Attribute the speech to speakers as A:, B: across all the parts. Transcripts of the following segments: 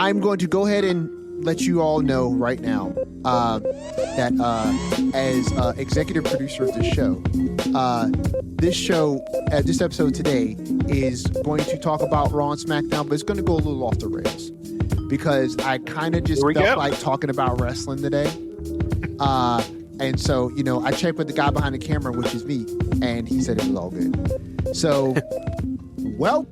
A: I'm going to go ahead and let you all know right now that as executive producer of this show, this episode today is going to talk about Raw and SmackDown, but it's going to go a little off the rails because I kind of just felt like talking about wrestling today. And so, I checked with the guy behind the camera, which is me, and he said it was all good. So, welcome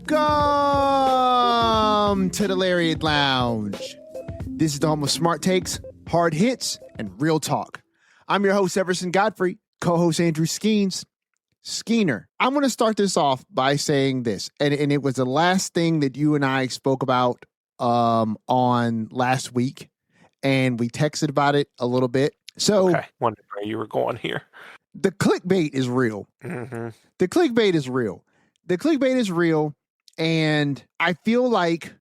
A: to the Lariat Lounge. This is the home of smart takes, hard hits, and real talk. I'm your host, Everson Godfrey, co-host Andrew Skeens. Skeener, I'm going to start this off by saying this, and it was the last thing that you and I spoke about on last week, and we texted about it a little bit. So,
B: okay. Wondered where you were going here.
A: The clickbait is real.
B: Mm-hmm.
A: The clickbait is real. The clickbait is real, and I feel like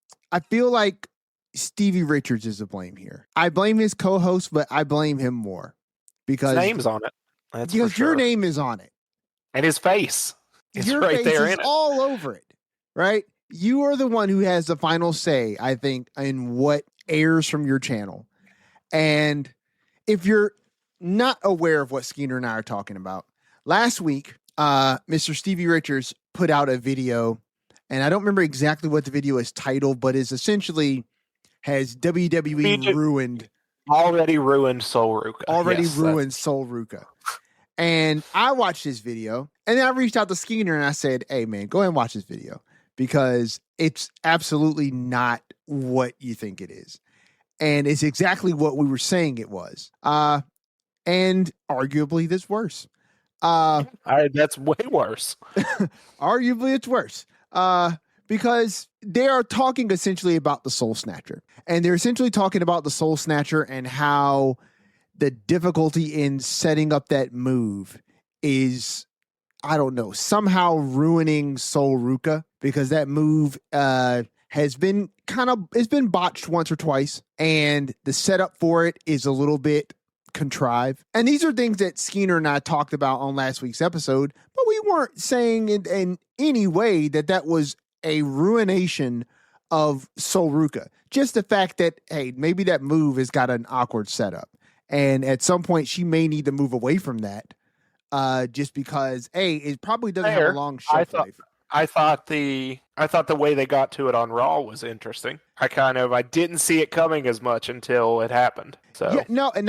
A: Stevie Richards is to blame here. I blame his co-host, but I blame him more because
B: his name's on it. That's
A: because
B: for sure.
A: Your name is on it.
B: And his face is
A: your
B: right
A: face
B: there
A: is
B: in it.
A: all over it, right? You are the one who has the final say, I think, in what airs from your channel. And if you're not aware of what Skeeter and I are talking about, last week, Mr. Stevie Richards put out a video, and I don't remember exactly what the video is titled, but is essentially has WWE ruined.
B: Already ruined Sol Ruca.
A: Already ruined Sol Ruca. And I watched this video, and then I reached out to Skeeter and I said, hey, man, go ahead and watch this video because it's absolutely not what you think it is. And it's exactly what we were saying it was. And arguably that's worse.
B: That's way worse.
A: Arguably it's worse. Because they are talking essentially about the Soul Snatcher. And they're essentially talking about the Soul Snatcher and how the difficulty in setting up that move is, I don't know, somehow ruining Sol Ruca because that move has been it's been botched once or twice, and the setup for it is a little bit contrived. And these are things that Skeeter and I talked about on last week's episode, but we weren't saying in any way that was a ruination of Sol Ruca. Just the fact that, hey, maybe that move has got an awkward setup. And at some point, she may need to move away from that just because, it probably doesn't have a long shelf life.
B: I thought the way they got to it on Raw was interesting. I didn't see it coming as much until it happened. So
A: yeah, no, and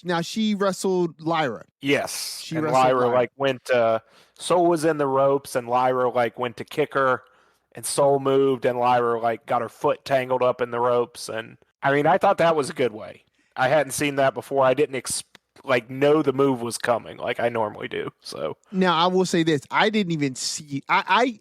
A: now she wrestled Lyra.
B: Yes,
A: she
B: and
A: wrestled
B: Lyra went. Sol was in the ropes, and Lyra went to kick her, and Sol moved, and Lyra got her foot tangled up in the ropes, and I thought that was a good way. I hadn't seen that before. I didn't know the move was coming like I normally do. So
A: now I will say this: I didn't even see. I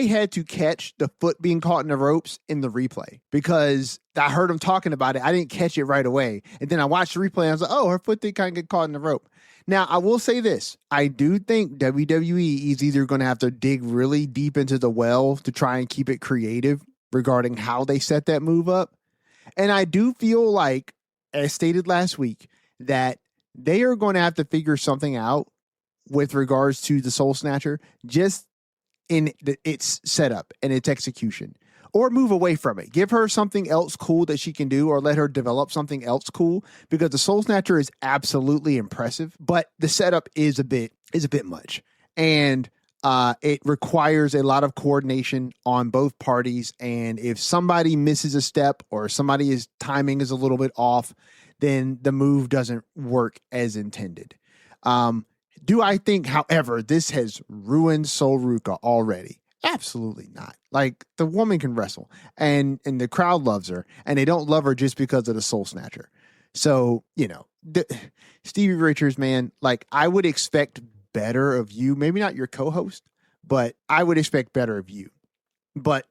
A: had to catch the foot being caught in the ropes in the replay because I heard him talking about it. I didn't catch it right away, and then I watched the replay. And I was like, "Oh, her foot did kind of get caught in the rope." Now I will say this: I do think WWE is either going to have to dig really deep into the well to try and keep it creative regarding how they set that move up, and I do feel like, as stated last week, that they are going to have to figure something out with regards to the Soul Snatcher, just in its setup and its execution, or move away from it. Give her something else cool that she can do, or let her develop something else cool, because the Soul Snatcher is absolutely impressive, but the setup is a bit much. And it requires a lot of coordination on both parties. And if somebody misses a step or somebody's timing is a little bit off, then the move doesn't work as intended. Do I think, however, this has ruined Sol Ruca already? Absolutely not. The woman can wrestle, and the crowd loves her, and they don't love her just because of the Soul Snatcher. So, Stevie Richards, man, I would expect better of you. Maybe not your co-host, but I would expect better of you. But,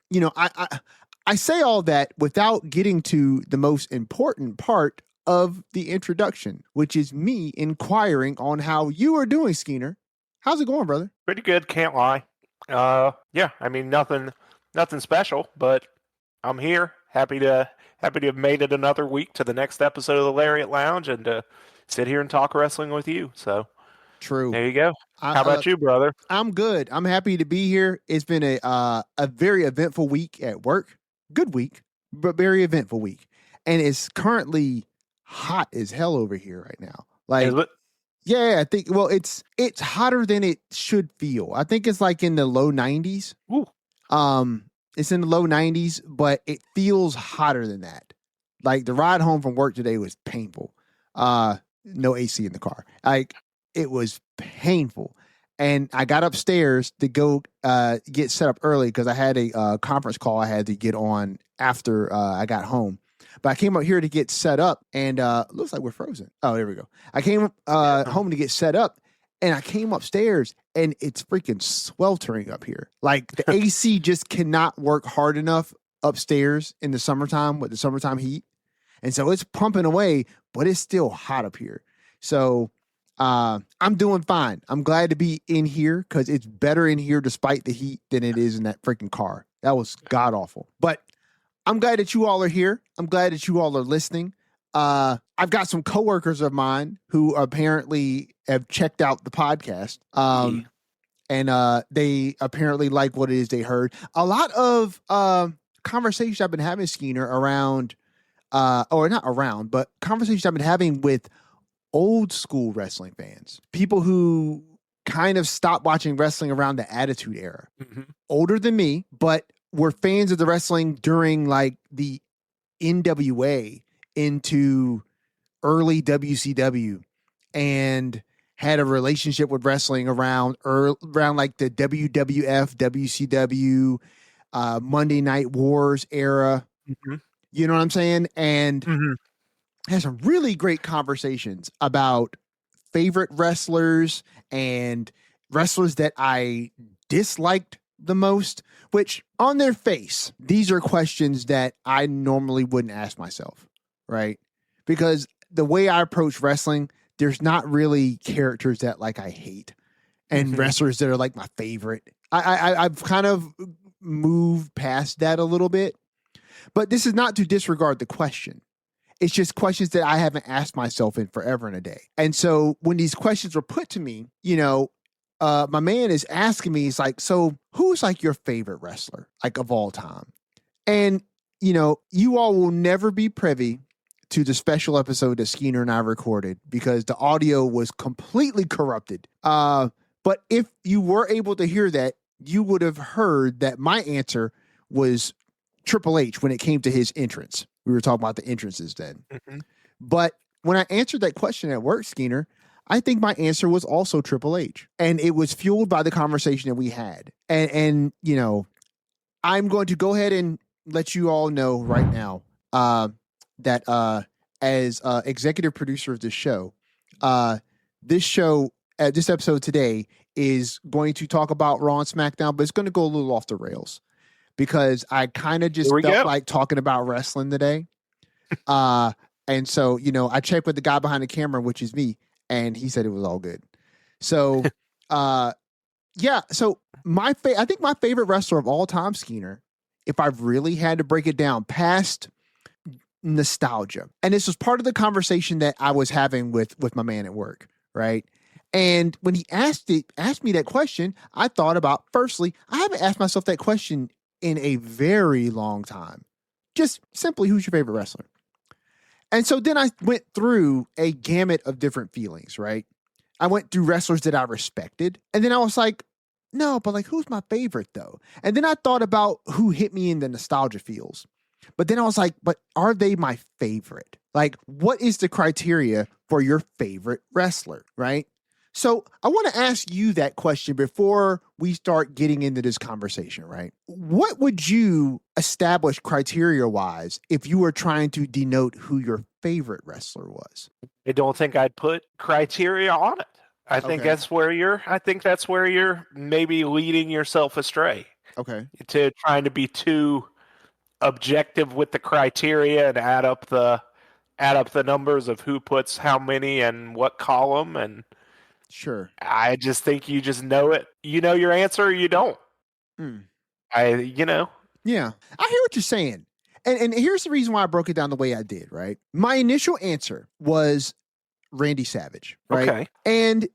A: I say all that without getting to the most important part of the introduction, which is me inquiring on how you are doing, Skeeter. How's it going, brother?
B: Pretty good, can't lie. Yeah, nothing special, but I'm here. Happy to have made it another week to the next episode of the Lariat Lounge and to sit here and talk wrestling with you. So
A: true.
B: There you go. How about you, brother?
A: I'm good. I'm happy to be here. It's been a very eventful week at work. Good week, but very eventful week. And it's currently hot as hell over here right now. Like,
B: Is it?
A: yeah, I think, well, it's hotter than it should feel. I think it's like in the low 90s.
B: Ooh.
A: It's in the low 90s, but it feels hotter than that. Like the ride home from work today was painful. No AC in the car. Like it was painful. And I got upstairs to go get set up early because I had a conference call I had to get on after I got home. But I came up here to get set up, and looks like we're frozen. Oh, there we go. I came home to get set up, and I came upstairs, and it's freaking sweltering up here. Like the AC just cannot work hard enough upstairs in the summertime with the summertime heat. And so it's pumping away, but it's still hot up here. So I'm doing fine. I'm glad to be in here because it's better in here despite the heat than it is in that freaking car. That was god awful. But I'm glad that you all are here. I'm glad that you all are listening. I've got some coworkers of mine who apparently have checked out the podcast. And they apparently like what it is they heard. A lot of conversations I've been having, Skeener, around, or not around, but conversations I've been having with old school wrestling fans, people who kind of stopped watching wrestling around the Attitude Era, older than me, but were fans of the wrestling during like the NWA into early WCW and had a relationship with wrestling around like the WWF, WCW, Monday Night Wars era. You know what I'm saying? And had some really great conversations about favorite wrestlers and wrestlers that I disliked the most, which on their face, these are questions that I normally wouldn't ask myself, right? Because the way I approach wrestling, there's not really characters that like I hate and wrestlers that are like my favorite. I've kind of moved past that a little bit, but this is not to disregard the question. It's just questions that I haven't asked myself in forever and a day. And so when these questions were put to me, you know, my man is asking me, he's like, so who's like your favorite wrestler, like of all time? And, you know, you all will never be privy to the special episode that Skeener and I recorded because the audio was completely corrupted. But if you were able to hear that, you would have heard that my answer was Triple H when it came to his entrance. We were talking about the entrances then. But when I answered that question at work, Skeener, I think my answer was also Triple H. And it was fueled by the conversation that we had. And you know, I'm going to go ahead and let you all know right now that as executive producer of this show, this episode today is going to talk about Raw and SmackDown, but it's going to go a little off the rails because I kind of just felt like talking about wrestling today. And so, you know, I checked with the guy behind the camera, which is me, and he said it was all good. So, yeah. So I think my favorite wrestler of all time, Skeener, if I really had to break it down past nostalgia, and this was part of the conversation that I was having with my man at work, right? And when he asked me that question, I thought about, firstly, I haven't asked myself that question in a very long time. Just simply, who's your favorite wrestler? And so then I went through a gamut of different feelings, right? I went through wrestlers that I respected. And then I was like, no, but like, who's my favorite though? And then I thought about who hit me in the nostalgia feels. But then I was like, but are they my favorite? Like, what is the criteria for your favorite wrestler, right? So I want to ask you that question before we start getting into this conversation, right? What would you establish criteria-wise if you were trying to denote who your favorite wrestler was?
B: I don't think I'd put criteria on it. I think that's where you're maybe leading yourself astray.
A: Okay.
B: To trying to be too objective with the criteria and add up the numbers of who puts how many and what column. And
A: sure,
B: I just think you just know it. You know your answer or you don't. Yeah, I hear
A: what you're saying. And here's the reason why I broke it down the way I did, right? My initial answer was Randy Savage, right? Okay. And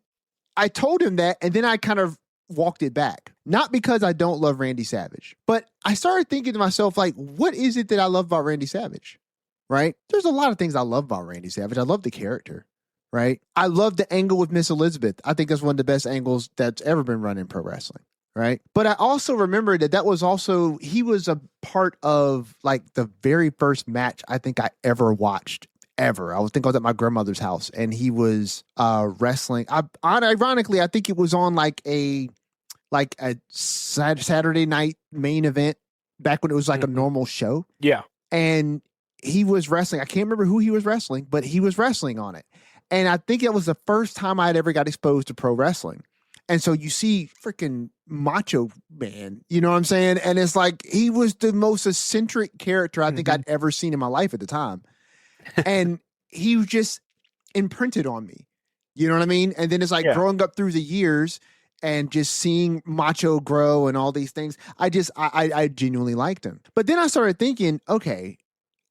A: I told him that, and then I kind of walked it back. Not because I don't love Randy Savage, but I started thinking to myself, like, what is it that I love about Randy Savage? Right? There's a lot of things I love about Randy Savage. I love the character, right? I love the angle with Miss Elizabeth. I think that's one of the best angles that's ever been run in pro wrestling, right? But I also remember that was also, he was a part of like the very first match I think I ever watched. Ever. I think I was at my grandmother's house and he was wrestling. Ironically, I think it was on like a Saturday night main event back when it was like a normal show.
B: Yeah.
A: And he was wrestling. I can't remember who he was wrestling, but he was wrestling on it. And I think it was the first time I'd ever got exposed to pro wrestling. And so you see freaking Macho Man, you know what I'm saying? And it's like, he was the most eccentric character I think I'd ever seen in my life at the time. And he was just imprinted on me. You know what I mean? And then it's like growing up through the years and just seeing Macho grow and all these things. I genuinely liked him. But then I started thinking, okay,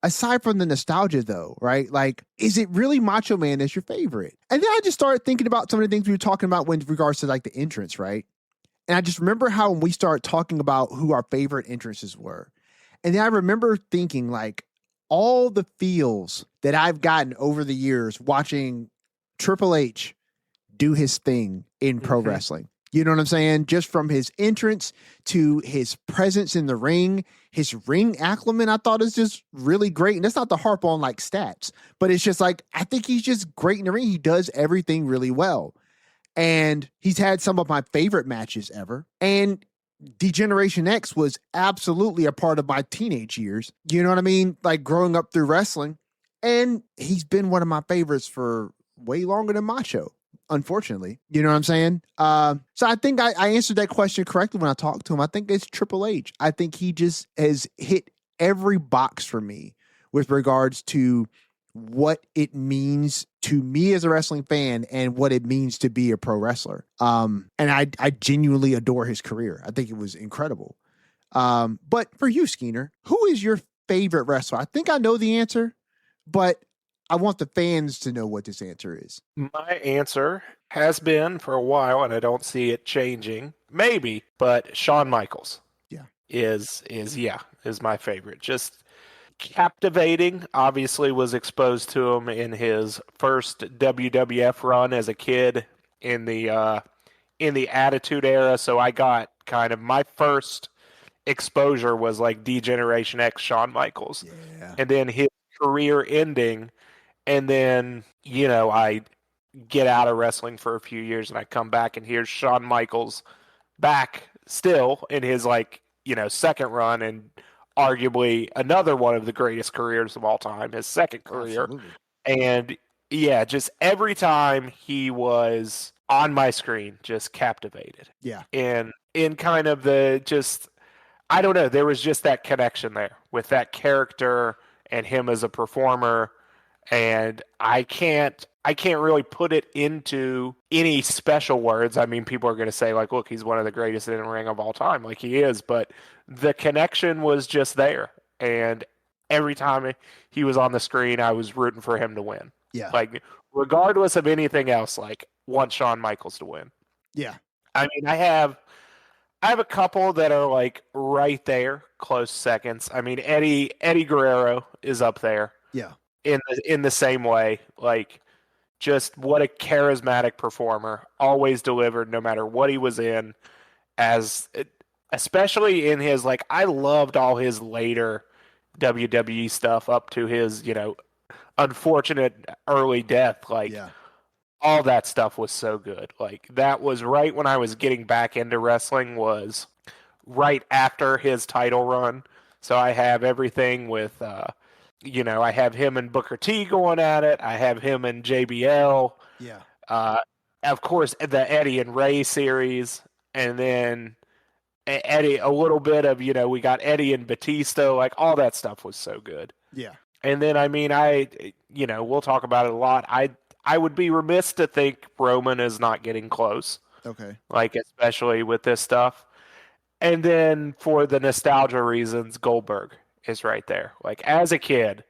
A: aside from the nostalgia though, right? Like, is it really Macho Man that's your favorite? And then I just started thinking about some of the things we were talking about with regards to like the entrance, right? And I just remember how when we started talking about who our favorite entrances were. And then I remember thinking like all the feels that I've gotten over the years watching Triple H do his thing in pro wrestling. You know what I'm saying? Just from his entrance to his presence in the ring, his ring acumen, I thought is just really great. And that's not to harp on like stats, but it's just like, I think he's just great in the ring. He does everything really well. And he's had some of my favorite matches ever. And D-Generation X was absolutely a part of my teenage years. You know what I mean? Like growing up through wrestling. And he's been one of my favorites for way longer than Macho. Unfortunately, you know what I'm saying? So I think I answered that question correctly when I talked to him. I think it's Triple H. I think he just has hit every box for me with regards to what it means to me as a wrestling fan and what it means to be a pro wrestler. And I genuinely adore his career. I think it was incredible. But for you, Skeener, who is your favorite wrestler? I think I know the answer, but I want the fans to know what this answer is.
B: My answer has been for a while, and I don't see it changing. Maybe, but Shawn Michaels.
A: Yeah.
B: Is my favorite. Just captivating. Obviously was exposed to him in his first WWF run as a kid in the Attitude Era, so I got kind of my first exposure was like D-Generation X Shawn Michaels.
A: Yeah.
B: And then his career ending. And then, I get out of wrestling for a few years and I come back and here's Shawn Michaels back still in his second run and arguably another one of the greatest careers of all time, his second career.
A: Absolutely.
B: And just every time he was on my screen, just captivated.
A: Yeah.
B: And in kind of I don't know, there was just that connection there with that character and him as a performer. And I can't really put it into any special words. I mean, people are going to say, like, look, he's one of the greatest in the ring of all time. Like, he is. But the connection was just there. And every time he was on the screen, I was rooting for him to win.
A: Yeah.
B: Like, regardless of anything else, like, want Shawn Michaels to win.
A: Yeah.
B: I mean, I have a couple that are, like, right there, close seconds. I mean, Eddie Guerrero is up there.
A: Yeah.
B: In the same way, like just what a charismatic performer, always delivered no matter what he was in, especially in his I loved all his later WWE stuff up to his unfortunate early death. All that stuff was so good. Like that was right when I was getting back into wrestling, was right after his title run. So I have everything with I have him and Booker T going at it. I have him and JBL.
A: Yeah.
B: Of course, the Eddie and Ray series. And then Eddie, a little bit of, we got Eddie and Batista. Like, all that stuff was so good.
A: Yeah.
B: And then, I mean, we'll talk about it a lot. I would be remiss to think Roman is not getting close.
A: Okay.
B: Like, especially with this stuff. And then, for the nostalgia reasons, Goldberg is right there. Like as a kid,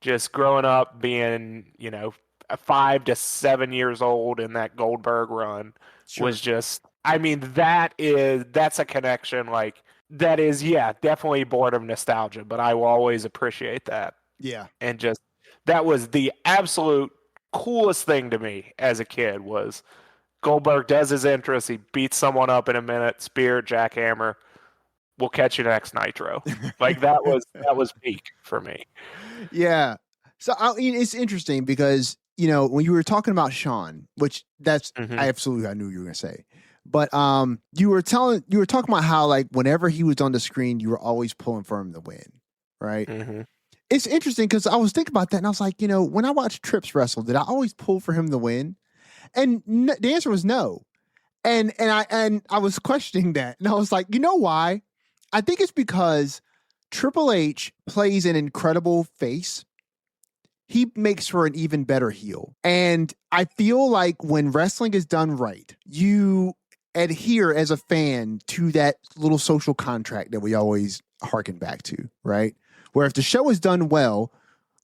B: just growing up being, 5 to 7 years old in that Goldberg run was just I mean, that's a connection. Like that is, yeah, definitely born of nostalgia. But I will always appreciate that,
A: Yeah.
B: and just that was the absolute coolest thing to me as a kid was Goldberg does his entrance, he beats someone up in a minute, spear, jackhammer. We'll catch you next Nitro. Like that was peak for me.
A: Yeah. So I mean, it's interesting because when you were talking about Sean, which that's
B: Mm-hmm.
A: absolutely I knew you were gonna say, but you were talking about how like whenever he was on the screen, you were always pulling for him to win, right?
B: Mm-hmm.
A: It's interesting because I was thinking about that and I was like, when I watched Trips wrestle, did I always pull for him to win? And the answer was no. And I was questioning that, and I was like, you know why? I think it's because Triple H plays an incredible face. He makes for an even better heel. And I feel like when wrestling is done right, you adhere as a fan to that little social contract that we always harken back to, right? Where if the show is done well,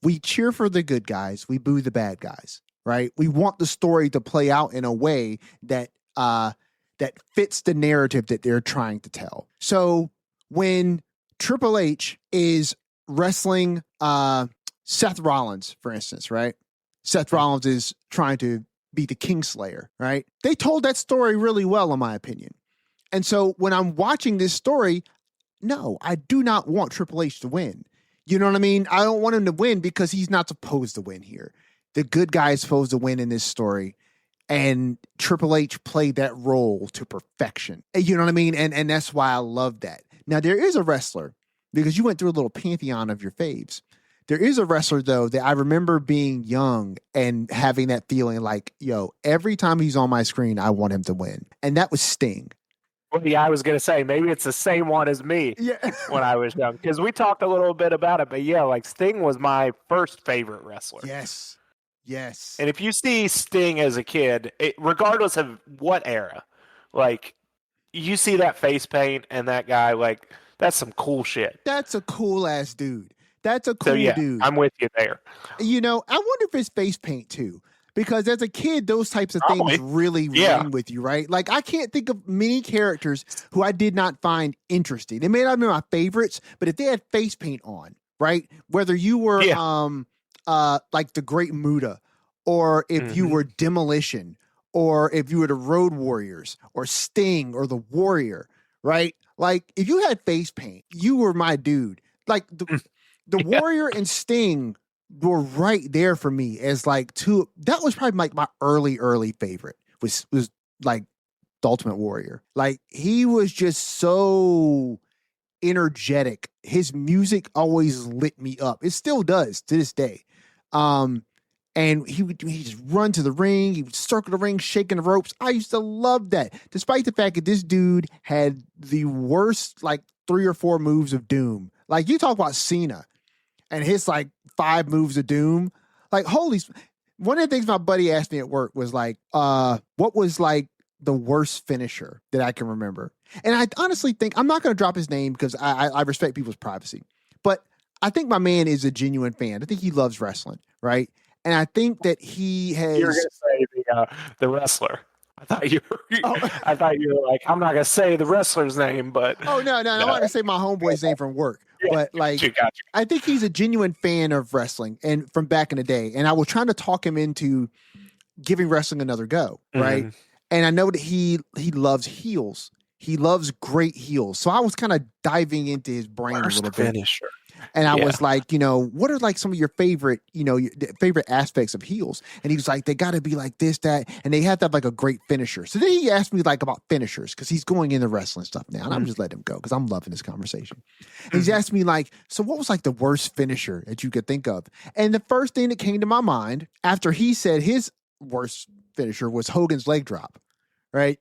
A: we cheer for the good guys, we boo the bad guys, right? We want the story to play out in a way that that fits the narrative that they're trying to tell. So when Triple H is wrestling Seth Rollins, for instance, right? Seth Rollins is trying to be the Kingslayer, right? They told that story really well, in my opinion. And so when I'm watching this story, no, I do not want Triple H to win. You know what I mean? I don't want him to win because he's not supposed to win here. The good guy is supposed to win in this story. And Triple H played that role to perfection. You know what I mean? And that's why I love that. Now, there is a wrestler, because you went through a little pantheon of your faves. There is a wrestler, though, that I remember being young and having that feeling like, every time he's on my screen, I want him to win. And that was Sting.
B: Well, yeah, I was gonna say maybe it's the same one as me
A: Yeah.
B: when I was young because we talked a little bit about it. But yeah, like Sting was my first favorite wrestler.
A: Yes. Yes.
B: And if you see Sting as a kid, regardless of what era, like you see that face paint and that guy, like that's some cool shit.
A: That's a cool ass dude. That's a
B: So
A: cool
B: yeah,
A: dude.
B: I'm with you there.
A: I wonder if it's face paint too. Because as a kid, those types of
B: Probably.
A: things really ring with you, right? Like I can't think of many characters who I did not find interesting. They may not be my favorites, but if they had face paint on, right? Whether you were like the Great Muta, or if you were Demolition, or if you were the Road Warriors, or Sting, or the Warrior, right? Like if you had face paint, you were my dude. Like the Warrior and Sting were right there for me as like two. That was probably like my early favorite was like the Ultimate Warrior. Like he was just so energetic. His music always lit me up. It still does to this day. And he just run to the ring. He would circle the ring, shaking the ropes. I used to love that, despite the fact that this dude had the worst like 3 or 4 moves of doom. Like you talk about Cena and his like 5 moves of doom. Like one of the things my buddy asked me at work was like, what was like the worst finisher that I can remember? And I honestly think, I'm not going to drop his name because I respect people's privacy, but I think my man is a genuine fan. I think he loves wrestling, right? And I think that he has.
B: You're going to say the wrestler. I thought you were like, I'm not going to say the wrestler's name, but.
A: Oh, no. I'm not going to say my homeboy's name from work. But like,
B: gotcha.
A: I think he's a genuine fan of wrestling and from back in the day. And I was trying to talk him into giving wrestling another go, right? And I know that he loves heels. He loves great heels. So I was kind of diving into his brain a little bit.
B: Finisher.
A: And I was like, what are like some of your favorite, your favorite aspects of heels? And he was like, they got to be like this, that, and they have to have like a great finisher. So then he asked me like about finishers because he's going into wrestling stuff now. And I'm just letting him go because I'm loving this conversation. And he's asked me like, so what was like the worst finisher that you could think of? And the first thing that came to my mind after he said his worst finisher was Hogan's leg drop, right?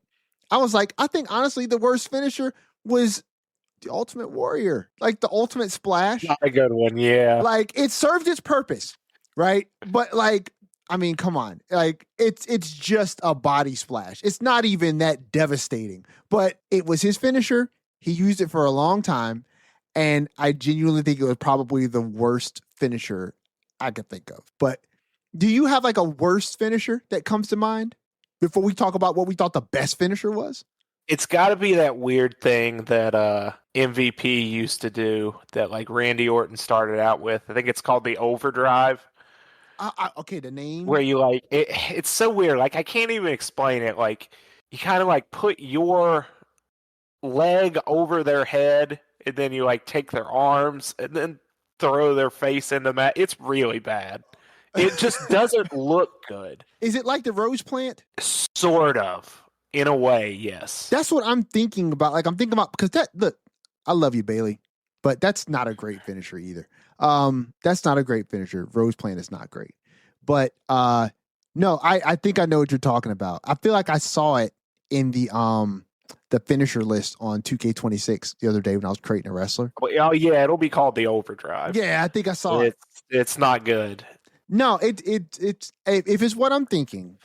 A: I was like, I think honestly the worst finisher was the Ultimate Warrior, like the ultimate splash.
B: Not a good one, yeah.
A: Like it served its purpose, right? But like, I mean, come on, like it's just a body splash. It's not even that devastating, but it was his finisher. He used it for a long time, and I genuinely think it was probably the worst finisher I could think of. But do you have like a worst finisher that comes to mind before we talk about what we thought the best finisher was?
B: It's got to be that weird thing that MVP used to do that like Randy Orton started out with. I think it's called the overdrive,
A: Okay, the name.
B: where you like it's so weird. Like I can't even explain it. Like you kind of like put your leg over their head and then you like take their arms and then throw their face in the mat. It's really bad. It just doesn't look good.
A: Is it like the rose plant?
B: Sort of. In a way, yes.
A: That's what I'm thinking about. Like I'm thinking about because that look, I love you, Bailey, but that's not a great finisher either. That's not a great finisher. Rose plant is not great. But no, I think I know what you're talking about. I feel like I saw it in the finisher list on 2K26 the other day when I was creating a wrestler.
B: Oh yeah, it'll be called the overdrive.
A: Yeah, I think I saw it.
B: It's not good.
A: No, it's if it's what I'm thinking,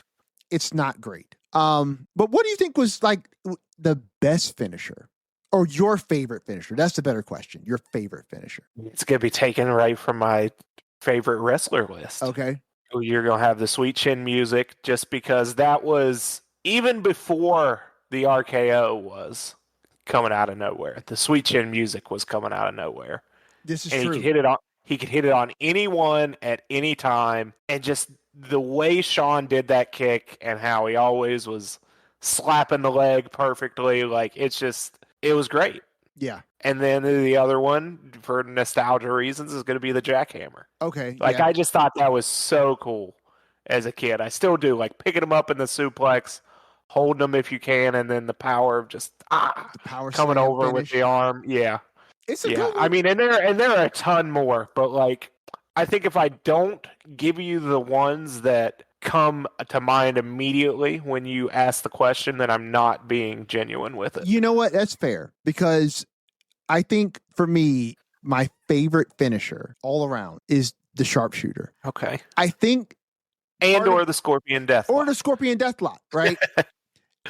A: it's not great. But what do you think was like the best finisher or your favorite finisher? That's the better question. Your favorite finisher.
B: It's gonna be taken right from my favorite wrestler list.
A: Okay.
B: You're gonna have the Sweet Chin Music just because that was even before the RKO was coming out of nowhere. The Sweet Chin Music was coming out of nowhere.
A: This is
B: and
A: true.
B: He could hit it on anyone at any time, and just the way Sean did that kick and how he always was slapping the leg perfectly, like it was great.
A: Yeah.
B: And then the other one, for nostalgia reasons, is going to be the jackhammer.
A: Okay.
B: Like
A: yeah.
B: I just thought that was so cool as a kid. I still do. Like picking them up in the suplex, holding them if you can, and then the power of just
A: the power
B: coming
A: slam
B: over
A: finish.
B: with the arm. Yeah.
A: It's a
B: Yeah,
A: good one.
B: I mean, and there are a ton more, but like, I think if I don't give you the ones that come to mind immediately when you ask the question, then I'm not being genuine with it.
A: You know what? That's fair because I think for me, my favorite finisher all around is the sharpshooter.
B: Okay.
A: I think,
B: or the Scorpion Deathlock.
A: Or the Scorpion Deathlock, right?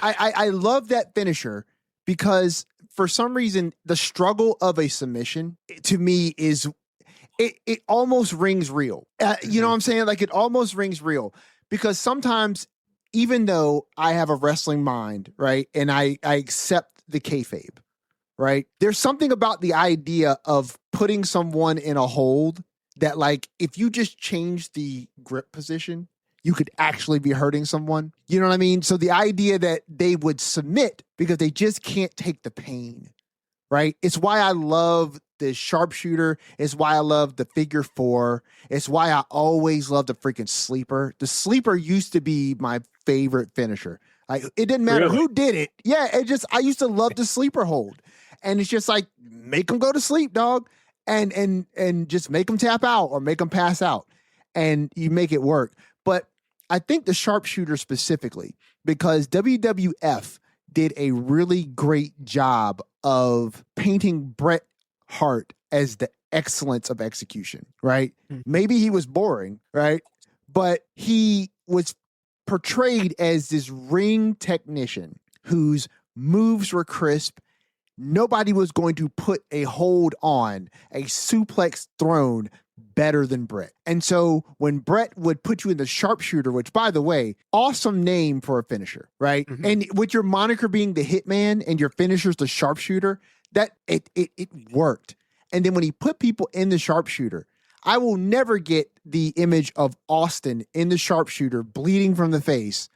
A: I love that finisher because for some reason the struggle of a submission to me is it almost rings real. You know what I'm saying? Like it almost rings real because sometimes even though I have a wrestling mind, right, and I accept the kayfabe, right, there's something about the idea of putting someone in a hold that, like, if you just change the grip position, you could actually be hurting someone. You know what I mean? So the idea that they would submit because they just can't take the pain, right? It's why I love the sharpshooter. It's why I love the figure four. It's why I always love the freaking sleeper. The sleeper used to be my favorite finisher. Like it didn't matter who did it. Yeah, I used to love the sleeper hold. And it's just like, make them go to sleep, dog. And just make them tap out or make them pass out. And you make it work. But I think the sharpshooter specifically, because WWF did a really great job of painting Bret Hart as the excellence of execution, right? Mm-hmm. Maybe he was boring, right? But he was portrayed as this ring technician whose moves were crisp. Nobody was going to put a hold on a suplex thrown better than Bret. And so when Bret would put you in the sharpshooter, which by the way, awesome name for a finisher, right? Mm-hmm. And with your moniker being the Hitman and your finisher's the sharpshooter, that it worked. And then when he put people in the sharpshooter, I will never get the image of Austin in the sharpshooter bleeding from the face,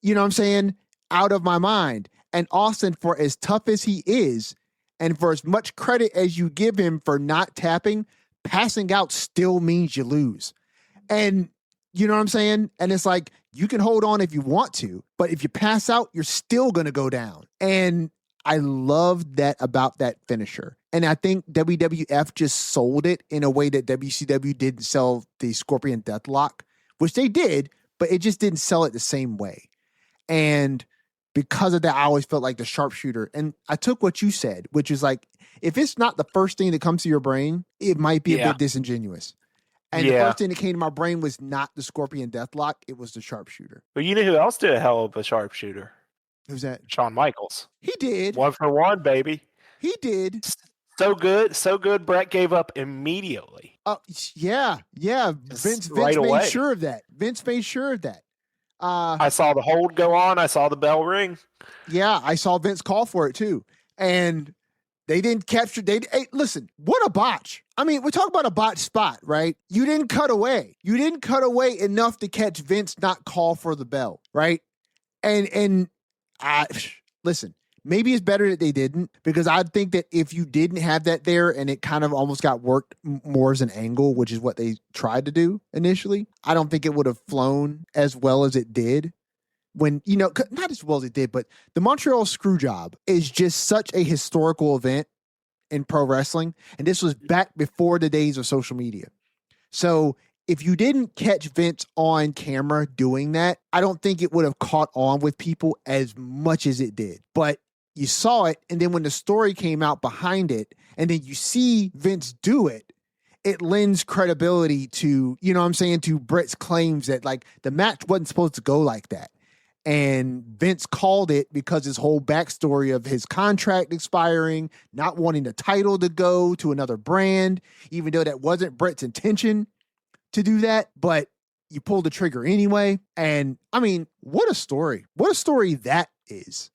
A: you know what I'm saying, out of my mind. And Austin, for as tough as he is, and for as much credit as you give him for not tapping, passing out still means you lose. And you know what I'm saying? And it's like, you can hold on if you want to, but if you pass out, you're still going to go down. And I love that about that finisher. And I think WWF just sold it in a way that WCW didn't sell the Scorpion Deathlock, which they did, but it just didn't sell it the same way. And because of that, I always felt like the sharpshooter. And I took what you said, which is like, if it's not the first thing that comes to your brain, it might be a bit disingenuous. And the first thing that came to my brain was not the Scorpion Deathlock, it was the sharpshooter.
B: But you know who else did a hell of a sharpshooter?
A: Who's that?
B: Shawn Michaels.
A: He did.
B: 1 for 1, baby.
A: He did.
B: So good. Bret gave up immediately.
A: Yeah. Vince made sure of that.
B: I saw the hold go on. I saw the bell ring.
A: Yeah, I saw Vince call for it too. And they didn't capture. Hey, listen, what a botch. I mean, we're talking about a botch spot, right? You didn't cut away. You didn't cut away enough to catch Vince not call for the bell, right? And listen, maybe it's better that they didn't, because I think that if you didn't have that there and it kind of almost got worked more as an angle, which is what they tried to do initially, I don't think it would have flown as well as it did. When, not as well as it did, but the Montreal Screwjob is just such a historical event in pro wrestling. And this was back before the days of social media. So if you didn't catch Vince on camera doing that, I don't think it would have caught on with people as much as it did. But you saw it, and then when the story came out behind it, and then you see Vince do it, it lends credibility to, to Britt's claims that like the match wasn't supposed to go like that. And Vince called it because his whole backstory of his contract expiring, not wanting the title to go to another brand, even though that wasn't Brett's intention to do that, but you pulled the trigger anyway. And I mean, what a story. What a story that is.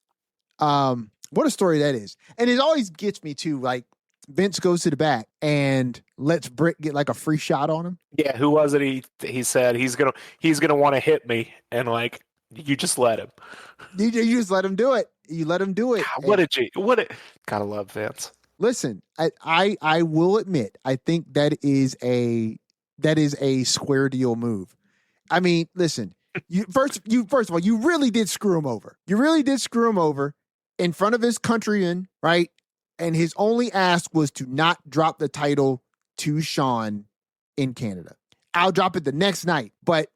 A: What a story that is. And it always gets me to, like, Vince goes to the back and lets Britt get like a free shot on him.
B: Yeah, who was it? He said he's gonna want to hit me, and like, you just let him.
A: You just let him do it. You let him do it.
B: God, gotta love Vince.
A: Listen, I will admit, I think that is a square deal move. I mean, listen, first of all, you really did screw him over. You really did screw him over in front of his countrymen, right? And his only ask was to not drop the title to Shawn in Canada. I'll drop it the next night, but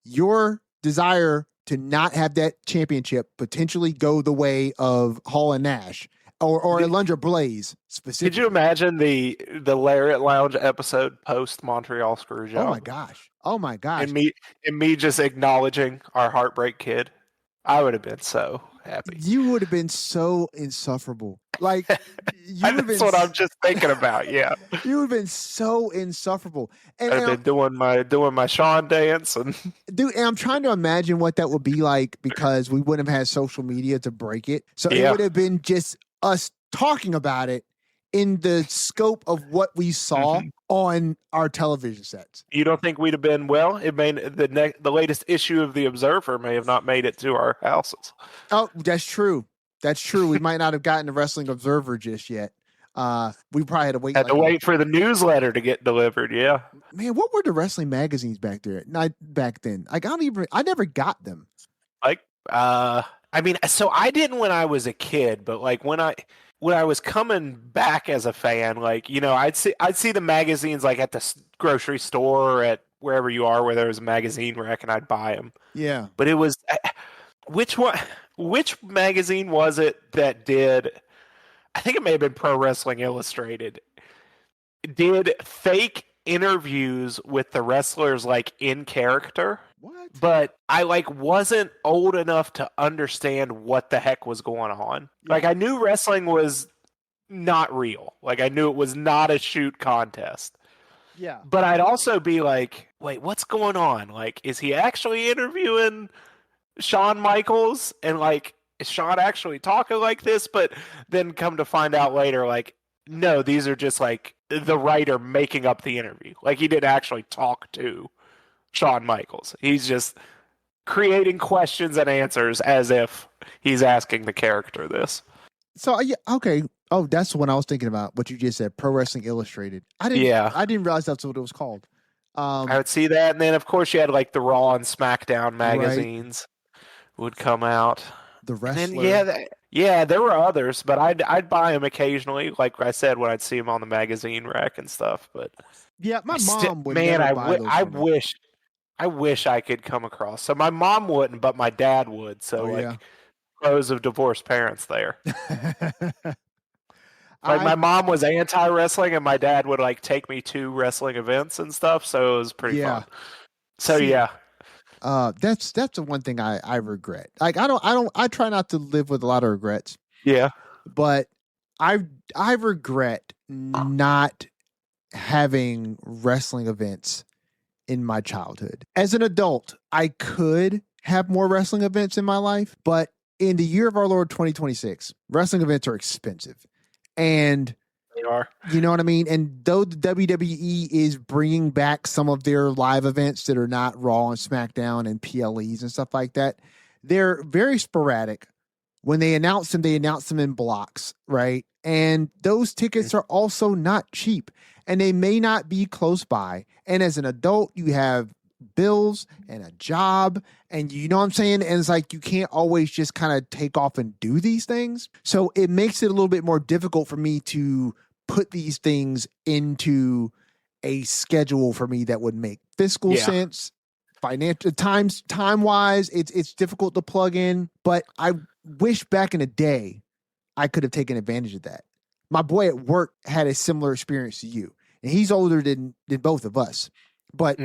A: your desire to not have that championship potentially go the way of Hall and Nash or Alundra Blaze specifically.
B: Did you imagine the Lariat Lounge episode post Montreal Screwjob?
A: Oh my gosh.
B: And me just acknowledging our Heartbreak Kid. I would have been so happy.
A: You would have been so insufferable. Like,
B: that's what I'm just thinking about. Yeah,
A: you would have been so insufferable. And
B: I've been doing my Shawn dance, and
A: dude, and I'm trying to imagine what that would be like, because we wouldn't have had social media to break it. So it would have been just us talking about it in the scope of what we saw on our television sets.
B: You don't think we'd have been, well, it may the latest issue of the Observer may have not made it to our houses.
A: Oh, that's true. That's true. We might not have gotten the Wrestling Observer just yet. We probably had to wait.
B: Wait for the newsletter to get delivered. Yeah,
A: man, what were the wrestling magazines back there? Not back then. Like, I never got them.
B: Like, I mean, so I didn't when I was a kid, but like when I was coming back as a fan, like, I'd see the magazines like at the grocery store or at wherever you are where there was a magazine rack, and I'd buy them.
A: Yeah,
B: but it was which magazine was it that did? I think it may have been Pro Wrestling Illustrated. Did fake interviews with the wrestlers like in character.
A: What?
B: But I wasn't old enough to understand what the heck was going on.
A: Yeah.
B: Like, I knew wrestling was not real. Like, I knew it was not a shoot contest.
A: Yeah.
B: But I'd also be like, wait, what's going on? Like, is he actually interviewing Shawn Michaels? And like, is Shawn actually talking like this? But then come to find out later, like, no, these are just like the writer making up the interview. Like, he didn't actually talk to Shawn Michaels. He's just creating questions and answers as if he's asking the character this.
A: So, yeah, okay. Oh, that's the one I was thinking about, what you just said, Pro Wrestling Illustrated. I didn't realize that's what it was called.
B: I would see that, and then of course you had like the Raw and SmackDown magazines would come out.
A: The Wrestler.
B: And then, there were others, but I'd buy them occasionally. Like I said, when I'd see them on the magazine rack and stuff. But
A: yeah, my mom would.
B: Man,
A: never buy those
B: I wish I could come across. So my mom wouldn't, but my dad would. So pros of divorced parents there. Like, my mom was anti-wrestling, and my dad would like take me to wrestling events and stuff. So it was pretty fun. So
A: that's the one thing I regret. Like, I try not to live with a lot of regrets.
B: Yeah.
A: But I regret not having wrestling events in my childhood. As an adult, I could have more wrestling events in my life, but in the year of our Lord 2026, wrestling events are expensive. And
B: They are.
A: you know what I mean? And though the WWE is bringing back some of their live events that are not Raw and SmackDown and PLEs and stuff like that, they're very sporadic. When they announce them in blocks, right? And those tickets are also not cheap, and they may not be close by. And as an adult, you have bills and a job, and you know what I'm saying? And it's like you can't always just kind of take off and do these things. So it makes it a little bit more difficult for me to put these things into a schedule for me that would make fiscal sense. Financial time wise, it's difficult to plug in, but I wish back in the day I could have taken advantage of that. My boy at work had a similar experience to you, and he's older than both of us, but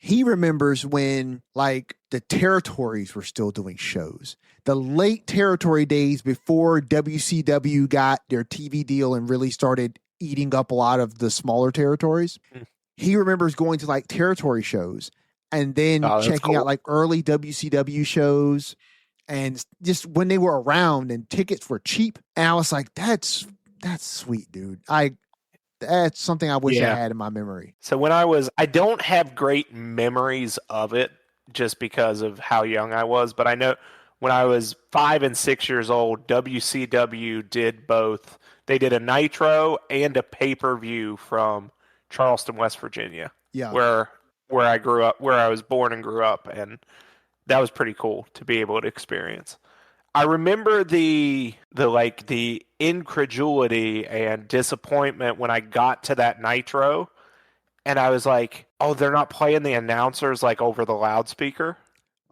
A: he remembers when like the territories were still doing shows, the late territory days before WCW got their TV deal and really started eating up a lot of the smaller territories. He remembers going to like territory shows and then checking out like early WCW shows, and just when they were around and tickets were cheap. And I was like, that's sweet, dude. That's something I wish I had in my memory.
B: So I don't have great memories of it just because of how young I was, but I know when I was 5 and 6 years old, WCW did both. They did a Nitro and a pay-per-view from Charleston, West Virginia.
A: Yeah.
B: Where I grew up, where I was born and grew up, and that was pretty cool to be able to experience. I remember the incredulity and disappointment when I got to that Nitro, and I was like, "Oh, they're not playing the announcers like over the loudspeaker."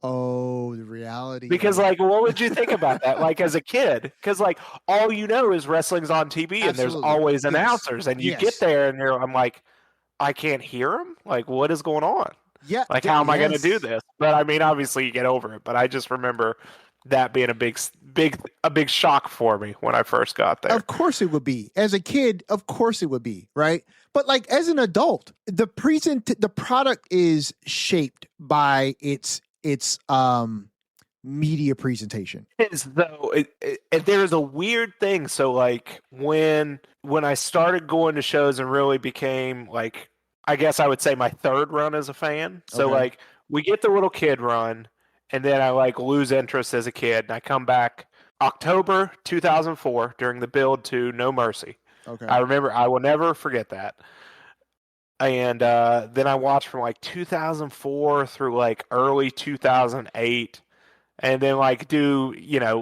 A: Oh, the reality.
B: Because like, what would you think about that? Like as a kid, because like all you know is wrestling's on TV and there's always announcers, and you get there and I'm like, I can't hear them. Like, what is going on?
A: Yeah.
B: Like, how am I going to do this? But I mean, obviously, you get over it. But I just remember that being a big shock for me when I first got there.
A: Of course, it would be. As a kid, of course, it would be, right? But like as an adult, the product is shaped by its media presentation.
B: Though there's a weird thing. So like when I started going to shows and really became like, I guess I would say my third run as a fan. So like we get the little kid run, and then I like lose interest as a kid, and I come back October 2004 during the build to No Mercy.
A: Okay.
B: I remember, I will never forget that. And then I watched from like 2004 through like early 2008. And then like do,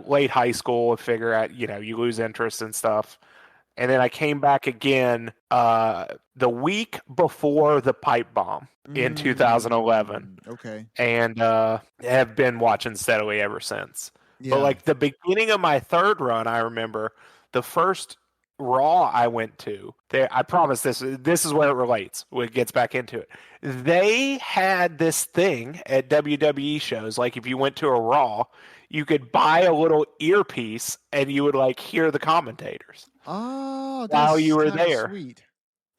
B: late high school and figure out, you lose interest and stuff. And then I came back again the week before the pipe bomb in 2011.
A: Okay.
B: And have been watching steadily ever since.
A: Yeah.
B: But like the beginning of my third run, I remember the first Raw I went to, I promise this is where it relates, when it gets back into it. They had this thing at WWE shows, like if you went to a Raw, you could buy a little earpiece and you would like hear the commentators.
A: Oh,
B: while you were there.
A: Sweet.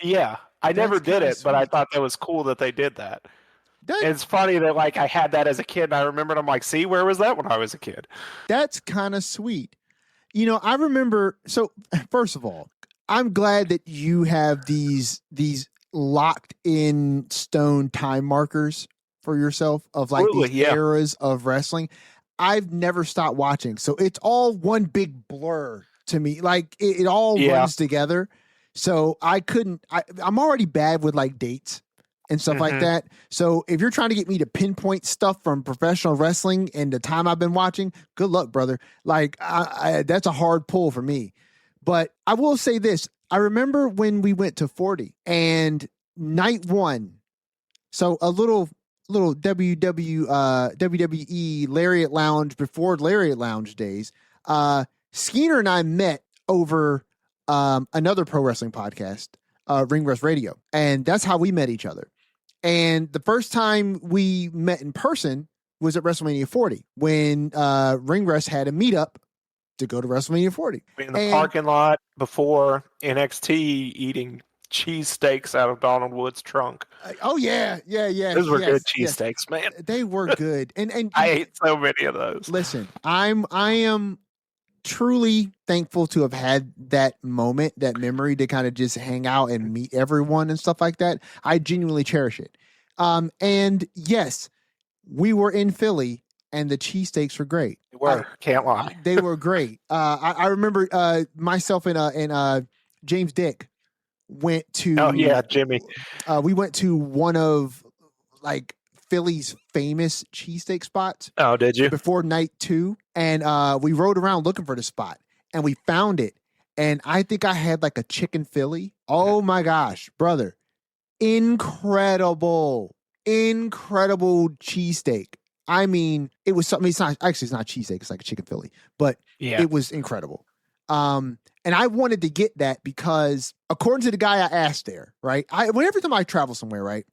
B: Yeah. I never did it, but I thought that was cool that they did that. It's funny that like I had that as a kid, and I remembered, I'm like, see, where was that when I was a kid?
A: That's kind of sweet. I remember, so first of all, I'm glad that you have these locked in stone time markers for yourself of like these eras of wrestling. I've never stopped watching. So it's all one big blur to me. Like it all runs together. So I'm already bad with like dates and stuff like that. So if you're trying to get me to pinpoint stuff from professional wrestling and the time I've been watching, good luck, brother. Like that's a hard pull for me. But I will say this. I remember when we went to 40 and night one. So a little WWE Lariat Lounge before Lariat Lounge days. Skeena and I met over another pro wrestling podcast, Ring Rust Radio. And that's how we met each other. And the first time we met in person was at WrestleMania 40 when Ring Rust had a meetup to go to WrestleMania 40.
B: In the parking lot before NXT eating cheesesteaks out of Donald Wood's trunk.
A: Oh yeah.
B: Those were good cheesesteaks, man.
A: They were good. And
B: I ate so many of those.
A: Listen, I am truly thankful to have had that moment, that memory to kind of just hang out and meet everyone and stuff like that. I genuinely cherish it. And yes, we were in Philly and the cheesesteaks were great.
B: They were, can't lie.
A: They were great. I remember myself and James Dick went to.
B: Oh yeah, Jimmy.
A: We went to one of like Philly's famous cheesesteak spots.
B: Oh, did you?
A: Before night 2. And we rode around looking for the spot and we found it. And I think I had like a chicken Philly. Oh my gosh, brother. Incredible cheesesteak. I mean, it was something. It's not cheesesteak. It's like a chicken Philly, but it was incredible. And I wanted to get that because according to the guy I asked there, right? Every time I travel somewhere, right?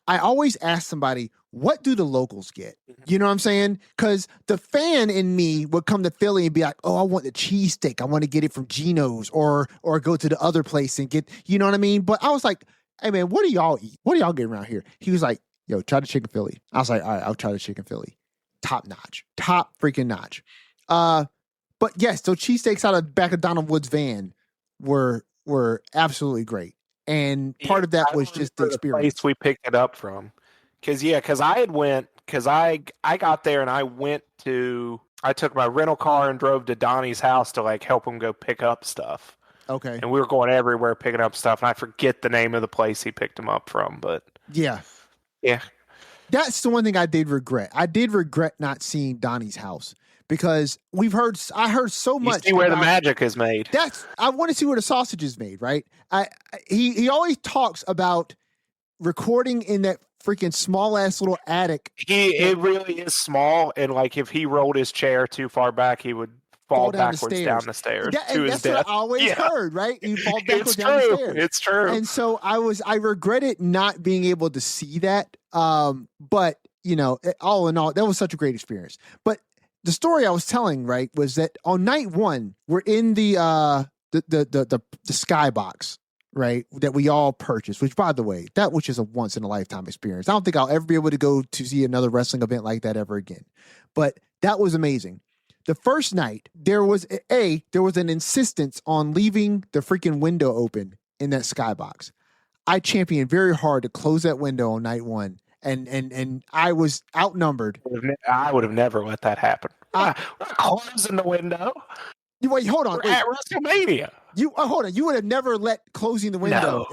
A: I always ask somebody, what do the locals get? You know what I'm saying? Because the fan in me would come to Philly and be like, oh, I want the cheesesteak. I want to get it from Geno's or go to the other place and get, you know what I mean? But I was like, hey man, what do y'all eat? What do y'all get around here? He was like, yo, try the chicken Philly. I was like, all right, I'll try the chicken Philly. Top freaking notch. But yes, so cheesesteaks out of the back of Donald Wood's van were absolutely great. And part of that was just the experience.
B: The place we picked it up from. Because I got there and I took my rental car and drove to Donnie's house to like help him go pick up stuff.
A: Okay.
B: And we were going everywhere picking up stuff. And I forget the name of the place he picked him up from, but.
A: Yeah.
B: Yeah.
A: That's the one thing I did regret. I did regret not seeing Donnie's house because I heard so much.
B: You see where the magic is made.
A: I want to see where the sausage is made, right? He always talks about recording in that freaking small ass little attic.
B: It really is small, and like if he rolled his chair too far back, he would fall backwards down the stairs to his death.
A: That's what I always heard, right? He fall backwards down the stairs.
B: It's true.
A: And so I regretted not being able to see that. But you know, all in all, that was such a great experience. But the story I was telling, right, was that on night 1, we're in the skybox, right, that we all purchased, which by the way, which is a once in a lifetime experience. I don't think I'll ever be able to go to see another wrestling event like that ever again. But that was amazing. The first night, there was an insistence on leaving the freaking window open in that skybox. I championed very hard to close that window on night 1. And I was outnumbered.
B: I would have never let that happen. We're closing the window.
A: Wait, hold on.
B: We're at WrestleMania.
A: Hold on. You would have never let closing the window.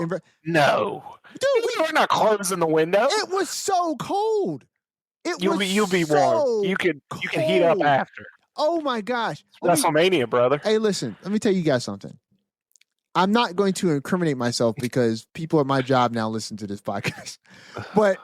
B: No. Dude, we're not closing the window.
A: It was so cold.
B: You'll be warm. You can heat up after.
A: Oh my gosh.
B: WrestleMania, brother.
A: Hey, listen, let me tell you guys something. I'm not going to incriminate myself because people at my job now listen to this podcast. But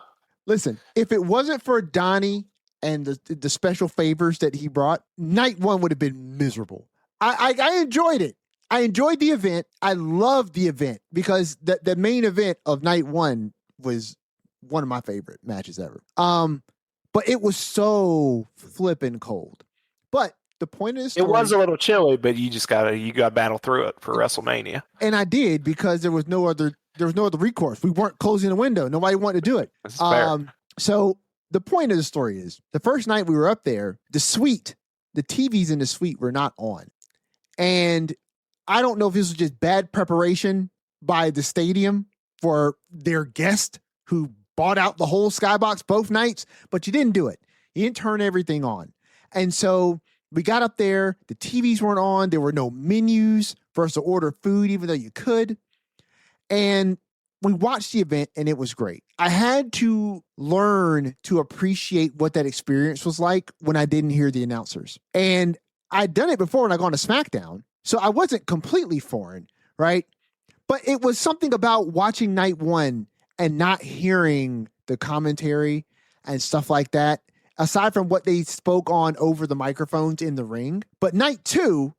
A: listen, if it wasn't for Donnie and the special favors that he brought, night 1 would have been miserable. I enjoyed it. I enjoyed the event. I loved the event because the main event of night 1 was one of my favorite matches ever. But it was so flippin' cold. But the point is,
B: it was a little chilly, but you got to battle through it for WrestleMania.
A: And I did because there was no other recourse. We weren't closing the window. Nobody wanted to do it.
B: That's fair.
A: So the point of the story is the first night we were up there, the TVs in the suite were not on. And I don't know if this was just bad preparation by the stadium for their guest who bought out the whole skybox both nights, but you didn't do it. You didn't turn everything on. And so we got up there, the TVs weren't on, there were no menus for us to order food, even though you could. And we watched the event and it was great. I had to learn to appreciate what that experience was like when I didn't hear the announcers. And I'd done it before when I gone to SmackDown, so I wasn't completely foreign, right? But it was something about watching night 1 and not hearing the commentary and stuff like that, aside from what they spoke on over the microphones in the ring. But night 2,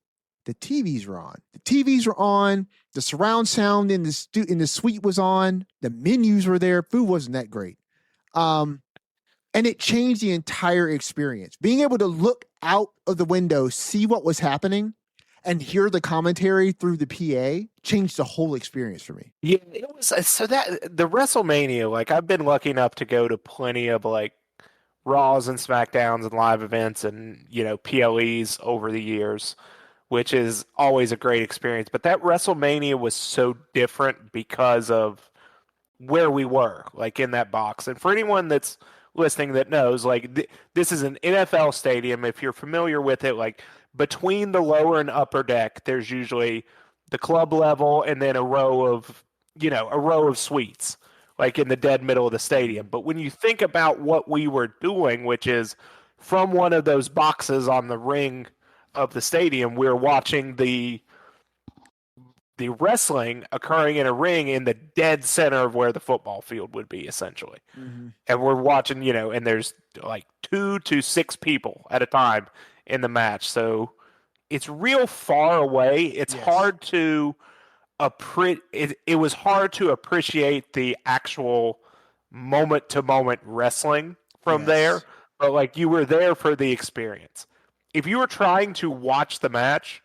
A: the TVs were on. The TVs were on. The surround sound in the suite was on. The menus were there. Food wasn't that great. And it changed the entire experience. Being able to look out of the window, see what was happening, and hear the commentary through the PA changed the whole experience for me.
B: Yeah, it was so that the WrestleMania, like I've been lucky enough to go to plenty of like Raws and SmackDowns and live events and, PLEs over the years, which is always a great experience. But that WrestleMania was so different because of where we were, like in that box. And for anyone that's listening that knows, like this is an NFL stadium. If you're familiar with it, like between the lower and upper deck, there's usually the club level and then a row of suites, like in the dead middle of the stadium. But when you think about what we were doing, which is from one of those boxes on the ring of the stadium, we're watching the wrestling occurring in a ring in the dead center of where the football field would be, essentially.
A: Mm-hmm.
B: And we're watching, and there's like 2 to 6 people at a time in the match. So it's real far away. It's hard to it was hard to appreciate the actual moment to moment wrestling from there, but like you were there for the experience. If you were trying to watch the match,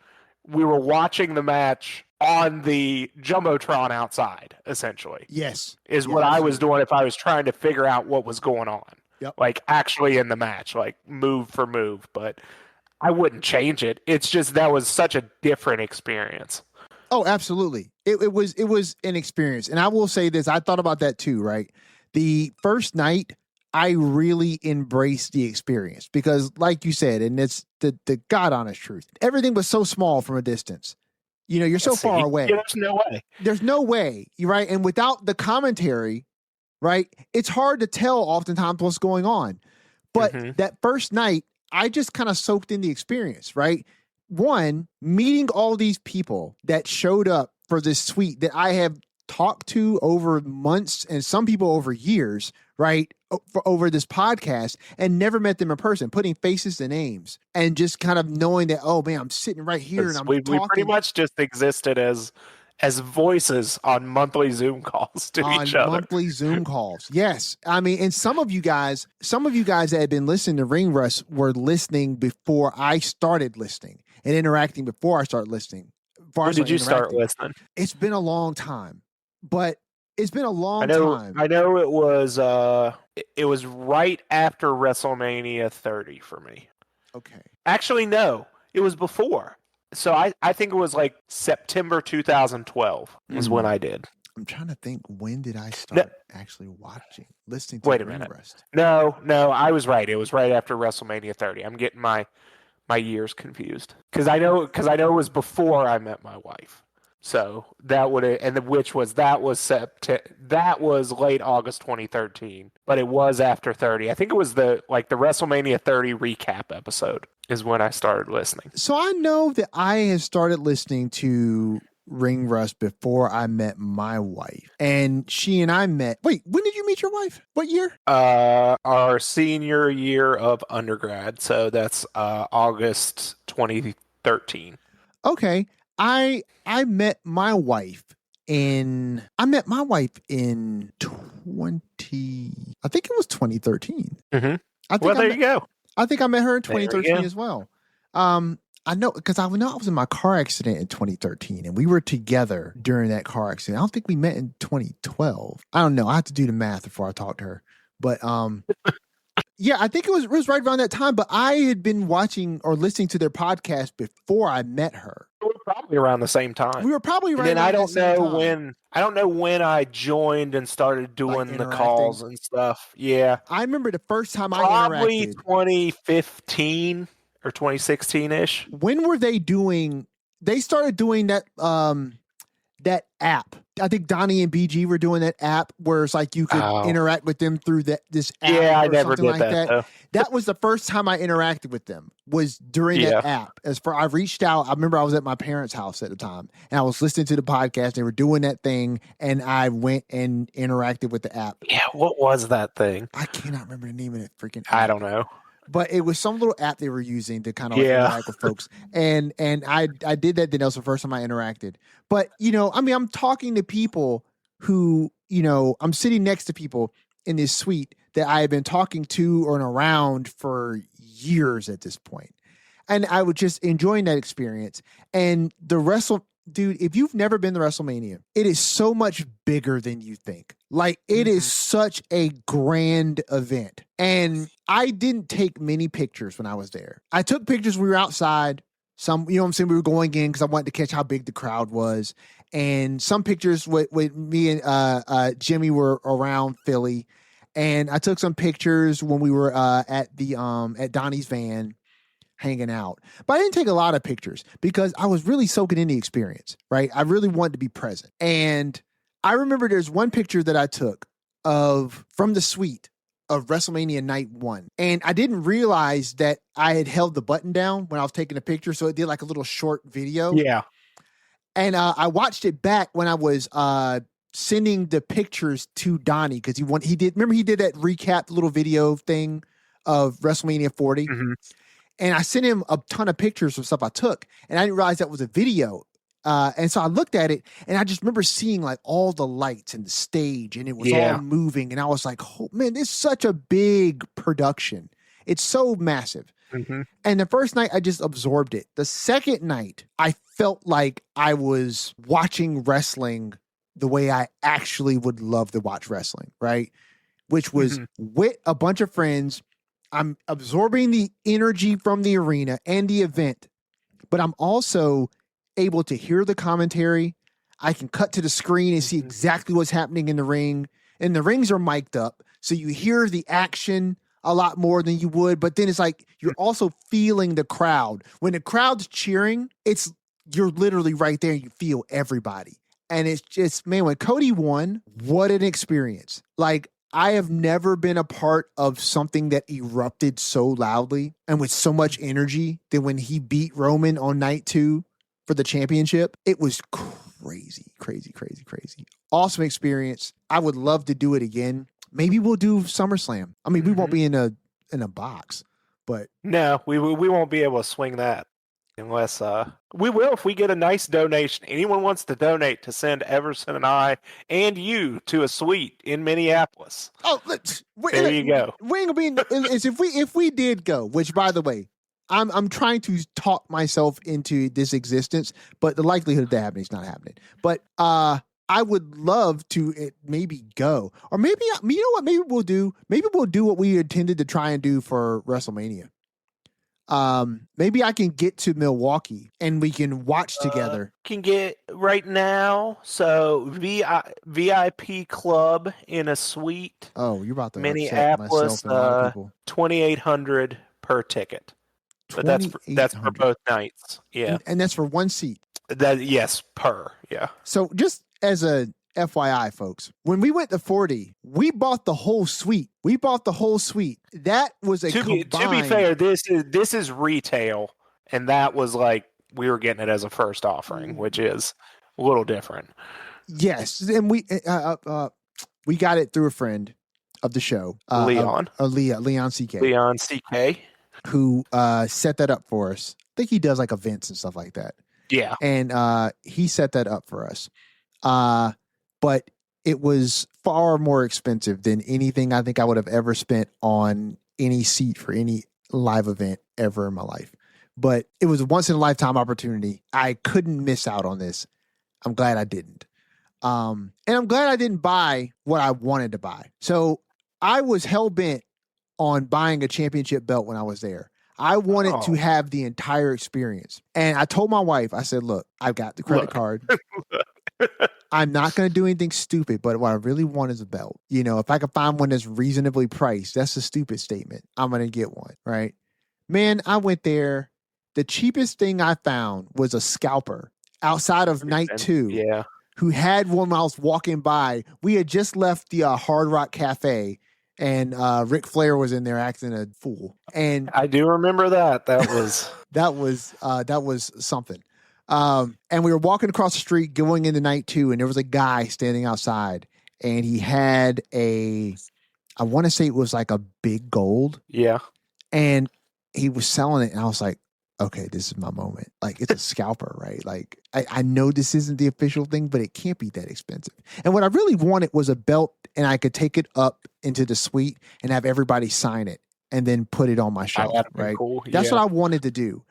B: we were watching the match on the Jumbotron outside, essentially.
A: Yes.
B: Is what I was doing if I was trying to figure out what was going on.
A: Yep.
B: Like actually in the match, like move for move. But I wouldn't change it. It's just that was such a different experience.
A: Oh, absolutely. It was an experience. And I will say this, I thought about that too, right? The first night, I really embraced the experience because like you said, and it's the God honest truth, everything was so small from a distance. You're so far away.
B: There's no way.
A: There's no way, right? And without the commentary, right, it's hard to tell oftentimes what's going on. But that first night, I just kind of soaked in the experience, right? One, meeting all these people that showed up for this suite that I have talked to over months and some people over years, right, over this podcast and never met them in person, putting faces to names and just kind of knowing that, oh man, I'm sitting right here and
B: we pretty much just existed as voices on monthly Zoom calls to each other.
A: Monthly Zoom calls. Yes. I mean, and some of you guys that had been listening to Ring Rust were listening before I started listening and interacting before I started listening.
B: When did you start listening?
A: It's been a long time, but it's been a long time.
B: I know it was right after WrestleMania 30 for me.
A: Okay.
B: Actually, no, it was before. So I think it was like September 2012 is when I did.
A: I'm trying to think, when did I start actually listening to Ring Rust?
B: No, I was right. It was right after WrestleMania 30. I'm getting my years confused because I know it was before I met my wife. So that was late August 2013, but it was after 30. I think it was the WrestleMania 30 recap episode is when I started listening.
A: So I know that I had started listening to Ring Rust before I met my wife, and she and I met. Wait, when did you meet your wife? What year?
B: Our senior year of undergrad. So that's August 2013.
A: Okay. I met my wife in 20, I think it was 2013.
B: Mm-hmm. There you go.
A: I think I met her in 2013 as well. I know because I was in my car accident in 2013 and we were together during that car accident. I don't think we met in 2012. I don't know. I have to do the math before I talk to her. But yeah, I think it was right around that time, but I had been watching or listening to their podcast before I met her.
B: We were probably around the same time.
A: We were probably right
B: around
A: the same
B: time. I don't know when I joined and started doing the calls and stuff. Yeah.
A: I remember the first time I
B: interacted. Probably 2015 or 2016-ish.
A: When were they started doing that that app? I think Donnie and BG were doing that app where it's like you could interact with them through this app.
B: Yeah, I never did that.
A: That was the first time I interacted with them, was during that app. I reached out. I remember I was at my parents' house at the time and I was listening to the podcast. They were doing that thing and I went and interacted with the app.
B: Yeah, what was that thing?
A: I cannot remember the name of it freaking app.
B: I don't know.
A: But it was some little app they were using to kind of interact with folks. And I did that. Then that was the first time I interacted. But, I'm talking to people who, I'm sitting next to people in this suite that I have been talking to or around for years at this point. And I was just enjoying that experience. And dude, if you've never been to WrestleMania, it is so much bigger than you think. Like, it is such a grand event. And I didn't take many pictures when I was there. I took pictures when we were outside. Some, you know what I'm saying? We were going in because I wanted to catch how big the crowd was. And some pictures with me and Jimmy were around Philly. And I took some pictures when we were at Donnie's van hanging out. But I didn't take a lot of pictures because I was really soaking in the experience, right? I really wanted to be present. And I remember there's one picture that I took from the suite of WrestleMania Night 1. And I didn't realize that I had held the button down when I was taking a picture. So it did like a little short video.
B: Yeah.
A: And I watched it back when I was sending the pictures to Donnie because he did that recap little video thing of WrestleMania 40.
B: Mm-hmm.
A: And I sent him a ton of pictures of stuff I took, and I didn't realize that was a video. And so I looked at it, and I just remember seeing like all the lights and the stage, and it was all moving. And I was like, oh man, this is such a big production. It's so massive. Mm-hmm. And the first night I just absorbed it. The second night, I felt like I was watching wrestling the way I actually would love to watch wrestling, right? Which was with a bunch of friends. I'm absorbing the energy from the arena and the event, but I'm also able to hear the commentary. I can cut to the screen and see exactly what's happening in the ring. And the rings are mic'd up, so you hear the action a lot more than you would. But then it's like you're also feeling the crowd. When the crowd's cheering, you're literally right there. You feel everybody. And it's just, man, when Cody won, what an experience. Like, I have never been a part of something that erupted so loudly and with so much energy than when he beat Roman on night 2 for the championship. It was crazy. Awesome experience. I would love to do it again. Maybe we'll do SummerSlam. I mean, we won't be in a box, but
B: no, we won't be able to swing that. Unless we will if we get a nice donation. Anyone wants to donate to send Everson and I and you to a suite in Minneapolis.
A: Oh,
B: there you go.
A: We ain't gonna be if we did go, which by the way, I'm trying to talk myself into this existence, but the likelihood of that happening is not happening. But I would love to maybe go. Or maybe you know what maybe we'll do? Maybe we'll do what we intended to try and do for WrestleMania. Maybe I can get to Milwaukee and we can watch together.
B: Can get right now. So VIP club in a suite.
A: Oh, you're about to
B: Minneapolis, $2,800 per ticket. But that's for both nights. Yeah,
A: and that's for one seat.
B: Per. Yeah.
A: So just as a FYI, folks, when we went to 40, we bought the whole suite. That was to be
B: fair, this is retail, and that was like we were getting it as a first offering, which is a little different.
A: Yes, and we got it through a friend of the show,
B: Leon
A: CK.
B: Leon CK,
A: who set that up for us. I think he does like events and stuff like that.
B: Yeah,
A: and he set that up for us. But it was far more expensive than anything I think I would have ever spent on any seat for any live event ever in my life. But it was a once in a lifetime opportunity. I couldn't miss out on this. I'm glad I didn't. And I'm glad I didn't buy what I wanted to buy. So I was hell bent on buying a championship belt when I was there. I wanted to have the entire experience. And I told my wife, I said, look, I've got the credit card. I'm not going to do anything stupid, but what I really want is a belt. You know, if I can find one that's reasonably priced, that's a stupid statement. I'm going to get one, right? Man, I went there. The cheapest thing I found was a scalper outside of night 2.
B: Yeah.
A: Who had one when I was walking by. We had just left the Hard Rock Cafe, and Ric Flair was in there acting a fool. And
B: I do remember that. That was
A: that was something. And we were walking across the street going into night 2, and there was a guy standing outside, and he had I want to say it was like a big gold.
B: Yeah.
A: And he was selling it, and I was like, okay, this is my moment. Like, it's a scalper, right? Like, I know this isn't the official thing, but it can't be that expensive. And what I really wanted was a belt, and I could take it up into the suite and have everybody sign it and then put it on my shelf, right?
B: Cool.
A: That's what I wanted to do.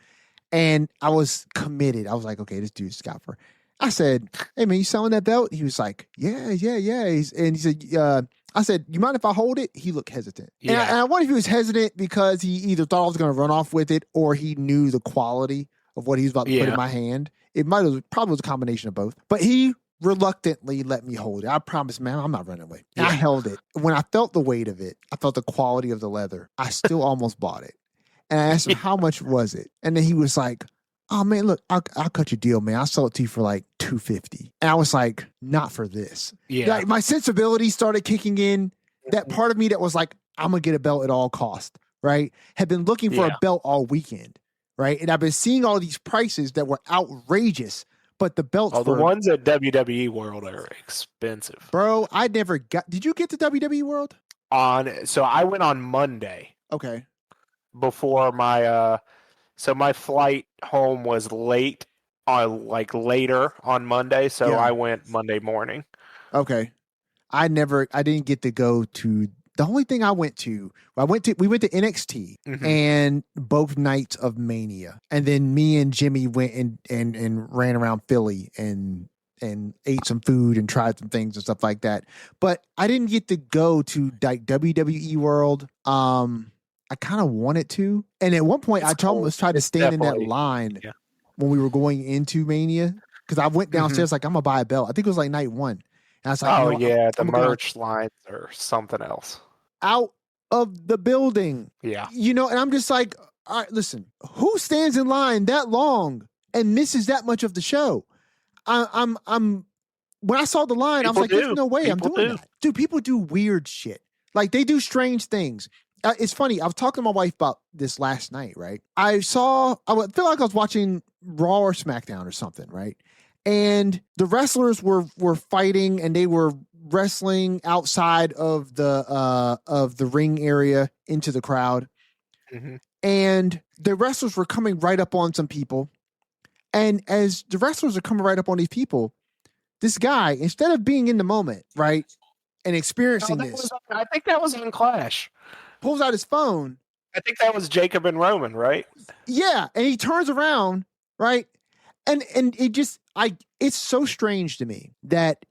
A: And I was committed. I was like, okay, this dude's scalper. I said, hey man, you selling that belt? He was like, yeah. And he said, I said, you mind if I hold it? He looked hesitant. And
B: Yeah.
A: I wonder if he was hesitant because he either thought I was going to run off with it or he knew the quality of what he was about to put in my hand. It probably was a combination of both. But he reluctantly let me hold it. I promised, man, I'm not running away. I held it. When I felt the weight of it, I felt the quality of the leather. I still almost bought it. And I asked him, how much was it? And then he was like, oh man, look, I'll cut your deal, man. I'll sell it to you for like $250. And I was like, not for this.
B: Yeah.
A: Like my sensibility started kicking in. That part of me that was like, I'm gonna get a belt at all cost, right? Had been looking for a belt all weekend, right? And I've been seeing all these prices that were outrageous, but the belts
B: the ones at WWE World are expensive.
A: Bro, I never got. Did you get to WWE World?
B: So I went on Monday.
A: Okay.
B: Before my so my flight home was late later on Monday, so I went Monday morning.
A: Okay. I didn't get to go to the only thing we went to NXT and both nights of Mania. And then me and Jimmy went and ran around Philly and ate some food and tried some things and stuff like that. But I didn't get to go to like WWE World. I kind of wanted to. And at one point, I almost tried to stand in that line when we were going into Mania. Because I went downstairs like, I'm going to buy a belt. I think it was like night one. And I was like,
B: the merch lines are something else.
A: Out of the building.
B: Yeah.
A: And I'm just like, all right, listen, who stands in line that long and misses that much of the show? I'm when I saw the line, I was like, there's no way I'm doing that. Dude, people do weird shit. Like they do strange things. It's funny. I was talking to my wife about this last night, right? I feel like I was watching Raw or SmackDown or something, right? And the wrestlers were fighting and they were wrestling outside of the ring area into the crowd. Mm-hmm. And the wrestlers were coming right up on some people. And as the wrestlers are coming right up on these people, this guy, instead of being in the moment, right, and experiencing this.
B: I think that was in Clash.
A: Pulls out his phone.
B: I think that was Jacob and Roman, right?
A: Yeah, and he turns around, right? And it just it's so strange to me that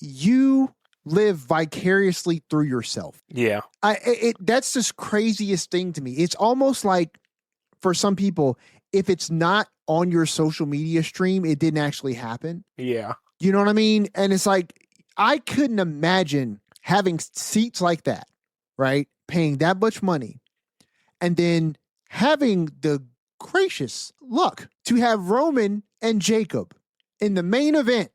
A: you live vicariously through yourself.
B: Yeah.
A: That's the craziest thing to me. It's almost like for some people, if it's not on your social media stream, it didn't actually happen.
B: Yeah.
A: You know what I mean? And it's like, I couldn't imagine having seats like that, right? Paying that much money and then having the gracious luck to have Roman and Jacob in the main event,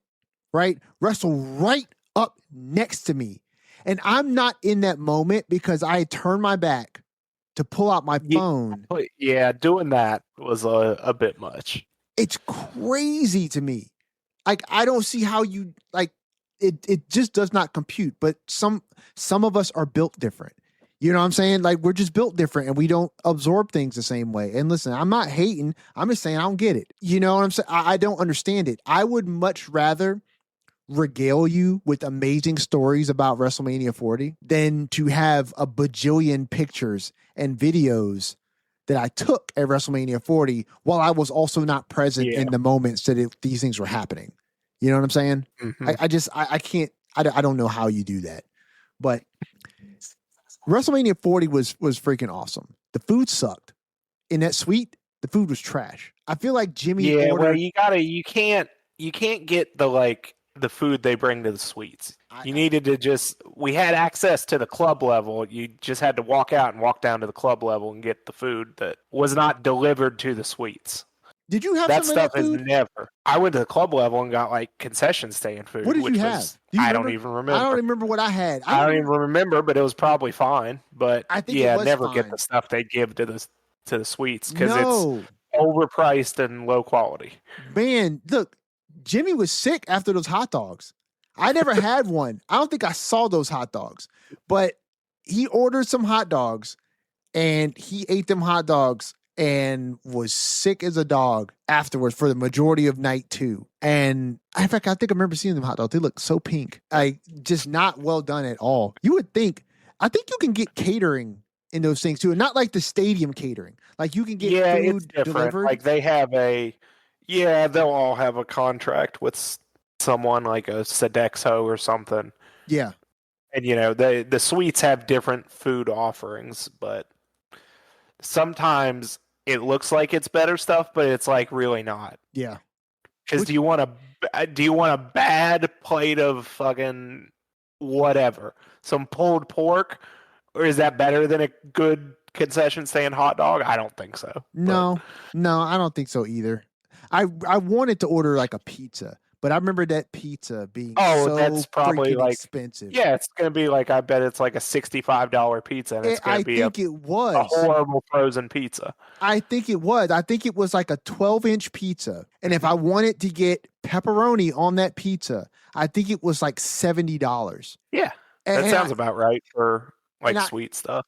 A: right? Wrestle right up next to me. And I'm not in that moment because I turned my back to pull out my phone.
B: Yeah, doing that was a bit much.
A: It's crazy to me. Like, I don't see how you, like, it just does not compute. But some of us are built different. You know what I'm saying? Like, we're just built different and we don't absorb things the same way. And listen, I'm not hating. I'm just saying I don't get it. You know what I'm saying? I don't understand it. I would much rather regale you with amazing stories about WrestleMania 40 than to have a bajillion pictures and videos that I took at WrestleMania 40 while I was also not present in the moments that these things were happening. You know what I'm saying? Mm-hmm. I can't, I don't know how you do that, but WrestleMania 40 was freaking awesome. The food sucked. In that suite, the food was trash. I feel like Jimmy ordered...
B: well, you can't get the food they bring to the suites. You needed to we had access to the club level. You just had to walk out and walk down to the club level and get the food that was not delivered to the suites.
A: Did you have
B: that
A: some
B: stuff?
A: Of that food?
B: Is never. I went to the club level and got concession stand food.
A: What did you have?
B: I don't even remember.
A: I don't remember what I had.
B: I don't even remember, but it was probably fine. But
A: I think it was
B: never
A: fine.
B: Get the stuff they give to the suites because it's overpriced and low quality.
A: Man, look, Jimmy was sick after those hot dogs. I never had one. I don't think I saw those hot dogs, but he ordered some hot dogs and he ate them hot dogs and was sick as a dog afterwards for the majority of night 2. And in fact, I think I remember seeing them hot dogs. They look so pink. Just not well done at all. You would think, I think you can get catering in those things too, and not like the stadium catering. Like you can get
B: it's
A: food
B: different.
A: delivered.
B: Like they have they'll all have a contract with someone like a Sodexo or something.
A: Yeah.
B: And the suites have different food offerings, but sometimes it looks like it's better stuff, but it's like really not.
A: Yeah.
B: Because do you want a bad plate of fucking whatever, some pulled pork, or is that better than a good concession stand hot dog? I don't think so.
A: No, I don't think so either. I wanted to order like a pizza, but I remember that pizza being so
B: that's probably
A: freaking
B: like
A: expensive.
B: Yeah, it's gonna be like, I bet it's like a $65 pizza, and it's gonna be a horrible frozen pizza.
A: I think it was. I think it was like a 12-inch pizza, and if I wanted to get pepperoni on that pizza, I think it was like $70.
B: Yeah, that sounds about right for like sweet stuff.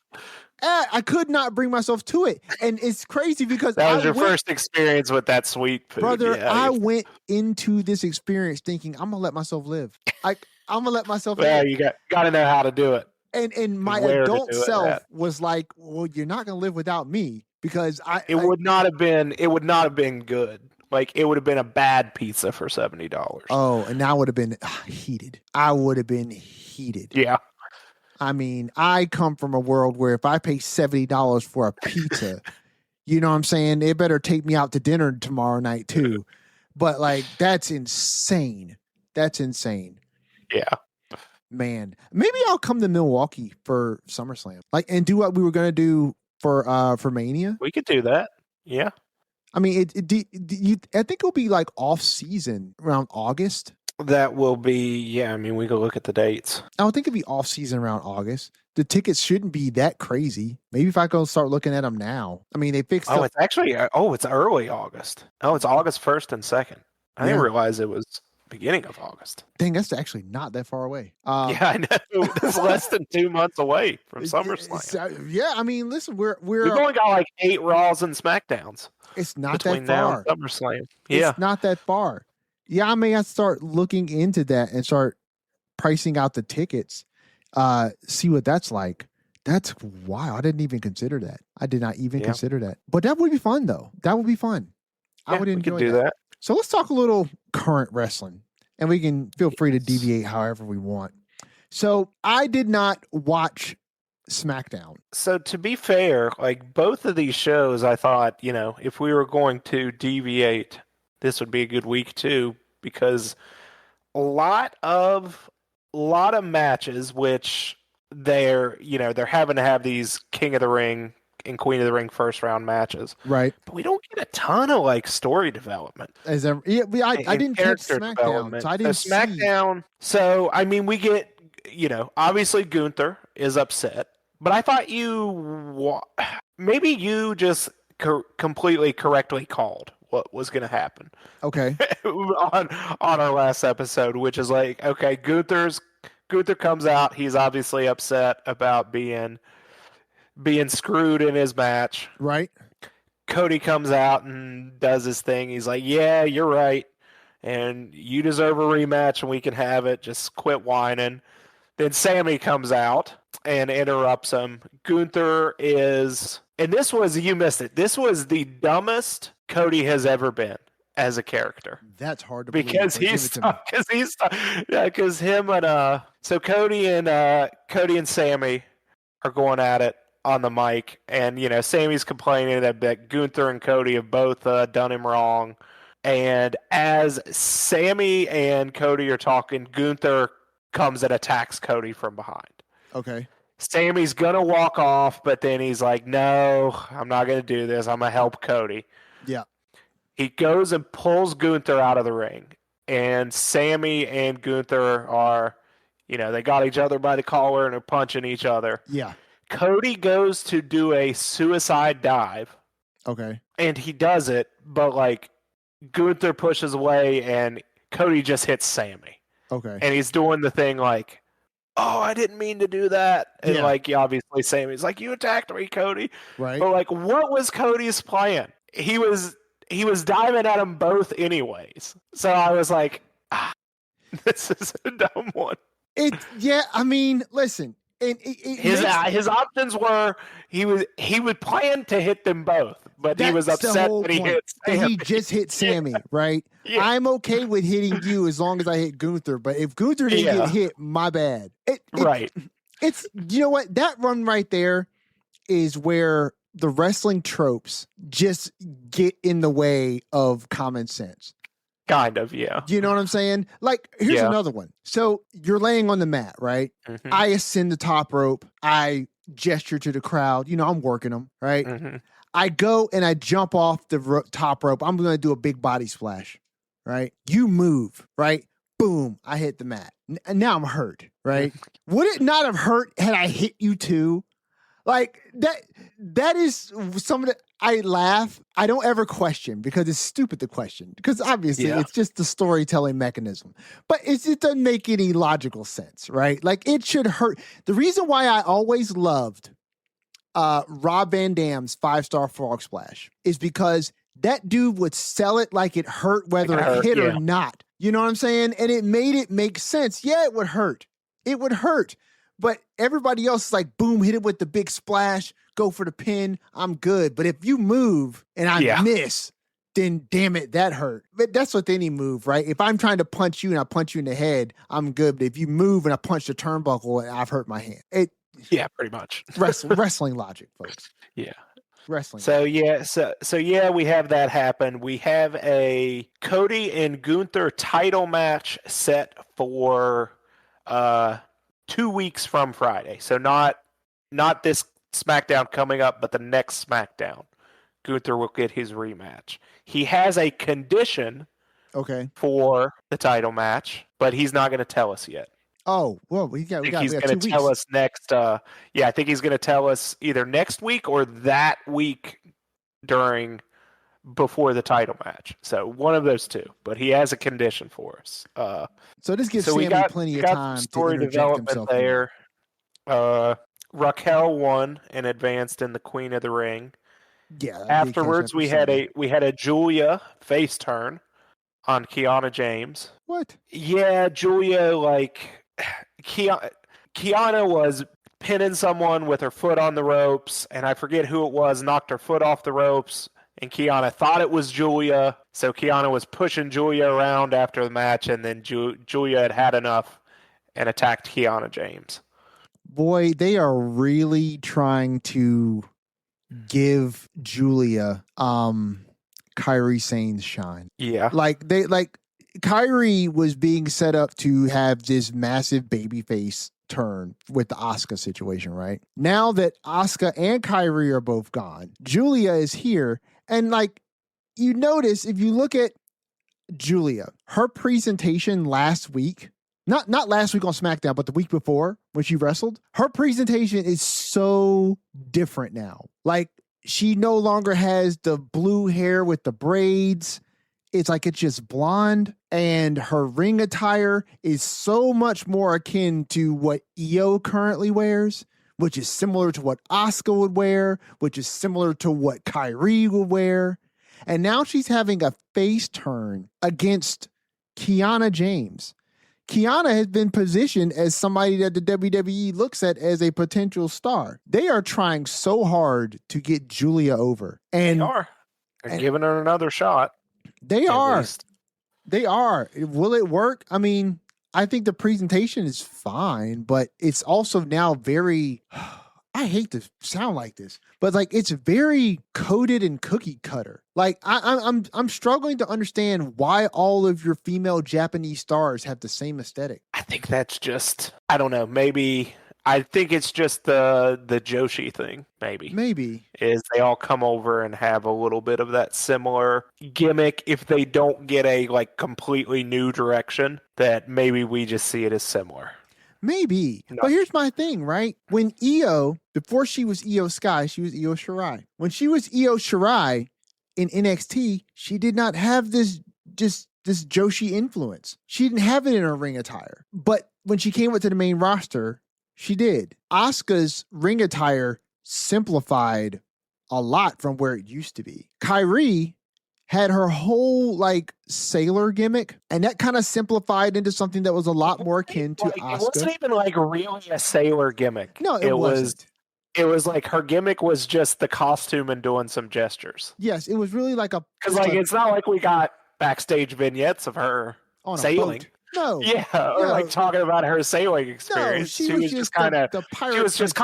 A: I could not bring myself to it, and it's crazy because
B: that was your first experience with that sweet food,
A: brother. Yeah, I went into this experience thinking I'm gonna let myself live. I'm gonna let myself.
B: Yeah, you got to know how to do it.
A: And my adult self was like, "Well, you're not gonna live without me," because it
B: would not have been good. Like it would have been a bad pizza for $70.
A: Oh, and I would have been heated.
B: Yeah.
A: I mean, I come from a world where if I pay $70 for a pizza, you know what I'm saying? They better take me out to dinner tomorrow night too. But like, that's insane.
B: Yeah.
A: Man, maybe I'll come to Milwaukee for SummerSlam, and do what we were gonna do for Mania.
B: We could do that. Yeah.
A: I mean, I think it'll be like off season around August.
B: That will be, yeah. I mean, we could look at the dates.
A: I don't think it'd be off season around August. The tickets shouldn't be that crazy. Maybe if I go start looking at them now. I mean, they fixed.
B: Oh, it's actually. Oh, it's early August. Oh, it's August 1st and 2nd. I didn't realize it was beginning of August.
A: Dang, that's actually not that far away.
B: Yeah, I know. It's less than 2 months away from SummerSlam.
A: Yeah, I mean, listen, we've
B: only got like 8 Raws and SmackDowns.
A: It's not that far.
B: Now and SummerSlam. Yeah,
A: it's not that far. Yeah, I may have to start looking into that and start pricing out the tickets. See what that's like. That's wow. I didn't even consider that. I did not even consider that. But that would be fun, though. That would be fun.
B: Yeah,
A: I would enjoy
B: we could do that.
A: So let's talk a little current wrestling, and we can feel free to deviate however we want. So I did not watch SmackDown.
B: So to be fair, like both of these shows, I thought, if we were going to deviate, this would be a good week too, because a lot of matches, which they're having to have these King of the Ring and Queen of the Ring first round matches,
A: right?
B: But we don't get a ton of like story development.
A: I didn't catch SmackDown, so I didn't see
B: SmackDown. So I mean, we get obviously Gunther is upset, but I thought maybe you just completely correctly called what was going to happen.
A: Okay.
B: on our last episode, which is like, okay, Gunther comes out. He's obviously upset about being screwed in his match.
A: Right.
B: Cody comes out and does his thing. He's like, yeah, you're right. And you deserve a rematch and we can have it. Just quit whining. Then Sammy comes out and interrupts him. Gunther is, and this was, you missed it. This was the dumbest Cody has ever been as a character.
A: That's hard to
B: believe. So Cody and Sammy are going at it on the mic, and Sammy's complaining that Gunther and Cody have both done him wrong. And as Sammy and Cody are talking, Gunther comes and attacks Cody from behind.
A: Okay.
B: Sammy's gonna walk off, but then he's like, "No, I'm not gonna do this. I'm gonna help Cody."
A: Yeah.
B: He goes and pulls Gunther out of the ring, and Sammy and Gunther are, they got each other by the collar and are punching each other.
A: Yeah.
B: Cody goes to do a suicide dive.
A: Okay.
B: And he does it, but like Gunther pushes away and Cody just hits Sammy.
A: Okay.
B: And he's doing the thing like, oh, I didn't mean to do that. And obviously Sammy's like, you attacked me, Cody.
A: Right.
B: But like, what was Cody's plan? He was diving at them both anyways. So I was like, this is a dumb one.
A: I mean, listen, And
B: his options were he would plan to hit them both, but he was upset that he hit Sammy.
A: That he just hit Sammy, right?
B: Yeah.
A: I'm okay with hitting you as long as I hit Gunther, but if Gunther didn't get hit, my bad.
B: Right.
A: It's, you know what? That run right there is where the wrestling tropes just get in the way of common sense.
B: Kind of, yeah.
A: Do you know what I'm saying? Like, here's another one. So you're laying on the mat, right?
B: Mm-hmm.
A: I ascend the top rope. I gesture to the crowd. You know, I'm working them, right?
B: Mm-hmm.
A: I go and I jump off the top rope. I'm going to do a big body splash, right? You move, right? Boom. I hit the mat. And now I'm hurt, right? Would it not have hurt had I hit you too? Like, that is some of the, I laugh. I don't ever question because it's stupid to question because obviously it's just the storytelling mechanism, but it doesn't make any logical sense, right? Like, it should hurt. The reason why I always loved Rob Van Dam's 5-star frog splash is because that dude would sell it like it hurt whether it hit or not. You know what I'm saying? And it made it make sense. Yeah, it would hurt. It would hurt. But everybody else is like, boom, hit it with the big splash, go for the pin, I'm good. But if you move and I miss, then damn it, that hurt. But that's with any move, right? If I'm trying to punch you and I punch you in the head, I'm good. But if you move and I punch the turnbuckle, I've hurt my hand.
B: Yeah, pretty much.
A: Wrestling logic, folks.
B: Yeah.
A: Wrestling.
B: So we have that happen. We have a Cody and Gunther title match set for 2 weeks from Friday. So not this SmackDown coming up, but the next SmackDown. Gunther will get his rematch. He has a condition for the title match, but he's not going to tell us yet.
A: Oh, well, he's going
B: to tell us next. I think he's going to tell us either next week or that week before the title match. So one of those two, but he has a condition for us.
A: So this gives Sammy plenty of time to interject himself
B: there. Raquel won and advanced in the Queen of the Ring.
A: Yeah.
B: Afterwards, we had a Julia face turn on Kiana James.
A: What?
B: Yeah, Julia, like Kiana was pinning someone with her foot on the ropes, and I forget who it was, knocked her foot off the ropes, and Kiana thought it was Julia, so Kiana was pushing Julia around after the match, and then Julia had enough and attacked Kiana James.
A: Boy, they are really trying to give Julia Kairi Sane's shine.
B: Yeah.
A: Kairi was being set up to have this massive babyface turn with the Asuka situation, right? Now that Asuka and Kairi are both gone, Julia is here. And you notice, if you look at Julia, her presentation last week, not last week on SmackDown, but the week before when she wrestled, her presentation is so different now. Like, she no longer has the blue hair with the braids. It's just blonde, and her ring attire is so much more akin to what Io currently wears, which is similar to what Asuka would wear, which is similar to what Kairi would wear. And now she's having a face turn against Kiana James. Kiana has been positioned as somebody that the WWE looks at as a potential star. They are trying so hard to get Julia over. And
B: they are. They're giving her another shot.
A: They are. They are. Will it work? I mean, I think the presentation is fine, but it's also now very, I hate to sound like this, but it's very coded and cookie cutter. I'm struggling to understand why all of your female Japanese stars have the same aesthetic.
B: I think that's just, I don't know, maybe. I think it's just the Joshi thing, maybe. Is they all come over and have a little bit of that similar gimmick. If they don't get a completely new direction, that maybe we just see it as similar.
A: Maybe. No. But here's my thing, right? When Io, before she was Io Sky, she was Io Shirai. When she was Io Shirai in NXT, she did not have this Joshi influence. She didn't have it in her ring attire. But when she came up to the main roster, she did. Asuka's ring attire simplified a lot from where it used to be. Kairi had her whole like sailor gimmick, and that kind of simplified into something that was a lot more akin to
B: Like, it
A: Asuka.
B: wasn't even like really a sailor gimmick.
A: No, it wasn't.
B: It was like her gimmick was just the costume and doing some gestures.
A: Yes, it was really like a
B: Because like it's not like we got backstage vignettes of her
A: on
B: sailing.
A: a boat. No,
B: Yeah, or
A: no.
B: like talking about her sailing experience.
A: No, she was just kind of the pirate.
B: She was just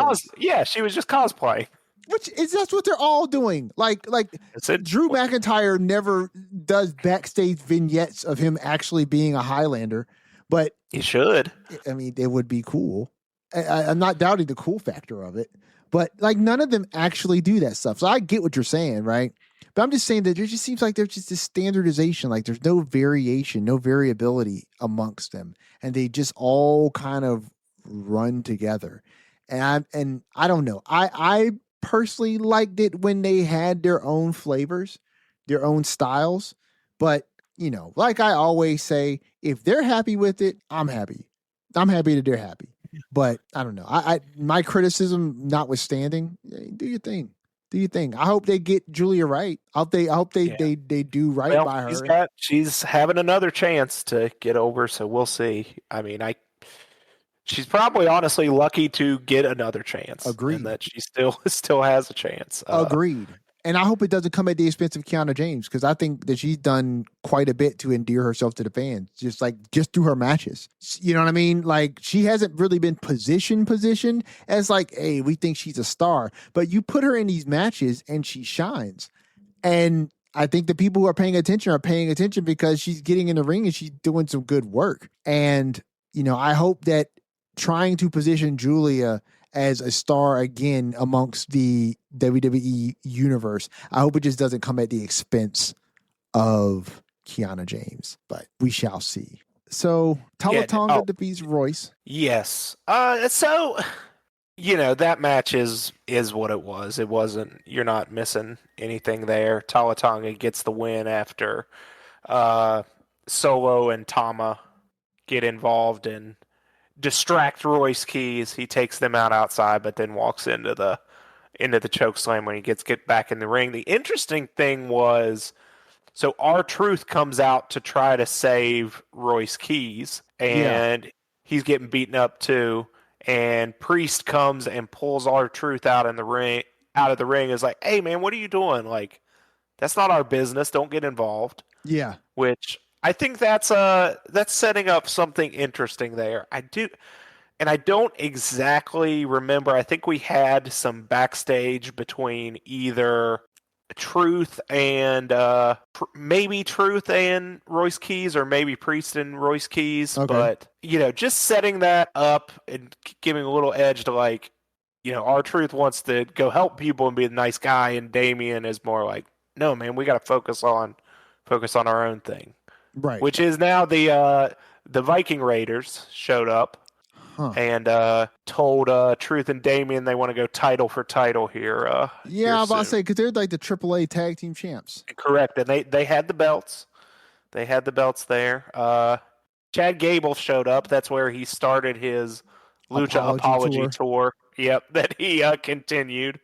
B: she was just cosplay.
A: That's what they're all doing. Like Drew McIntyre never does backstage vignettes of him actually being a Highlander, but
B: he should.
A: I mean, it would be cool. I'm not doubting the cool factor of it, but like none of them actually do that stuff. So I get what you're saying, right? But I'm just saying that there just seems like there's just this standardization, like there's no variation, no variability amongst them, and they just all kind of run together. And I don't know. I personally liked it when they had their own flavors, their own styles. But you know, like I always say, if they're happy with it, I'm happy. I'm happy that they're happy. But I don't know. I my criticism notwithstanding, do your thing. Do you think? I hope they get Julia right. I hope they do right by her.
B: She's having another chance to get over, so we'll see. I mean, she's probably honestly lucky to get another chance.
A: Agreed.
B: And that she still has a chance.
A: Agreed. And I hope it doesn't come at the expense of Kiana James, because I think that she's done quite a bit to endear herself to the fans, just through her matches. You know what I mean? Like, she hasn't really been positioned as like, hey, we think she's a star. But you put her in these matches and she shines. And I think the people who are paying attention because she's getting in the ring and she's doing some good work. And, you know, I hope that trying to position Julia as a star again amongst the WWE universe, I hope it just doesn't come at the expense of Kiana James, but we shall see. So Tama Tonga defeats Royce.
B: Yes. So, you know, that match is what it was. It wasn't, you're not missing anything there. Tama Tonga gets the win after Solo and Tama get involved and distract Royce Keys. He takes them out outside, but then walks into the chokeslam when he gets back in the ring. The interesting thing was, so R-Truth comes out to try to save Royce Keys, and he's getting beaten up too. And Priest comes and pulls R-Truth out of the ring. Is like, hey man, what are you doing? Like, that's not our business. Don't get involved.
A: Yeah.
B: Which I think that's setting up something interesting there. I don't exactly remember. I think we had some backstage between either Truth and maybe Truth and Royce Keys, or maybe Priest and Royce Keys. Okay. But you know, just setting that up and giving a little edge to, like, you know, R-Truth wants to go help people and be a nice guy, and Damian is more like, no man, we got to focus on our own thing.
A: Right.
B: Which is now the Viking Raiders showed up and told Truth and Damian they want to go title for title here.
A: I was about to say, because they're like the AAA tag team champs.
B: Correct. And they had the belts. They had the belts there. Chad Gable showed up. That's where he started his Lucha Apology tour. Yep, that he continued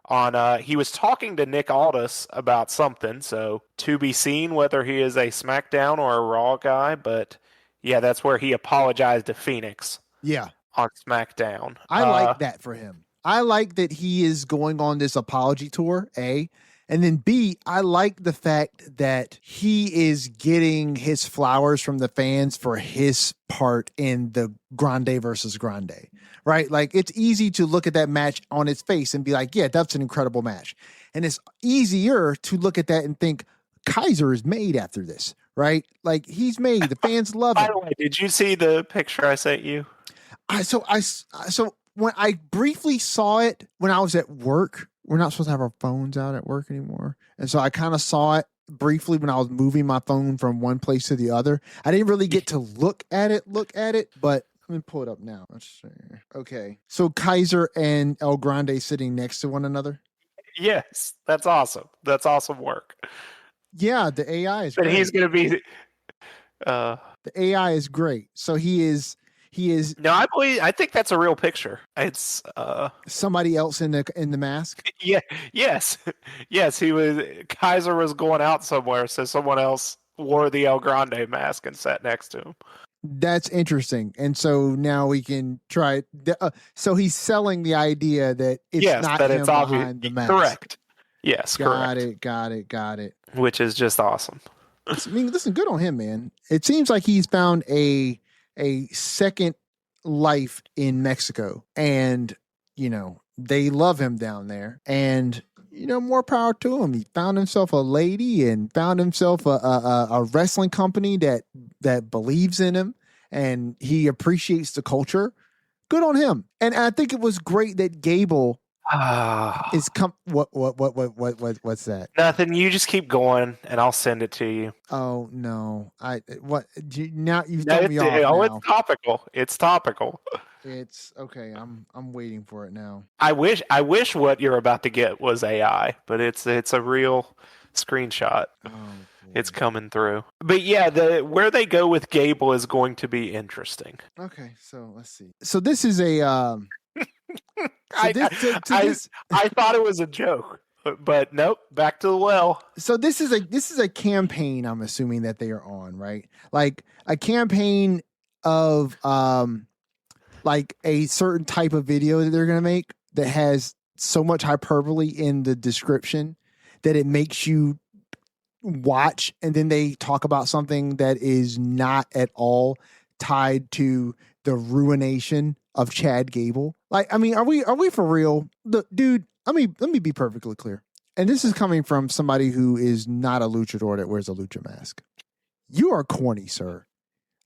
B: on. He was talking to Nick Aldis about something, so to be seen whether he is a SmackDown or a Raw guy. But yeah, that's where he apologized to Phoenix.
A: Yeah,
B: on SmackDown.
A: I like that for him. I like that he is going on this apology tour, A. And then B, I like the fact that he is getting his flowers from the fans for his part in the Grande versus Grande, right? Like, it's easy to look at that match on its face and be like, yeah, that's an incredible match. And it's easier to look at that and think Kaiser is made after this, right? Like, he's made. The fans love him.
B: By the way, did you see the picture I sent you?
A: So when I briefly saw it when I was at work, we're not supposed to have our phones out at work anymore. And so I kind of saw it briefly when I was moving my phone from one place to the other. I didn't really get to look at it, but let me pull it up now. Let's see. Okay. So Kaiser and El Grande sitting next to one another.
B: Yes. That's awesome. That's awesome work.
A: Yeah. The AI is
B: great.
A: But
B: he's going to be,
A: the AI is great. So he is He is
B: No, I think that's a real picture. It's
A: somebody else in the mask.
B: yeah, yes. Yes, Kaiser was going out somewhere, so someone else wore the El Grande mask and sat next to him.
A: That's interesting. And so now we can try. So he's selling the idea that it's
B: Yes,
A: not
B: that
A: him
B: it's obvious.
A: behind the mask.
B: Correct. Yes,
A: Got
B: correct.
A: Got it.
B: Which is just awesome.
A: I mean, listen, good on him, man. It seems like he's found a second life in Mexico, and they love him down there, and more power to him. He found himself a lady and found himself a wrestling company that believes in him, and he appreciates the culture. Good on him. And I think it was great that Gable is what's that?
B: Nothing. You just keep going, and I'll send it to you.
A: Oh no! Now you've thrown me off.
B: It's topical. It's topical.
A: It's okay. I'm waiting for it now.
B: I wish what you're about to get was AI, but it's a real screenshot.
A: Oh,
B: it's coming through. But yeah, where they go with Gable is going to be interesting.
A: Okay, so let's see. So this is a
B: I thought it was a joke, but nope, back to the well.
A: So this is a campaign, I'm assuming, that they are on, right? Like a campaign of like a certain type of video that they're going to make that has so much hyperbole in the description that it makes you watch, and then they talk about something that is not at all tied to the ruination of Chad Gable. Like, I mean, are we for real? Dude, I mean, let me be perfectly clear. And this is coming from somebody who is not a luchador that wears a lucha mask. You are corny, sir.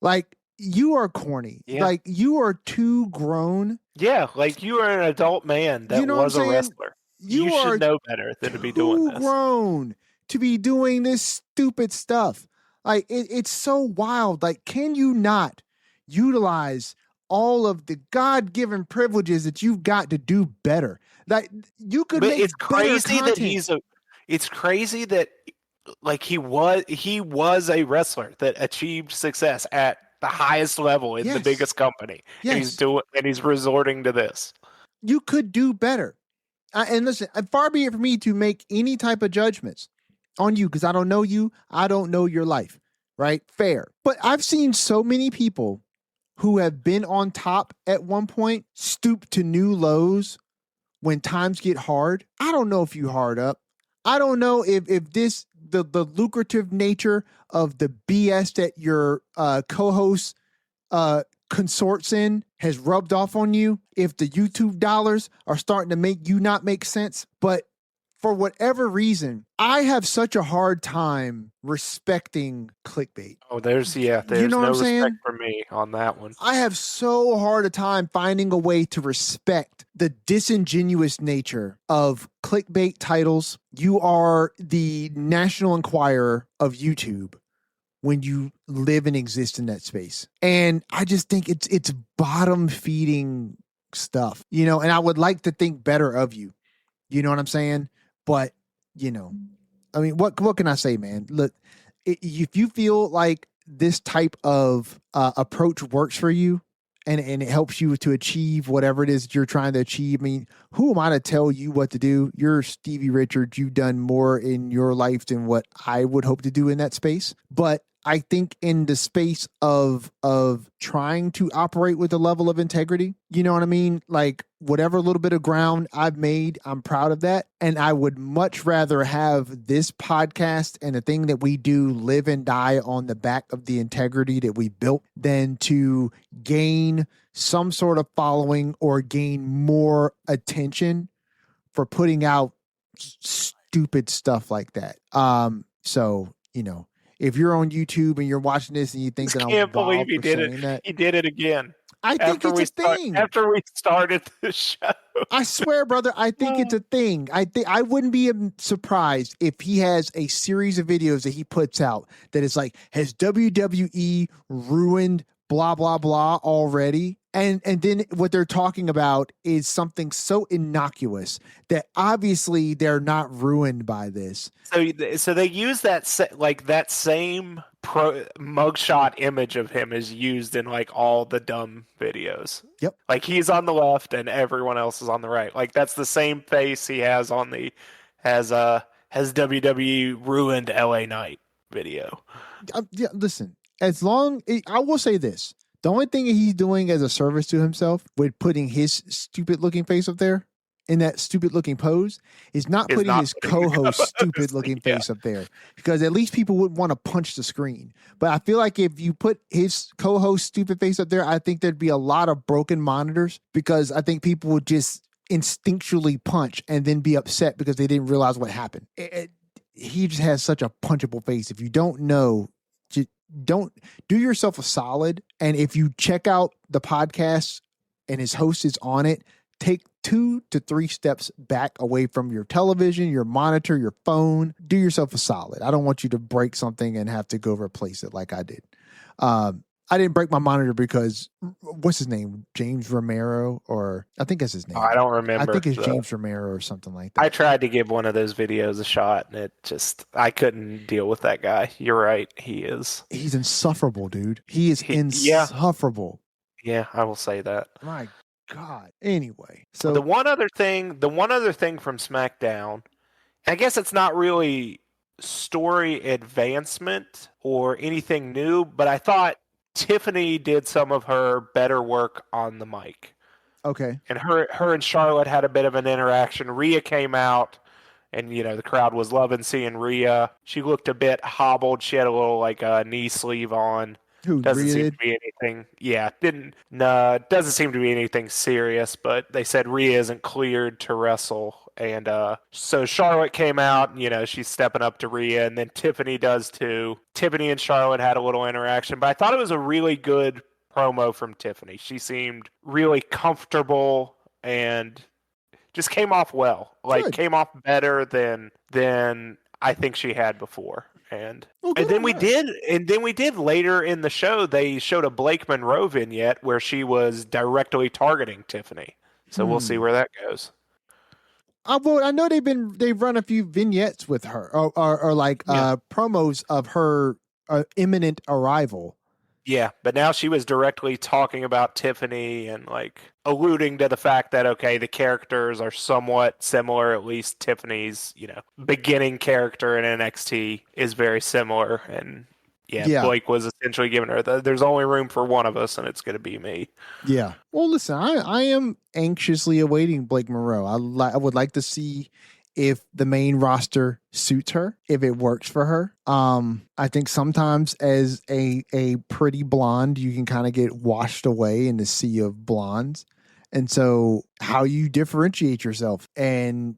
A: Like, you are corny. Yeah. Like, you are too grown.
B: Yeah, like you are an adult man that was a wrestler. You should know better than to be doing this.
A: Too grown to be doing this stupid stuff. Like, it's so wild. Like, can you not utilize all of the God-given privileges that you've got to do better? Like, you could make
B: it's crazy
A: content.
B: It's crazy that like he was a wrestler that achieved success at the highest level in the biggest company.
A: Yes.
B: And he's resorting to this.
A: You could do better. And listen, far be it for me to make any type of judgments on you, because I don't know you. I don't know your life, right? Fair. But I've seen so many people who have been on top at one point stoop to new lows when times get hard. I don't know if you hard up. I don't know if the lucrative nature of the BS that your co-host consorts in has rubbed off on you, if the YouTube dollars are starting to make you not make sense. But for whatever reason, I have such a hard time respecting clickbait.
B: Oh, there's no respect for me on that one.
A: I have so hard a time finding a way to respect the disingenuous nature of clickbait titles. You are the National Enquirer of YouTube when you live and exist in that space. And I just think it's bottom feeding stuff, and I would like to think better of you. You know what I'm saying? But, I mean, what can I say, man? Look, if you feel like this type of approach works for you and it helps you to achieve whatever it is that you're trying to achieve, I mean, who am I to tell you what to do? You're Stevie Richards. You've done more in your life than what I would hope to do in that space. But I think in the space of trying to operate with a level of integrity, you know what I mean? Like, whatever little bit of ground I've made, I'm proud of that. And I would much rather have this podcast and the thing that we do live and die on the back of the integrity that we built than to gain some sort of following or gain more attention for putting out stupid stuff like that. So, if you're on YouTube and you're watching this and you think that I
B: can't believe he did it. He did it again.
A: I think it's a thing.
B: After we started the show.
A: I swear, brother, I think it's a thing. I wouldn't be surprised if he has a series of videos that he puts out that is like, has WWE ruined blah, blah, blah already? And then what they're talking about is something so innocuous that obviously they're not ruined by this.
B: So they use that same mugshot image of him is used in like all the dumb videos.
A: Yep.
B: Like he's on the left and everyone else is on the right. Like that's the same face he has on the has WWE ruined LA Knight video.
A: Yeah, listen, I will say this. The only thing he's doing as a service to himself with putting his stupid looking face up there in that stupid looking pose is not putting his co-host stupid looking face up there, because at least people wouldn't want to punch the screen. But I feel like if you put his co-host stupid face up there, I think there'd be a lot of broken monitors, because I think people would just instinctually punch and then be upset because they didn't realize what happened. He just has such a punchable face. If you don't know, just don't do yourself a solid. And if you check out the podcast and his host is on it, take 2 to 3 steps back away from your television, your monitor, your phone. Do yourself a solid. I don't want you to break something and have to go replace it like I did. I didn't break my monitor because, what's his name? James Romero, or I think that's his name.
B: I don't remember.
A: I think it's James Romero or something like that.
B: I tried to give one of those videos a shot, and I couldn't deal with that guy. You're right. He's
A: insufferable, dude. He is insufferable.
B: Yeah, I will say that.
A: My God. Anyway, so
B: the one other thing from SmackDown, I guess it's not really story advancement or anything new, but I thought Tiffany did some of her better work on the mic.
A: Okay.
B: And her and Charlotte had a bit of an interaction. Rhea came out, and the crowd was loving seeing Rhea. She looked a bit hobbled. She had a little like knee sleeve on. Doesn't seem to be anything. Yeah, doesn't seem to be anything serious. But they said Rhea isn't cleared to wrestle, and so Charlotte came out. And, she's stepping up to Rhea, and then Tiffany does too. Tiffany and Charlotte had a little interaction, but I thought it was a really good promo from Tiffany. She seemed really comfortable and just came off well. Came off better than I think she had before. And then we did later in the show, they showed a Blake Monroe vignette where she was directly targeting Tiffany. So we'll see where that goes.
A: I know they've run a few vignettes with her or promos of her imminent arrival.
B: Yeah, but now she was directly talking about Tiffany and alluding to the fact that, okay, the characters are somewhat similar. At least Tiffany's, beginning character in NXT is very similar. And Blake was essentially giving her there's only room for one of us, and it's going to be me. Yeah.
A: Well, listen, I am anxiously awaiting Blake Monroe. I would like to see if the main roster suits her, if it works for her. I think sometimes as a pretty blonde, you can kind of get washed away in the sea of blondes. And so how you differentiate yourself, and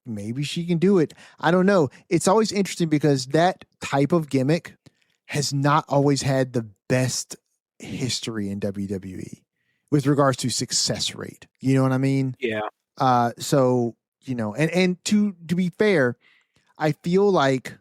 A: maybe she can do it. I don't know. It's always interesting because that type of gimmick has not always had the best history in WWE with regards to success rate. You know what I mean?
B: Yeah.
A: So, and to be fair, I feel like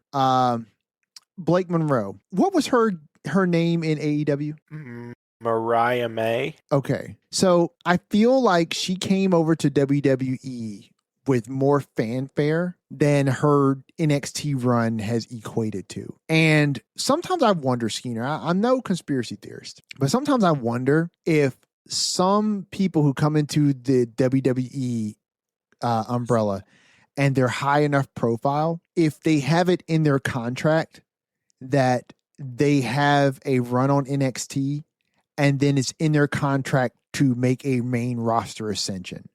A: Blake Monroe, what was her name in AEW?
B: Mariah May.
A: Okay. So I feel like she came over to WWE with more fanfare than her NXT run has equated to. And sometimes I wonder, Skeena, I'm no conspiracy theorist, but sometimes I wonder if some people who come into the WWE umbrella and they're high enough profile, if they have it in their contract that they have a run on NXT and then it's in their contract to make a main roster ascension,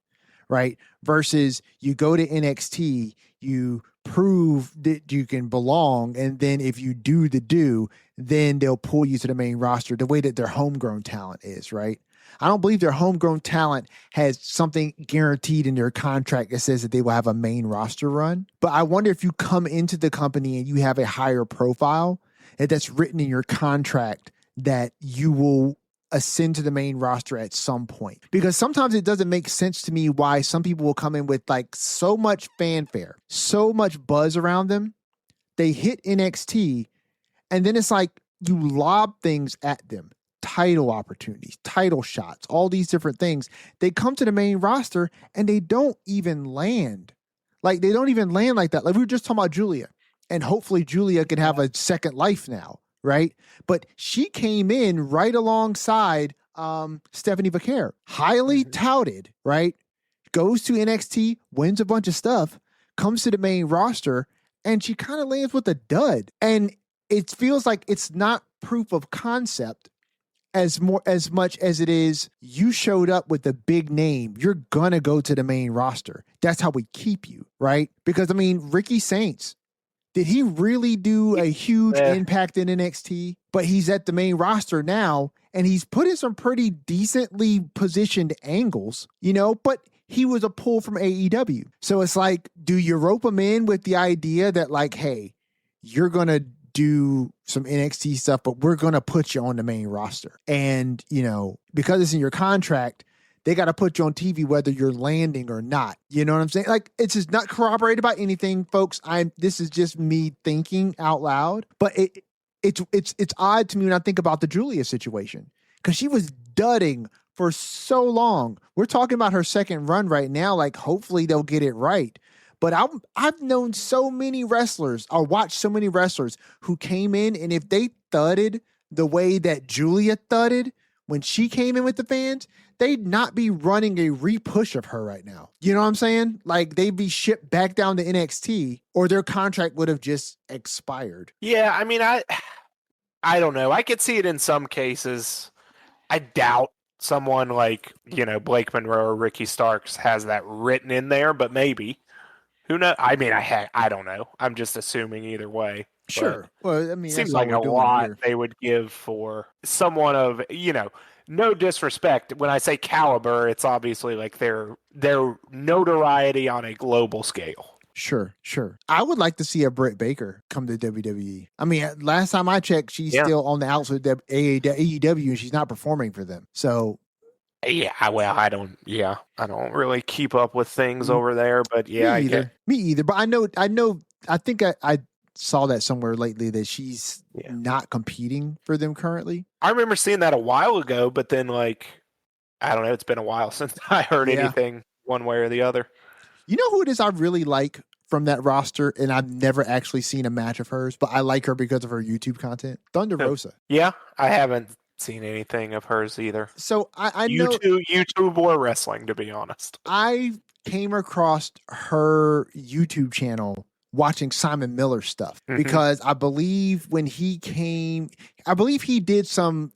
A: right? Versus you go to NXT, you prove that you can belong, and then if you do, then they'll pull you to the main roster the way that their homegrown talent is, right? I don't believe their homegrown talent has something guaranteed in their contract that says that they will have a main roster run. But I wonder if you come into the company and you have a higher profile, that's written in your contract that you will ascend to the main roster at some point. Because sometimes it doesn't make sense to me why some people will come in with so much fanfare, so much buzz around them. They hit NXT and then it's like you lob things at them. Title opportunities, title shots, all these different things. They come to the main roster and they don't even land. They don't even land like that. We were just talking about Julia, and hopefully Julia can have a second life now. right? But she came in right alongside Stephanie Vaquer, highly touted, right? Goes to NXT, wins a bunch of stuff, comes to the main roster, and she kind of lands with a dud. And it feels like it's not proof of concept as much as it is you showed up with a big name. You're gonna go to the main roster. That's how we keep you, right? Because I mean, Ricky Saints, did he really do a huge impact in NXT? But he's at the main roster now, and he's put in some pretty decently positioned angles, but he was a pull from AEW. So it's like, do you rope him in with the idea that like, hey, you're going to do some NXT stuff, but we're going to put you on the main roster. And, because it's in your contract, they got to put you on TV whether you're landing or not. You know what I'm saying? Like, it's just not corroborated by anything, folks. This is just me thinking out loud. But it's odd to me when I think about the Julia situation, because she was dudding for so long. We're talking about her second run right now. Like, hopefully they'll get it right. But I've known so many wrestlers, or watched so many wrestlers who came in, and if they thudded the way that Julia thudded when she came in with the fans, they'd not be running a repush of her right now. You know what I'm saying? Like, they'd be shipped back down to NXT, or their contract would have just expired.
B: Yeah, I mean, I don't know. I could see it in some cases. I doubt someone like, Blake Monroe or Ricky Starks has that written in there, but maybe. Who knows? I mean, I don't know. I'm just assuming either way.
A: Sure. Well, I mean,
B: seems like a lot they would give for someone of, no disrespect. When I say caliber, it's obviously like their notoriety on a global scale.
A: Sure. I would like to see a Britt Baker come to WWE. I mean, last time I checked, she's still on the outs with AEW, and she's not performing for them. So.
B: Yeah, well, I don't really keep up with things over there, but yeah,
A: Me either. But I think I saw that somewhere lately that she's not competing for them currently.
B: I remember seeing that a while ago, but then like, I don't know, it's been a while since I heard anything one way or the other.
A: You know who it is I really like from that roster, and I've never actually seen a match of hers, but I like her because of her YouTube content? Thunder Rosa.
B: Yeah, I haven't seen anything of hers either.
A: So I know
B: YouTube or wrestling, to be honest. I
A: came across her YouTube channel watching Simon Miller stuff because I believe when he came, he did some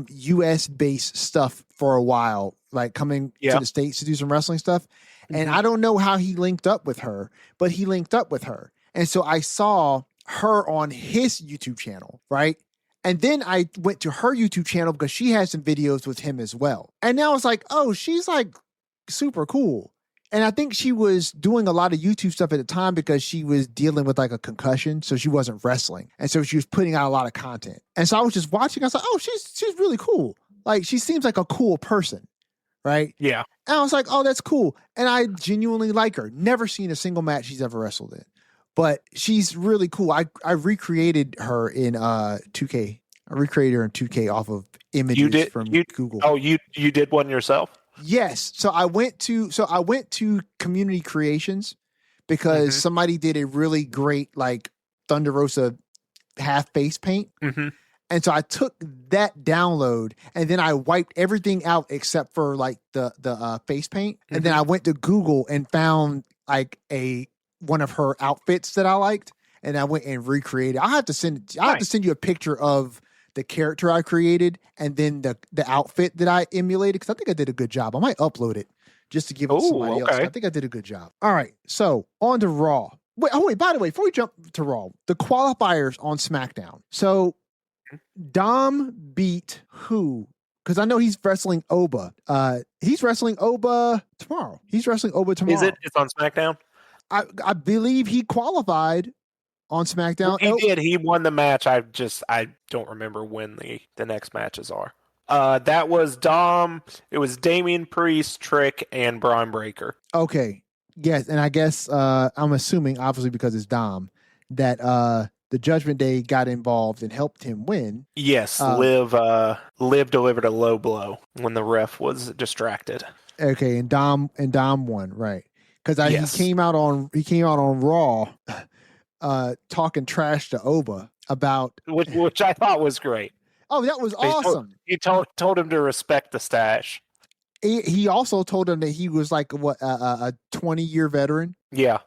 A: US based stuff for a while, like coming to the States to do some wrestling stuff. And I don't know how he linked up with her, but he linked up with her. And so I saw her on his YouTube channel, right? And then I went to her YouTube channel because she had some videos with him as well. And now it's like, oh, she's like super cool. And I think she was doing a lot of YouTube stuff at the time because she was dealing with like a concussion. So she wasn't wrestling. And so she was putting out a lot of content. And so I was just watching. I was like, oh, she's really cool. Like, she seems like a cool person. Right?
B: Yeah.
A: And I was like, oh, that's cool. And I genuinely like her. Never seen a single match she's ever wrestled in. But she's really cool. I recreated her in 2K. I recreated her in 2K off of images from Google.
B: Oh, you did one yourself?
A: Yes. So I went to Community Creations because somebody did a really great like Thunder Rosa half face paint. And so I took that download and then I wiped everything out except for like the face paint. And then I went to Google and found like one of her outfits that I liked, and I went and recreated. I have to send you a picture of the character I created and then the outfit that I emulated, because I think I did a good job. I might upload it just to give it to somebody else. I think I did a good job. All right, so on to Raw. Wait, by the way, before we jump to Raw, the qualifiers on SmackDown. So Dom beat who? Because I know he's wrestling Oba. He's wrestling Oba tomorrow. Is it? It's
B: on SmackDown?
A: I believe he qualified on SmackDown.
B: He did. He won the match. I don't remember when the next matches are. That was Dom. It was Damian Priest, Trick, and Braun Breaker.
A: Okay. Yes, and I guess I'm assuming, obviously because it's Dom, that the Judgment Day got involved and helped him win.
B: Yes, Liv delivered a low blow when the ref was distracted.
A: Okay, and Dom won, right? Because he came out on Raw talking trash to Oba about.
B: which I thought was great.
A: Oh, that was awesome.
B: He told him to respect the stash.
A: He also told him that he was like a 20-year veteran.
B: Yeah.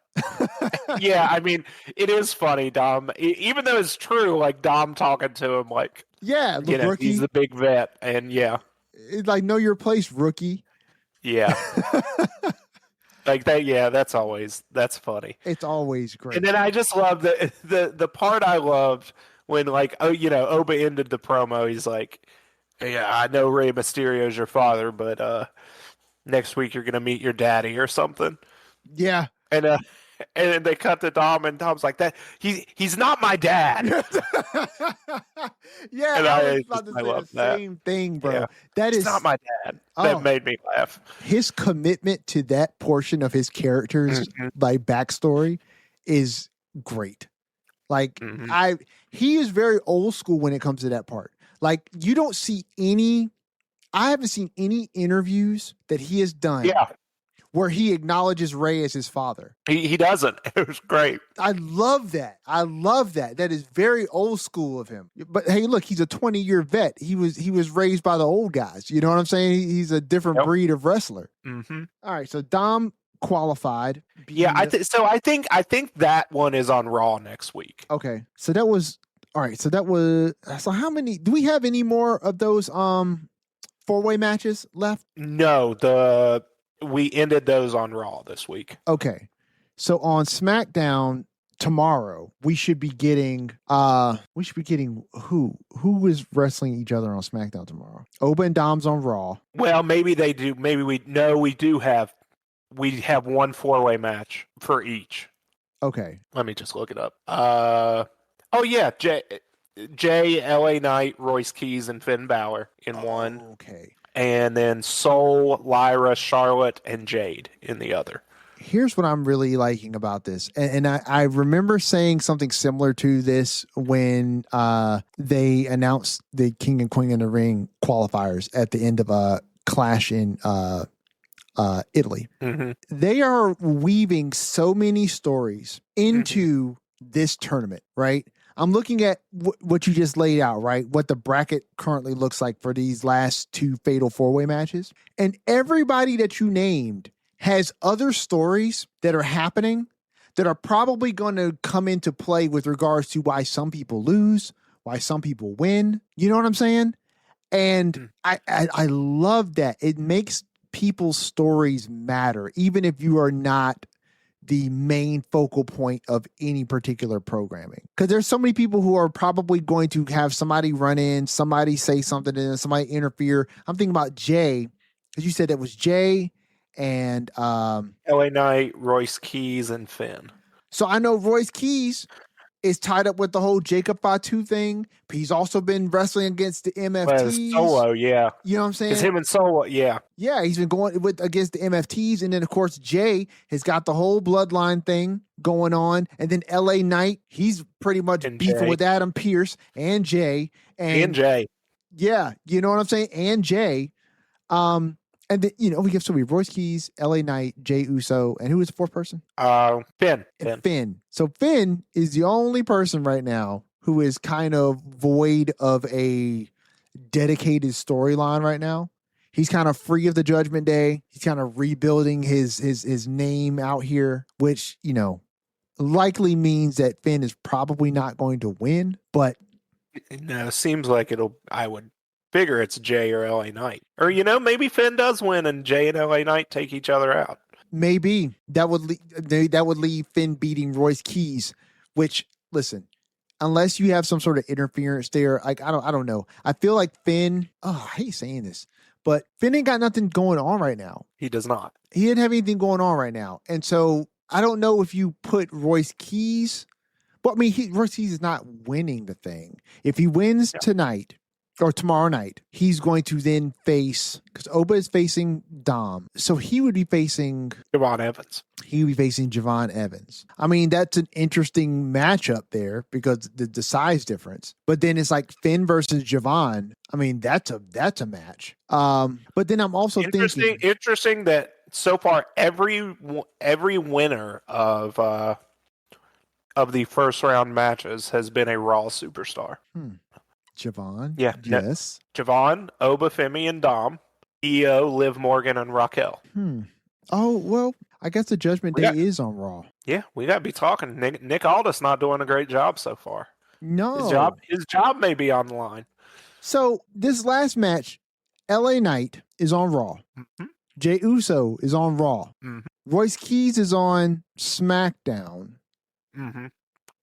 B: Yeah, I mean, it is funny, Dom. Even though it's true, like Dom talking to him, like,
A: yeah, look, rookie.
B: he's the big vet, and yeah,
A: it's like, know your place, rookie.
B: Yeah, like that. Yeah, that's funny.
A: It's always great.
B: And then I just love the part I loved when, like, Oba ended the promo. He's like, "Yeah, I know Rey Mysterio's your father, but next week you're gonna meet your daddy or something."
A: Yeah,
B: and then they cut to Dom, and Dom's like, "That he's not my dad."
A: Yeah,
B: and
A: I was about to say the same thing, bro.
B: Yeah.
A: That
B: It's
A: is
B: not my dad. That made me laugh.
A: His commitment to that portion of his character's like backstory is great. Like he is very old school when it comes to that part. Like you don't see I haven't seen any interviews that he has done where he acknowledges Rey as his father.
B: He doesn't. It was great.
A: I love that. That is very old school of him. But hey, look, he's a 20-year vet. He was raised by the old guys. You know what I'm saying? He's a different breed of wrestler.
B: Mm-hmm.
A: All right, so Dom qualified.
B: Yeah, I think that one is on Raw next week.
A: Okay, so that was all right. So how many? Do we have any more of those 4-way matches left?
B: No, we ended those on Raw this week.
A: Okay. So on SmackDown tomorrow, we should be getting who is wrestling each other on SmackDown tomorrow? Oba and Dom's on Raw.
B: Well, maybe they do. Maybe we have one 4-way match for each.
A: Okay.
B: Let me just look it up. Oh yeah, Jay, LA Knight, Royce Keys, and Finn Balor in one.
A: Okay.
B: And then Soul, Lyra, Charlotte, and Jade in the other.
A: Here's what I'm really liking about this. And I remember saying something similar to this when they announced the King and Queen in the Ring qualifiers at the end of a Clash in Italy.
B: Mm-hmm.
A: They are weaving so many stories into this tournament, right? I'm looking at what you just laid out, right? What the bracket currently looks like for these last 2 fatal 4-way matches. And everybody that you named has other stories that are happening that are probably going to come into play with regards to why some people lose, why some people win. You know what I'm saying? And I love that. It makes people's stories matter, even if you are not the main focal point of any particular programming. Because there's so many people who are probably going to have somebody run in, somebody say something, and then somebody interfere. I'm thinking about Jay, because you said that was Jay and
B: LA Knight, Royce Keys, and Finn.
A: So I know Royce Keys is tied up with the whole Jacob Fatu thing. He's also been wrestling against the MFTs.
B: Solo, yeah.
A: You know what I'm saying?
B: It's him and Solo, yeah.
A: Yeah, he's been going against the MFTs. And then, of course, Jay has got the whole bloodline thing going on. And then LA Knight, he's pretty much beefing with Adam Pearce and Jay.
B: And Jay.
A: Yeah, you know what I'm saying? And Jay. And then, we have Royce Keys, LA Knight, Jay Uso, and who is the fourth person? Finn. So Finn is the only person right now who is kind of void of a dedicated storyline right now. He's kind of free of the Judgment Day. He's kind of rebuilding his name out here, which, likely means that Finn is probably not going to win, but
B: no, seems like I would figure it's Jay or LA Knight. Or, maybe Finn does win and Jay and LA Knight take each other out.
A: Maybe that would leave Finn beating Royce Keys, which, listen, unless you have some sort of interference there, like I don't know. I feel like Finn, I hate saying this, but Finn ain't got nothing going on right now.
B: He does not.
A: He didn't have anything going on right now. And so I don't know if you put Royce Keys, but I mean, Royce Keys is not winning the thing. If he wins tonight, or tomorrow night, he's going to then face, because Oba is facing Dom. So he would be facing
B: Javon Evans.
A: He would be facing Javon Evans. I mean, that's an interesting matchup there because the size difference. But then it's like Finn versus Javon. I mean, that's a match. But then I'm also thinking
B: interesting that so far every winner of of the first round matches has been a Raw superstar.
A: Javon.
B: Yeah.
A: Yes.
B: Javon, Oba, Femi, and Dom. Io, Liv Morgan, and Raquel.
A: Oh, well, I guess the Judgment Day is on Raw.
B: Yeah, we got to be talking. Nick Aldis not doing a great job so far.
A: No.
B: His job may be on the line.
A: So this last match, LA Knight is on Raw. Jey Uso is on Raw. Royce Keys is on SmackDown.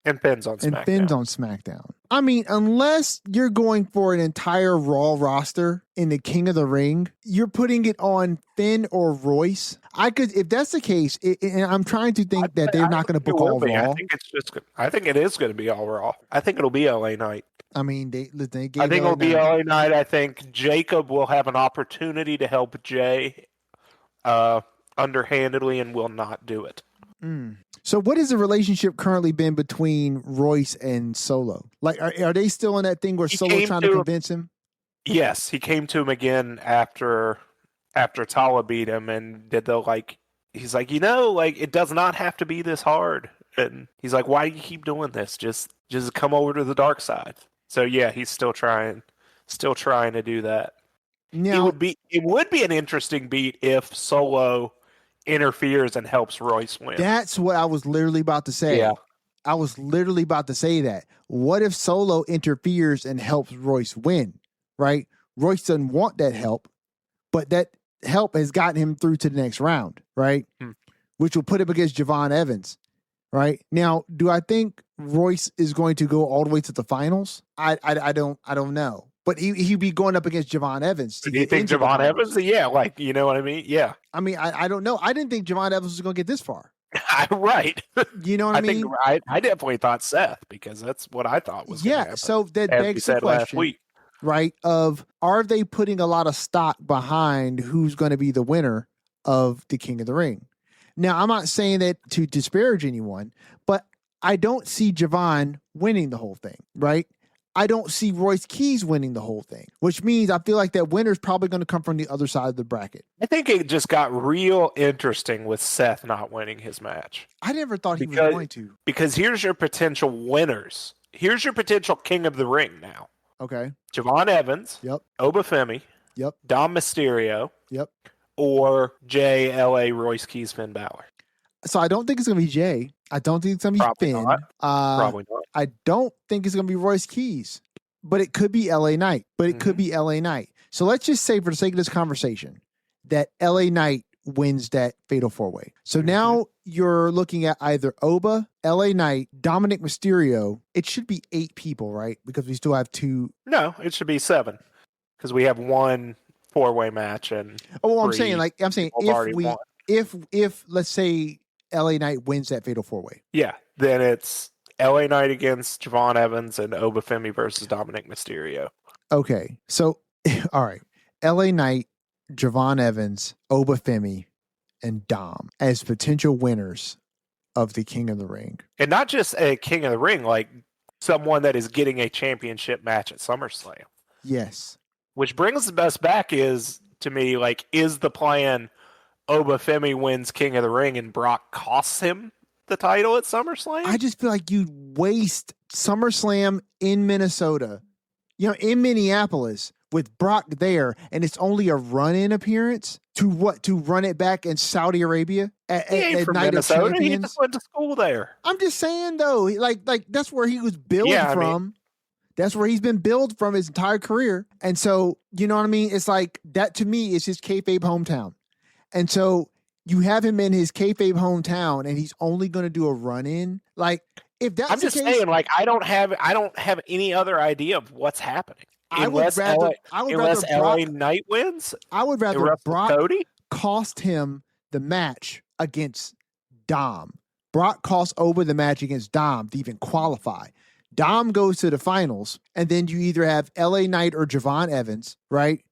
B: And Finn's on
A: SmackDown. I mean, unless you're going for an entire Raw roster in the King of the Ring, you're putting it on Finn or Royce. If that's the case, and I'm trying to think that they're not going to book all Raw.
B: I think it is going to be all Raw. I think it'll be LA Knight.
A: I mean, they gave
B: I think it'll be LA Knight. I think Jacob will have an opportunity to help Jay underhandedly and will not do it.
A: So what has the relationship currently been between Royce and Solo? Like, are they still in that thing where Solo trying to convince him?
B: Yes, he came to him again after Tala beat him and did he's like, it does not have to be this hard. And he's like, why do you keep doing this? Just come over to the dark side. So yeah, he's still trying to do that.
A: Now,
B: it would be an interesting beat if Solo interferes and helps Royce win.
A: That's what I was literally about to say.
B: Yeah.
A: I was literally about to say that. What if Solo interferes and helps Royce win, right? Royce doesn't want that help, but that help has gotten him through to the next round, right? Which will put him against Javon Evans, right? Now, do I think Royce is going to go all the way to the finals? I don't know. But he'd be going up against Javon Evans.
B: Do you think Javon Evans? Yeah, you know what I mean? Yeah.
A: I mean, I don't know. I didn't think Javon Evans was going to get this far.
B: Right.
A: You know what I mean?
B: I definitely thought Seth, because that's what I thought was going to happen.
A: So that begs the question,
B: last week.
A: Right, of are they putting a lot of stock behind who's going to be the winner of the King of the Ring? Now, I'm not saying that to disparage anyone, but I don't see Javon winning the whole thing, right? I don't see Royce Keys winning the whole thing, which means I feel like that winner is probably going to come from the other side of the bracket.
B: I think it just got real interesting with Seth not winning his match.
A: I never thought he was going to.
B: Because here's your potential winners. Here's your potential King of the Ring now.
A: Okay.
B: Javon Evans.
A: Yep.
B: Oba Femi.
A: Yep.
B: Dom Mysterio.
A: Yep.
B: Or Jay, LA, Royce Keys, Finn Balor.
A: So I don't think it's going to be Jay. I don't think it's going to be
B: Probably
A: Finn.
B: Not. Probably not.
A: I don't think it's going to be Royce Keys, but it could be LA Knight. So let's just say, for the sake of this conversation, that LA Knight wins that fatal four-way. So now you're looking at either Oba, LA Knight, Dominic Mysterio. It should be 8 people, right? Because we still have 2.
B: No, it should be 7. Because we have 1 four-way match and
A: I'm saying if let's say LA Knight wins that fatal four-way.
B: Yeah, then it's LA Knight against Javon Evans and Oba Femi versus Dominic Mysterio.
A: Okay, so all right, LA Knight, Javon Evans, Oba Femi, and Dom as potential winners of the King of the Ring.
B: And not just a King of the Ring, like someone that is getting a championship match at SummerSlam.
A: Yes.
B: Which brings us back is the plan Oba Femi wins King of the Ring and Brock costs him the title at SummerSlam?
A: I just feel like you waste SummerSlam in Minnesota, in Minneapolis with Brock there, and it's only a run-in appearance to run it back in Saudi Arabia at
B: from
A: Night
B: Minnesota.
A: of Champions.
B: He just went to school there.
A: I'm just saying though, like that's where he was billed from. That's where he's been billed from his entire career. And so, you know what I mean? It's like that to me is his kayfabe hometown. And so you have him in his kayfabe hometown and he's only going to do a run-in. Like, if that's
B: I'm just saying, I don't have any other idea of what's happening. Unless LA Knight wins.
A: I would rather Brock
B: Cody
A: cost him the match against Dom. Brock cost Oba the match against Dom to even qualify. Dom goes to the finals, and then you either have LA Knight or Javon Evans, right?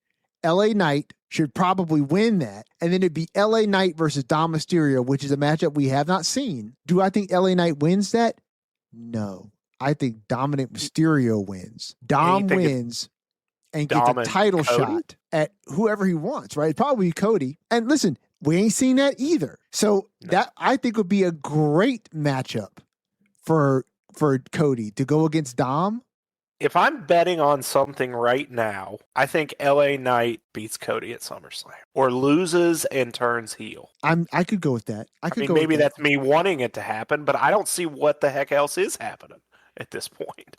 A: LA Knight should probably win that, and then it'd be LA Knight versus Dom Mysterio, which is a matchup we have not seen. Do I think LA Knight wins that? No. I think Dominic Mysterio wins. Dom wins and gets a title shot at whoever he wants, right? Probably Cody. And listen, we ain't seen that either. So that I think would be a great matchup for Cody to go against Dom.
B: If I'm betting on something right now, I think LA Knight beats Cody at SummerSlam or loses and turns heel.
A: I could go with that. I mean,
B: maybe that's me wanting it to happen, but I don't see what the heck else is happening at this point.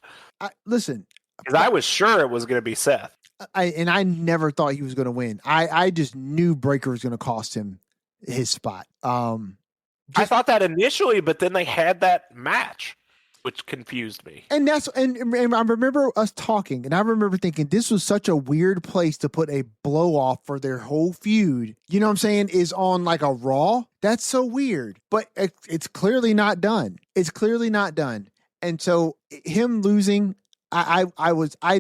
A: Listen,
B: because I was sure it was going to be Seth.
A: I never thought he was going to win. I just knew Breakker was going to cost him his spot.
B: I thought that initially, but then they had that match, which confused me.
A: And I remember us talking, and I remember thinking this was such a weird place to put a blow off for their whole feud. You know what I'm saying? Is on like a Raw. That's so weird, but it's clearly not done. It's clearly not done. And so him losing, I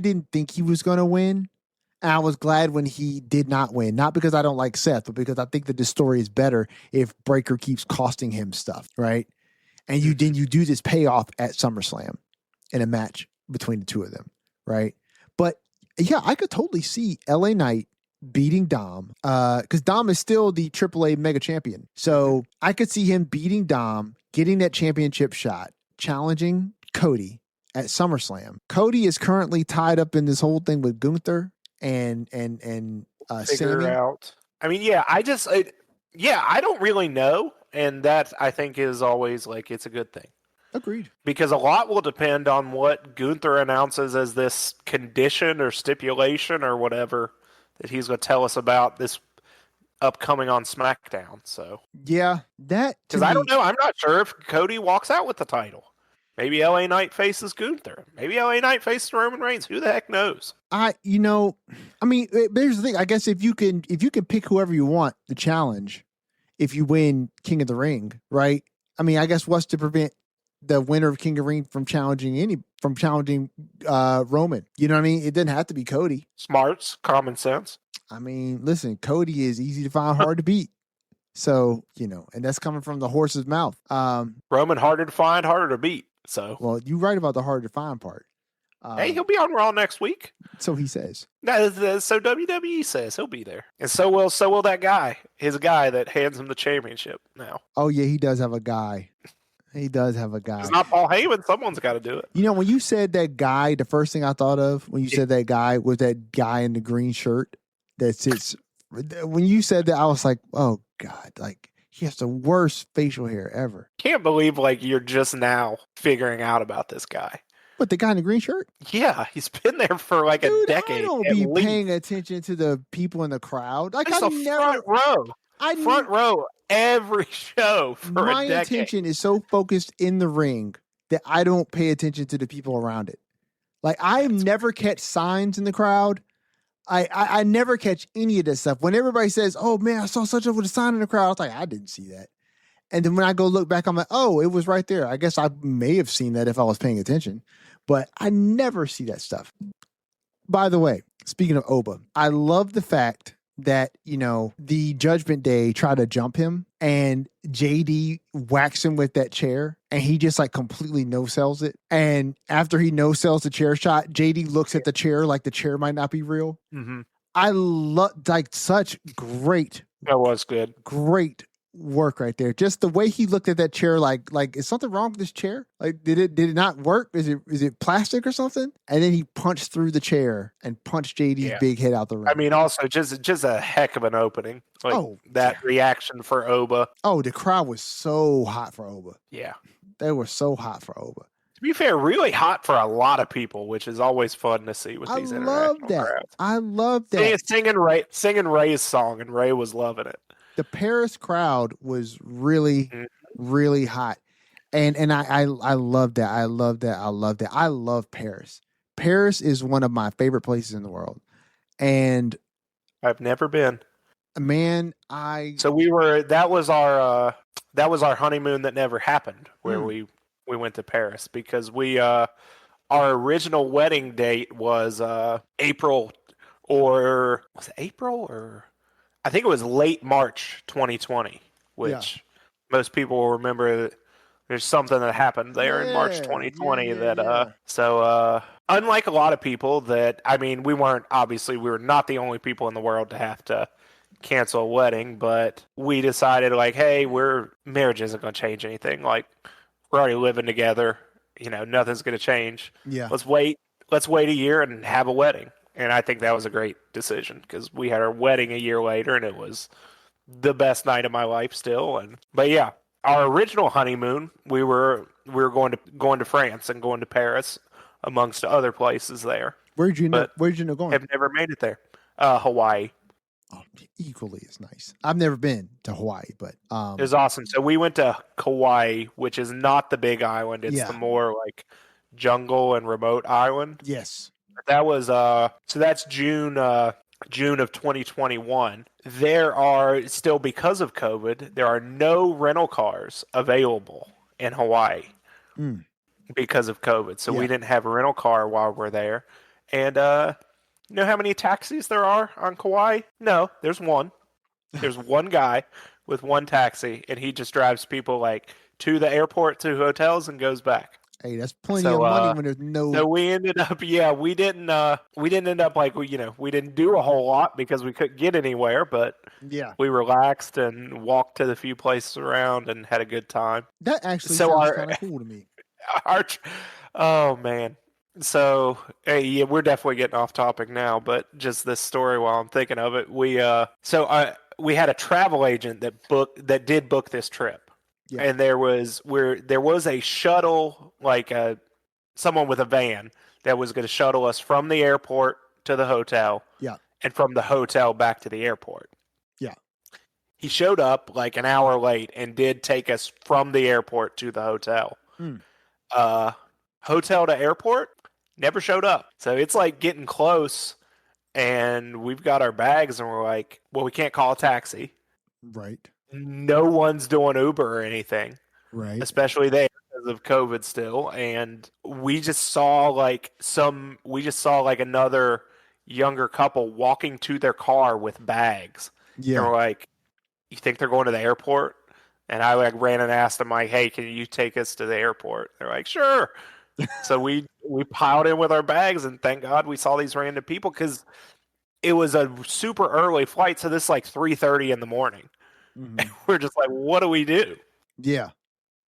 A: didn't think he was going to win. And I was glad when he did not win, not because I don't like Seth, but because I think that this story is better if Breakker keeps costing him stuff, right? And you do this payoff at SummerSlam in a match between the two of them, right? But yeah, I could totally see LA Knight beating Dom, because Dom is still the AAA Mega Champion. So I could see him beating Dom, getting that championship shot, challenging Cody at SummerSlam. Cody is currently tied up in this whole thing with Gunther and Sammy.
B: Out. I mean, yeah, I don't really know. And that, I think, is always like, it's a good thing.
A: Agreed.
B: Because a lot will depend on what Gunther announces as this condition or stipulation or whatever that he's going to tell us about this upcoming on SmackDown. So
A: yeah, that,
B: because I don't know, I'm not sure if Cody walks out with the title. Maybe LA Knight faces Gunther. Maybe LA Knight faces Roman Reigns. Who the heck knows?
A: There's the thing. I guess if you can pick whoever you want to challenge, if you win King of the Ring, right? I mean, I guess what's to prevent the winner of King of the Ring from challenging Roman? You know what I mean? It doesn't have to be Cody.
B: Smarts, common sense.
A: I mean, listen, Cody is easy to find, hard to beat. So, and that's coming from the horse's mouth.
B: Roman, harder to find, harder to beat. So,
A: well, you're right about the hard to find part.
B: Hey, he'll be on Raw next week.
A: So he says.
B: No, so WWE says he'll be there, and so will that guy. His guy that hands him the championship now.
A: Oh yeah, he does have a guy. He does have a guy.
B: It's not Paul Heyman. Someone's got to do it.
A: When you said that guy, the first thing I thought of when you said that guy was that guy in the green shirt that sits. When you said that, I was like, oh God, like he has the worst facial hair ever.
B: Can't believe you're just now figuring out about this guy.
A: What, the guy in the green shirt?
B: Yeah, he's been there for a decade.
A: I don't be paying attention to the people in the crowd. Like
B: front row every show for a decade.
A: My attention is so focused in the ring that I don't pay attention to the people around it. Like I never catch signs in the crowd. I never catch any of this stuff. When everybody says, "Oh man, I saw such a with a sign in the crowd," I was like, I didn't see that. And then when I go look back, I'm like, oh, it was right there. I guess I may have seen that if I was paying attention, but I never see that stuff. By the way, speaking of Oba, I love the fact that, the Judgment Day tried to jump him and JD whacks him with that chair and he just completely no-sells it. And after he no-sells the chair shot, JD looks at the chair like the chair might not be real.
B: Mm-hmm.
A: I love such great.
B: That was good.
A: Great work right there. Just the way he looked at that chair, like is something wrong with this chair? Like did it not work? Is it plastic or something? And then he punched through the chair and punched JD's big head out the ring.
B: I mean, also just a heck of an opening. Reaction for Oba.
A: Oh, the crowd was so hot for Oba.
B: Yeah,
A: they were so hot for Oba.
B: To be fair, really hot for a lot of people, which is always fun to see with these international crowds.
A: I love that.
B: Singing Ray's song, and Ray was loving it.
A: The Paris crowd was really, really hot. And I love that. I love that. I love that. I love Paris. Paris is one of my favorite places in the world. And
B: I've never been.
A: Man,
B: So that was our honeymoon that never happened, where we went to Paris, because our original wedding date was April, or was it April, or I think it was late March 2020, which most people will remember. There's something that happened there in March 2020 So unlike a lot of people we were not the only people in the world to have to cancel a wedding, but we decided hey, marriage isn't going to change anything. we're already living together. Nothing's going to change.
A: Yeah.
B: Let's wait a year and have a wedding. And I think that was a great decision because we had our wedding a year later, and it was the best night of my life still. But yeah, our original honeymoon, we were going to France and going to Paris, amongst other places there.
A: Where'd you end up going?
B: Have never made it there. Hawaii.
A: Oh, equally as nice. I've never been to Hawaii, but
B: it was awesome. So we went to Kauai, which is not the big island. It's the more like jungle and remote island.
A: Yes.
B: That was so that's June of 2021. There are still, because of COVID, there are no rental cars available in Hawaii because of COVID. So we didn't have a rental car while we're there. And you know how many taxis there are on Kauai? No, there's one. There's one guy with one taxi, and he just drives people like to the airport, to hotels, and goes back.
A: Hey, that's plenty of money when there's no.
B: So we ended up, we didn't end up like we didn't do a whole lot because we couldn't get anywhere, but we relaxed and walked to the few places around and had a good time.
A: That actually sounds kind of cool to me.
B: Oh man. So we're definitely getting off topic now, but just this story while I'm thinking of it, we had a travel agent that did book this trip. Yeah. And there was a shuttle, like someone with a van that was going to shuttle us from the airport to the hotel.
A: Yeah.
B: And from the hotel back to the airport.
A: Yeah.
B: He showed up like an hour late and did take us from the airport to the hotel. Hotel to airport, never showed up. So it's like getting close, and we've got our bags, and we're like, well, we can't call a taxi.
A: Right.
B: No one's doing Uber or anything.
A: Right.
B: Especially there because of COVID still. And we just saw like another younger couple walking to their car with bags.
A: Yeah.
B: And we're like, you think they're going to the airport? And I like ran and asked them like, hey, can you take us to the airport? They're like, sure. So we piled in with our bags, and thank God we saw these random people because it was a super early flight. So this is like 3:30 in the morning. Mm-hmm. And we're just like, what do we do?
A: Yeah.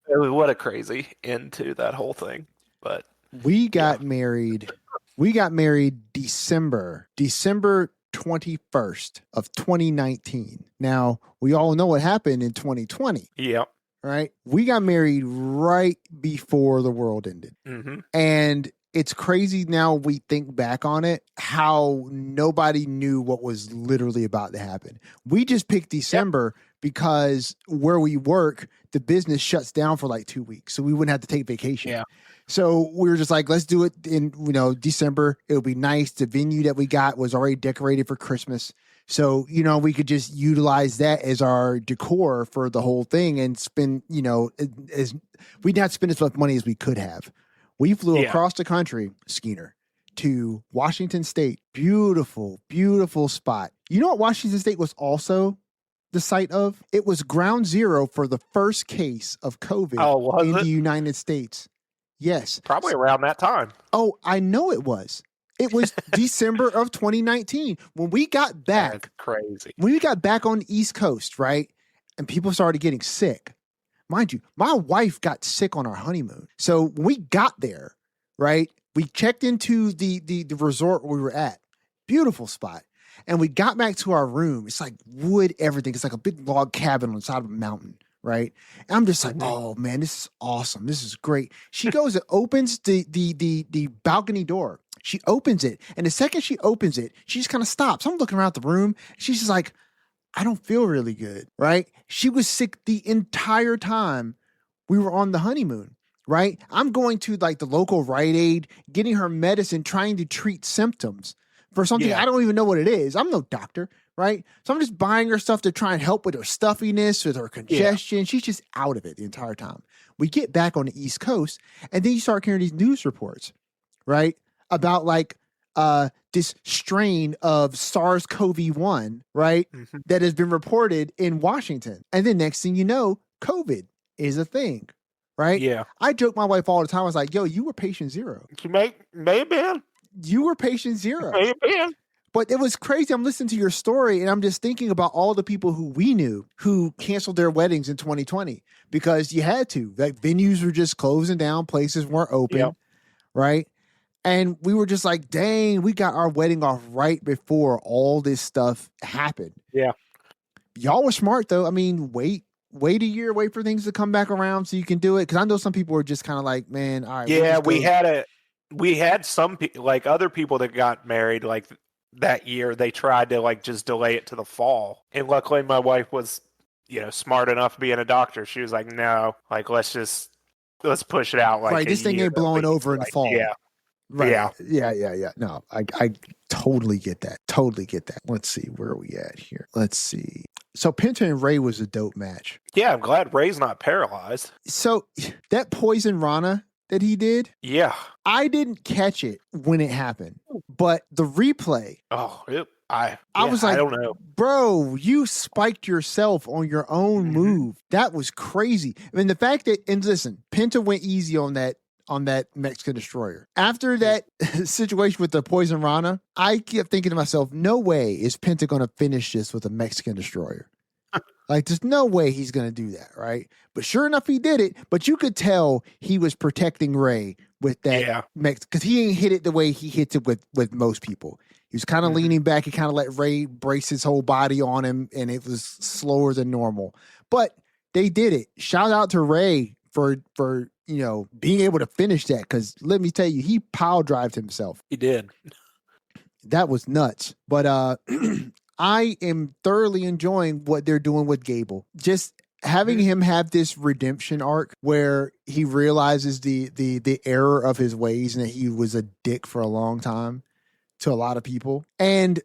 B: What a crazy end to that whole thing. But
A: we got married. We got married December 21st of 2019. Now, we all know what happened in 2020.
B: Yep.
A: Right? We got married right before the world ended.
B: Mm-hmm.
A: And it's crazy now we think back on it, how nobody knew what was literally about to happen. We just picked December because where we work, the business shuts down for like 2 weeks. So we wouldn't have to take vacation.
B: Yeah.
A: So we were just like, let's do it in, December. It'll be nice. The venue that we got was already decorated for Christmas. So, we could just utilize that as our decor for the whole thing and spend, we'd not spend as much money as we could have. We flew across the country, Skeeter, to Washington State. Beautiful, beautiful spot. You know what Washington State was also the site of? It was ground zero for the first case of COVID in the United States. Yes.
B: Probably around that time.
A: Oh, I know it was. It was December of 2019 when we got back.
B: That's crazy.
A: When we got back on the East Coast, right? And people started getting sick. Mind you, my wife got sick on our honeymoon. So when we got there, right? We checked into the resort we were at. Beautiful spot. And we got back to our room. It's like wood, everything. It's like a big log cabin on the side of a mountain, right? And I'm just like, oh man, this is awesome. This is great. She goes and opens the balcony door. She opens it. And the second she opens it, she just kind of stops. I'm looking around the room. She's just like, I don't feel really good, right? She was sick the entire time we were on the honeymoon, right? I'm going to like the local Rite Aid, getting her medicine, trying to treat symptoms for something I don't even know what it is. I'm no doctor, right? So I'm just buying her stuff to try and help with her stuffiness, with her congestion. Yeah. She's just out of it the entire time. We get back on the East Coast, and then you start hearing these news reports, right? About like this strain of SARS-CoV-1, right? Mm-hmm. That has been reported in Washington. And then next thing you know, COVID is a thing, right?
B: Yeah.
A: I joke my wife all the time. I was like, yo, you were patient zero.
B: You may have been.
A: You were patient zero.
B: May have been.
A: But it was crazy. I'm listening to your story and I'm just thinking about all the people who we knew who canceled their weddings in 2020 because you had to. Like venues were just closing down, places weren't open,
B: Yep.
A: right? And we were just like, dang, we got our wedding off right before all this stuff happened.
B: Yeah.
A: Y'all were smart though. I mean, wait a year, wait for things to come back around so you can do it. Because I know some people were just kind of like, man, all right.
B: Yeah, we had some like other people that got married like that year. They tried to like just delay it to the fall, and luckily my wife was, smart enough being a doctor. She was like, no, like let's push it out. Like
A: right, this thing ain't blowing over in the fall.
B: Yeah,
A: right. Yeah. No, I totally get that. Totally get that. Let's see where are we at here. Let's see. So Penta and Ray was a dope match.
B: Yeah, I'm glad Ray's not paralyzed.
A: So that Poison Rana that he did,
B: yeah,
A: I didn't catch it when it happened, but the replay.
B: I
A: was like,
B: I don't know,
A: bro, you spiked yourself on your own move. That was crazy. I mean, the fact that, and listen, Penta went easy on that Mexican Destroyer. After that situation with the Poison Rana, I kept thinking to myself, no way is Penta going to finish this with a Mexican Destroyer. Like, there's no way he's going to do that, right? But sure enough, he did it. But you could tell he was protecting Ray with that because he ain't hit it the way he hits it with most people. He was kind of leaning back. He kind of let Ray brace his whole body on him, and it was slower than normal. But they did it. Shout out to Ray for being able to finish that, because let me tell you, he pile drived himself.
B: He did.
A: That was nuts. But I am thoroughly enjoying what they're doing with Gable. Just having him have this redemption arc where he realizes the error of his ways and that he was a dick for a long time to a lot of people. And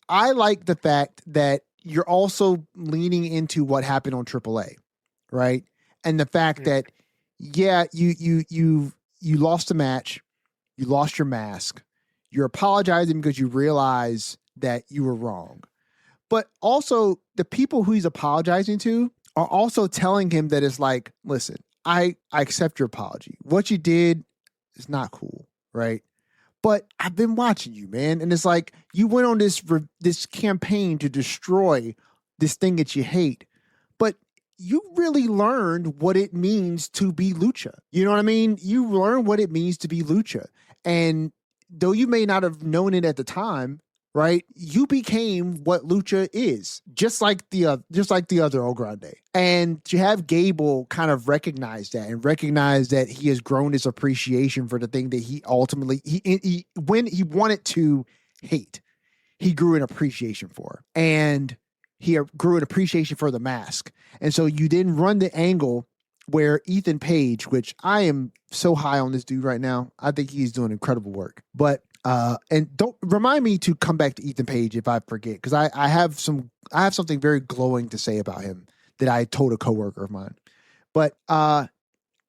A: I like the fact that you're also leaning into what happened on AAA, right? And the fact that you lost a match, you lost your mask, you're apologizing because you realize that you were wrong. But also the people who he's apologizing to are also telling him that it's like, listen, I accept your apology. What you did is not cool, right? But I've been watching you, man. And it's like, you went on this campaign to destroy this thing that you hate, but you really learned what it means to be lucha. You know what I mean? You learned what it means to be lucha. And though you may not have known it at the time, right? You became what lucha is, just like the other El Grande. And to have Gable kind of recognize that and recognize that he has grown his appreciation for the thing that he ultimately when he wanted to hate, he grew an appreciation for, and he grew an appreciation for the mask. And so you then run the angle where Ethan Page, which I am so high on this dude right now, I think he's doing incredible work. But and don't remind me to come back to Ethan Page if I forget, because I have something very glowing to say about him that I told a coworker of mine. But I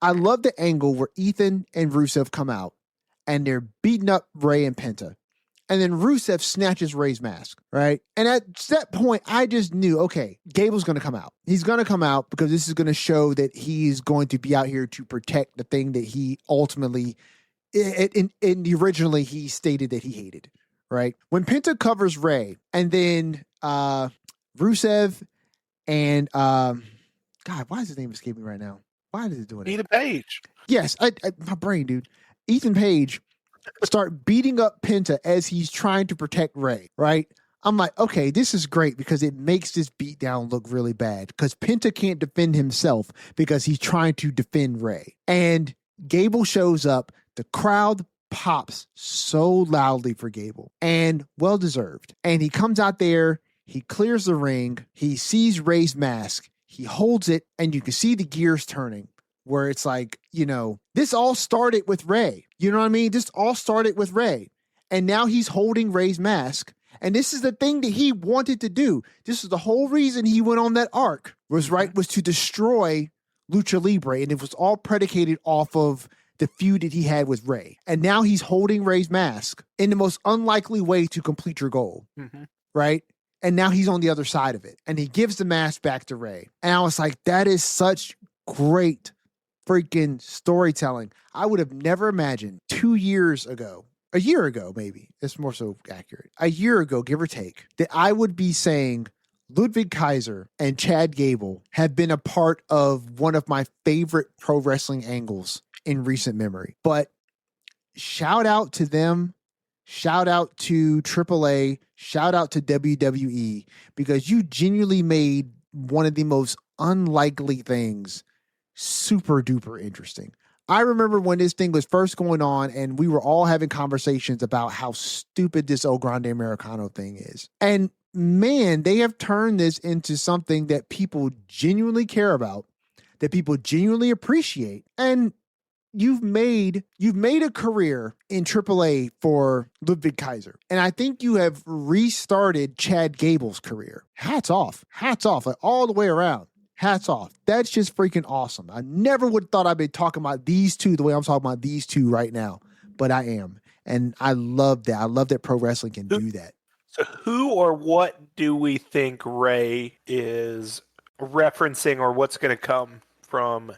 A: love the angle where Ethan and Rusev come out and they're beating up Ray and Penta. And then Rusev snatches Ray's mask, right? And at that point, I just knew, okay, Gable's going to come out. He's going to come out because this is going to show that he's going to be out here to protect the thing that he ultimately, originally he stated that he hated, right? When Penta covers Ray, and then Rusev and, God, why is his name escaping me right now? Why is it doing it?
B: Ethan Page.
A: Yes, my brain, dude. Ethan Page start beating up Penta as he's trying to protect Ray, right? I'm like, okay, this is great because it makes this beatdown look really bad because Penta can't defend himself because he's trying to defend Ray. And Gable shows up. The crowd pops so loudly for Gable, and well-deserved. And he comes out there, he clears the ring, he sees Ray's mask, he holds it, and you can see the gears turning. Where it's like, this all started with Ray. You know what I mean? This all started with Ray. And now he's holding Ray's mask. And this is the thing that he wanted to do. This is the whole reason he went on that arc, was to destroy Lucha Libre. And it was all predicated off of the feud that he had with Ray. And now he's holding Ray's mask in the most unlikely way to complete your goal. Mm-hmm. Right? And now he's on the other side of it. And he gives the mask back to Ray. And I was like, that is such great freaking storytelling. I would have never imagined 2 years ago a year ago, maybe it's more so accurate. A year ago, give or take, that I would be saying Ludwig Kaiser and Chad Gable have been a part of one of my favorite pro wrestling angles in recent memory. But shout out to them. Shout out to AAA. Shout out to WWE, because you genuinely made one of the most unlikely things super duper interesting. I remember when this thing was first going on and we were all having conversations about how stupid this El Grande Americano thing is. And man, they have turned this into something that people genuinely care about, that people genuinely appreciate. And you've made a career in AAA for Ludwig Kaiser. And I think you have restarted Chad Gable's career. Hats off, like all the way around. Hats off. That's just freaking awesome. I never would have thought I'd be talking about these two the way I'm talking about these two right now, but I am. And I love that. I love that pro wrestling can do that.
B: So who or what do we think Ray is referencing, or what's going to come from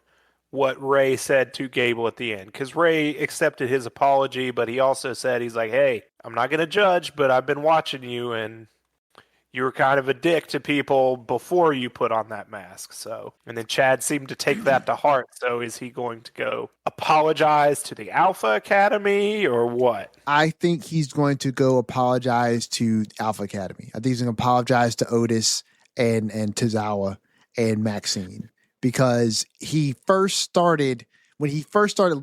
B: what Ray said to Gable at the end? Because Ray accepted his apology, but he also said, he's like, hey, I'm not going to judge, but I've been watching you, and you were kind of a dick to people before you put on that mask. So, and then Chad seemed to take that to heart. So is he going to go apologize to the Alpha Academy or what?
A: I think he's going to go apologize to Alpha Academy. I think he's going to apologize to Otis and Tozawa and Maxine, because when he first started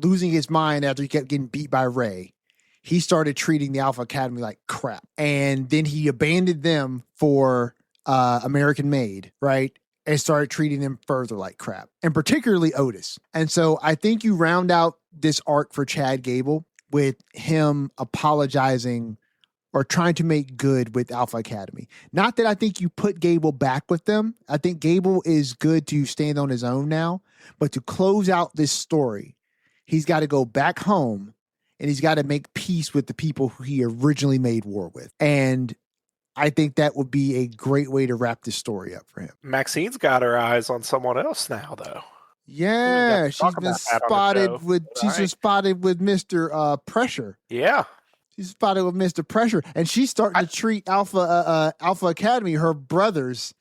A: losing his mind after he kept getting beat by Ray, he started treating the Alpha Academy like crap. And then he abandoned them for American Made, right? And started treating them further like crap, and particularly Otis. And so I think you round out this arc for Chad Gable with him apologizing or trying to make good with Alpha Academy. Not that I think you put Gable back with them. I think Gable is good to stand on his own now, but to close out this story, he's got to go back home and he's got to make peace with the people who he originally made war with. And I think that would be a great way to wrap this story up for him.
B: Maxine's got her eyes on someone else now, though.
A: Yeah, she's been spotted with Mr. Pressure.
B: Yeah.
A: She's spotted with Mr. Pressure, and she's starting to treat Alpha Academy, her brothers,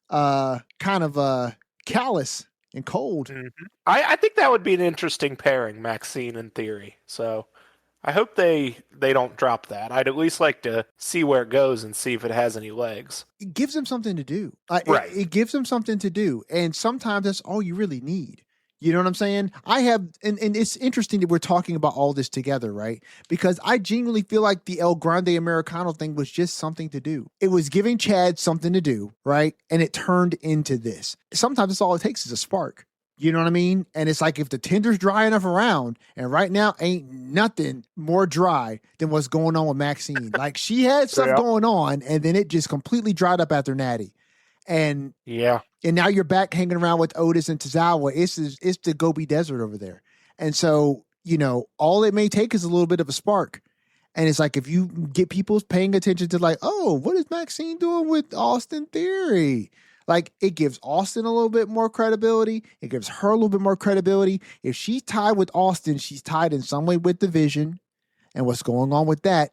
A: kind of callous and cold.
B: Mm-hmm. I think that would be an interesting pairing, Maxine in theory. So I hope they don't drop that. I'd at least like to see where it goes and see if it has any legs.
A: It gives them something to do.
B: Right.
A: It gives them something to do. And sometimes that's all you really need. You know what I'm saying? And it's interesting that we're talking about all this together, right? Because I genuinely feel like the El Grande Americano thing was just something to do. It was giving Chad something to do, right? And it turned into this. Sometimes that's all it takes is a spark. You know what I mean? And it's like if the tinder's dry enough around, and right now ain't nothing more dry than what's going on with Maxine. Like she had stuff going on, and then it just completely dried up after Natty. And
B: yeah,
A: and now you're back hanging around with Otis and Tozawa. It's the Gobi Desert over there. And so, you know, all it may take is a little bit of a spark. And it's like if you get people paying attention to like, oh, what is Maxine doing with Austin Theory? Like it gives Austin a little bit more credibility. It gives her a little bit more credibility. If she's tied with Austin, she's tied in some way with the Vision and what's going on with that,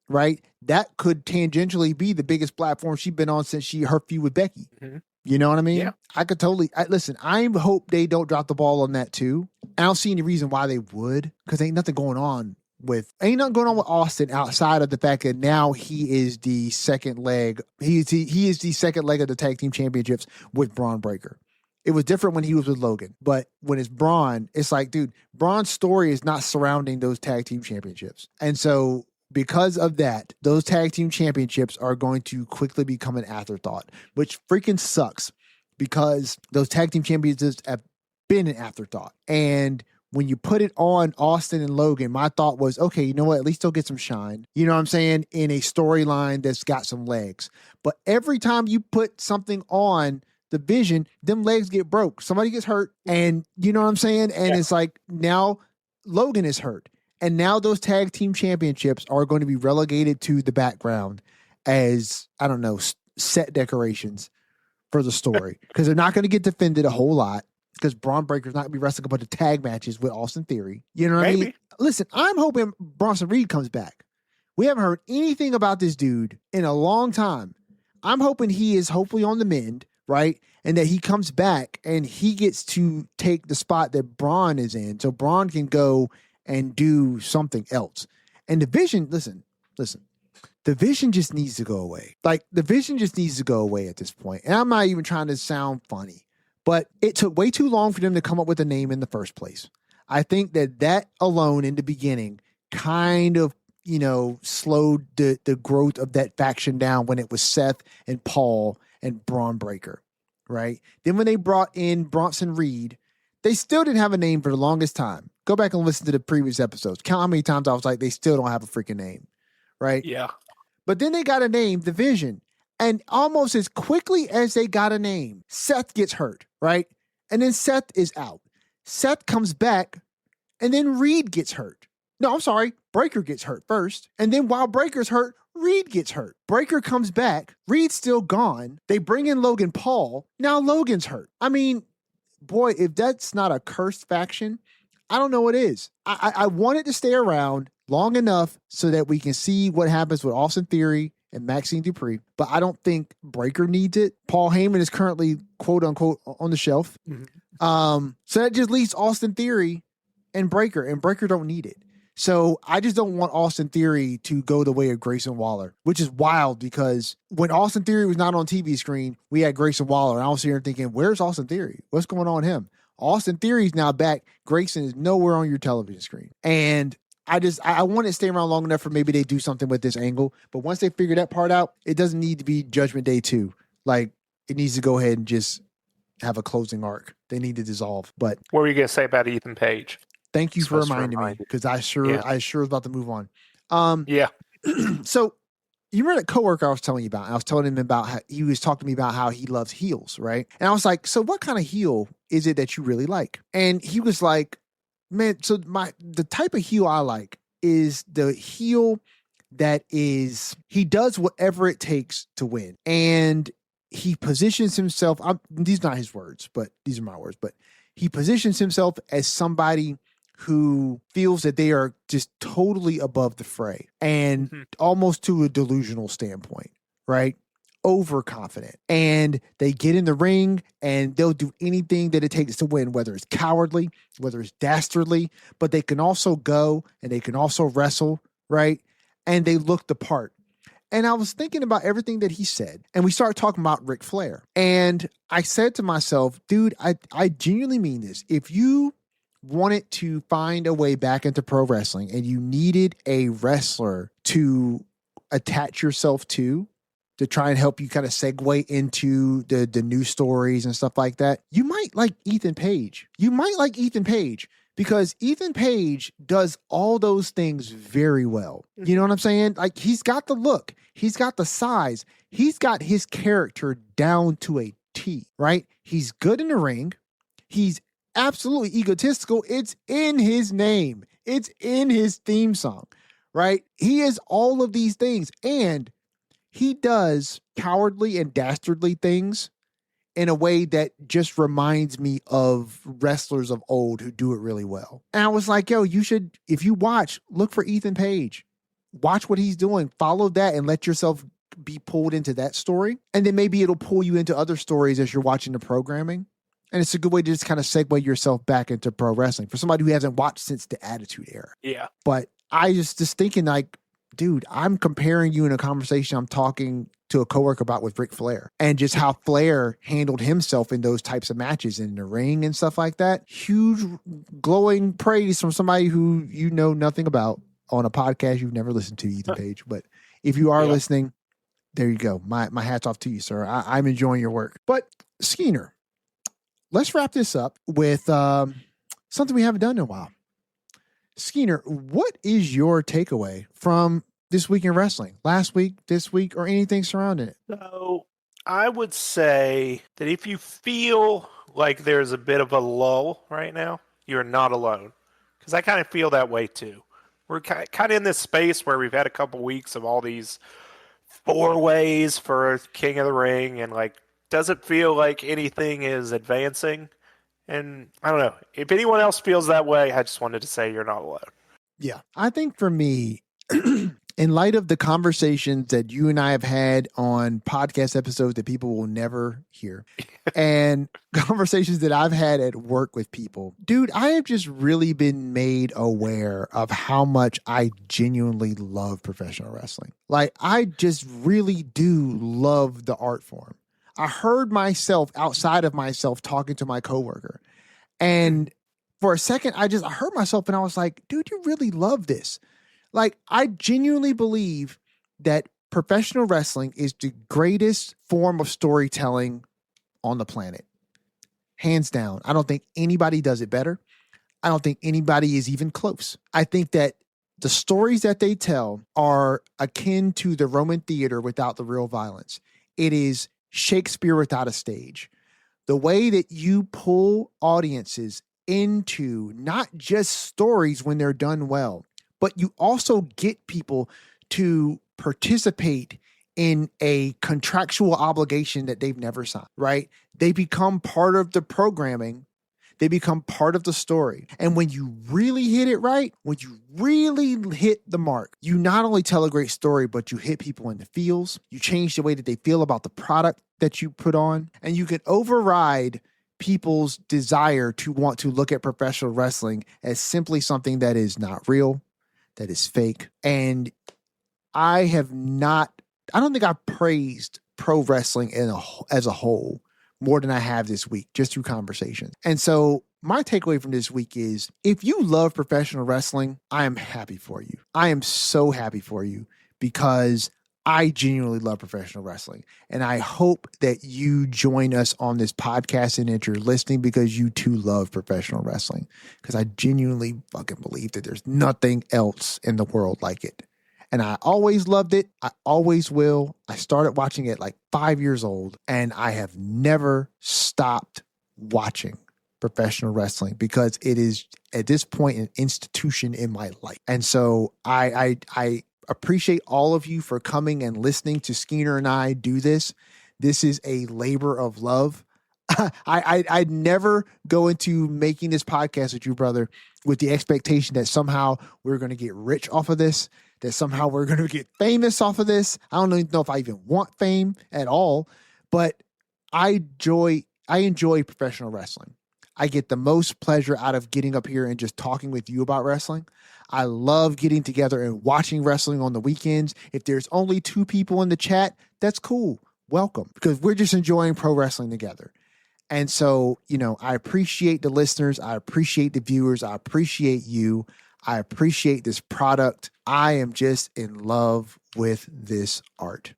A: right? That could tangentially be the biggest platform she's been on since her feud with Becky.
B: Mm-hmm.
A: You know what I mean?
B: Yeah.
A: I could totally listen. I hope they don't drop the ball on that too. I don't see any reason why they would, because ain't nothing going on with Austin outside of the fact that now he is the second leg. He is the second leg of the tag team championships with Braun Breaker. It was different when he was with Logan, but when it's Braun, it's like, dude, Braun's story is not surrounding those tag team championships. And so because of that, those tag team championships are going to quickly become an afterthought, which freaking sucks because those tag team championships have been an afterthought. And when you put it on Austin and Logan, my thought was, okay, you know what? At least they'll get some shine. You know what I'm saying? In a storyline that's got some legs. But every time you put something on the Vision, them legs get broke. Somebody gets hurt. And you know what I'm saying? And it's like now Logan is hurt. And now those tag team championships are going to be relegated to the background as, I don't know, set decorations for the story. Because they're not going to get defended a whole lot. because Braun Breaker's not going to be wrestling a bunch of tag matches with Austin Theory. You know what I mean?
B: Maybe.
A: Listen, I'm hoping Bronson Reed comes back. We haven't heard anything about this dude in a long time. I'm hoping he is hopefully on the mend, right? And that he comes back and he gets to take the spot that Braun is in, so Braun can go and do something else. And the Vision, listen, the Vision just needs to go away. Like, the Vision just needs to go away at this point. And I'm not even trying to sound funny, but it took way too long for them to come up with a name in the first place. I think that alone in the beginning kind of, slowed the growth of that faction down when it was Seth and Paul and Braun Breaker, right? Then when they brought in Bronson Reed, they still didn't have a name for the longest time. Go back and listen to the previous episodes. Count how many times I was like, they still don't have a freaking name, right?
B: Yeah.
A: But then they got a name, The Vision. And almost as quickly as they got a name, Seth gets hurt, right? And then Seth is out. Seth comes back, and then Reed gets hurt. No, I'm sorry. Breaker gets hurt first. And then while Breaker's hurt, Reed gets hurt. Breaker comes back. Reed's still gone. They bring in Logan Paul. Now Logan's hurt. I mean, boy, if that's not a cursed faction, I don't know what is. I want it to stay around long enough so that we can see what happens with Austin Theory and Maxine Dupree, but I don't think Breaker needs it. Paul Heyman is currently, quote unquote, on the shelf. So that just leaves Austin Theory and Breaker don't need it. So I just don't want Austin Theory to go the way of Grayson Waller, which is wild because when Austin Theory was not on TV screen, we had Grayson Waller. And I was here thinking, where's Austin Theory? What's going on with him? Austin Theory's now back. Grayson is nowhere on your television screen. And I want it to stay around long enough for maybe they do something with this angle. But once they figure that part out, it doesn't need to be Judgment Day 2. Like, it needs to go ahead and just have a closing arc. They need to dissolve. But
B: what were you going to say about Ethan Page?
A: Thank you for reminding me because I was about to move on.
B: Yeah.
A: So you remember that coworker I was telling you about? I was telling him about how he was talking to me about how he loves heels, right? And I was like, so what kind of heel is it that you really like? And he was like, man, so the type of heel I like is the heel that is, he does whatever it takes to win. And he positions himself, these are not his words, but these are my words, but he positions himself as somebody who feels that they are just totally above the fray and almost to a delusional standpoint, right? Overconfident. And they get in the ring and they'll do anything that it takes to win, whether it's cowardly, whether it's dastardly, but they can also go and they can also wrestle, right? And they look the part. And I was thinking about everything that he said, and we started talking about Ric Flair. And I said to myself, dude, I genuinely mean this. If you wanted to find a way back into pro wrestling and you needed a wrestler to attach yourself to try and help you kind of segue into the news stories and stuff like that, you might like Ethan Page. You might like Ethan Page because Ethan Page does all those things very well. You know what I'm saying? Like, he's got the look, he's got the size, he's got his character down to a T, right? He's good in the ring. He's absolutely egotistical. It's in his name. It's in his theme song, right? He is all of these things. And he does cowardly and dastardly things in a way that just reminds me of wrestlers of old who do it really well. And I was like, yo, you should, if you watch, look for Ethan Page. Watch what he's doing. Follow that and let yourself be pulled into that story. And then maybe it'll pull you into other stories as you're watching the programming. And it's a good way to just kind of segue yourself back into pro wrestling for somebody who hasn't watched since the Attitude Era.
B: Yeah.
A: But I just thinking like, dude, I'm comparing you in a conversation I'm talking to a coworker about with Ric Flair and just how Flair handled himself in those types of matches in the ring and stuff like that. Huge glowing praise from somebody who you know nothing about on a podcast you've never listened to, Ethan Page. But if you are listening, there you go. My hat's off to you, sir. I'm enjoying your work. But Skeener, let's wrap this up with something we haven't done in a while. Skeener, what is your takeaway from this week in wrestling? Last week, this week, or anything surrounding it?
B: So I would say that if you feel like there's a bit of a lull right now, you're not alone. Because I kind of feel that way too. We're kind of in this space where we've had a couple weeks of all these 4 ways for King of the Ring and like doesn't feel like anything is advancing. And I don't know. If anyone else feels that way, I just wanted to say you're not alone.
A: Yeah. I think for me, in light of the conversations that you and I have had on podcast episodes that people will never hear and conversations that I've had at work with people, dude, I have just really been made aware of how much I genuinely love professional wrestling. Like, I just really do love the art form. I heard myself outside of myself talking to my coworker, and for a second, I heard myself and I was like, dude, you really love this. Like, I genuinely believe that professional wrestling is the greatest form of storytelling on the planet. Hands down. I don't think anybody does it better. I don't think anybody is even close. I think that the stories that they tell are akin to the Roman theater without the real violence. It is Shakespeare without a stage. The way that you pull audiences into not just stories when they're done well, but you also get people to participate in a contractual obligation that they've never signed, right? They become part of the programming. They become part of the story. And when you really hit it right, when you really hit the mark, you not only tell a great story, but you hit people in the feels. You change the way that they feel about the product that you put on, and you can override people's desire to want to look at professional wrestling as simply something that is not real, that is fake. And I don't think I've praised pro wrestling as a whole more than I have this week, just through conversation. And so my takeaway from this week is, if you love professional wrestling, I am happy for you. I am so happy for you, because I genuinely love professional wrestling. And I hope that you join us on this podcast and that you're listening because you too love professional wrestling. Because I genuinely fucking believe that there's nothing else in the world like it. And I always loved it. I always will. I started watching it like 5 years old, and I have never stopped watching professional wrestling because it is at this point an institution in my life. And so I appreciate all of you for coming and listening to Skeena and I do this. This is a labor of love. I'd never go into making this podcast with you, brother, with the expectation that somehow we're going to get rich off of this, that somehow we're going to get famous off of this. I don't even know if I even want fame at all, but I enjoy professional wrestling. I get the most pleasure out of getting up here and just talking with you about wrestling. I love getting together and watching wrestling on the weekends. If there's only 2 people in the chat, that's cool. Welcome, because we're just enjoying pro wrestling together. And so, I appreciate the listeners. I appreciate the viewers. I appreciate you. I appreciate this product. I am just in love with this art.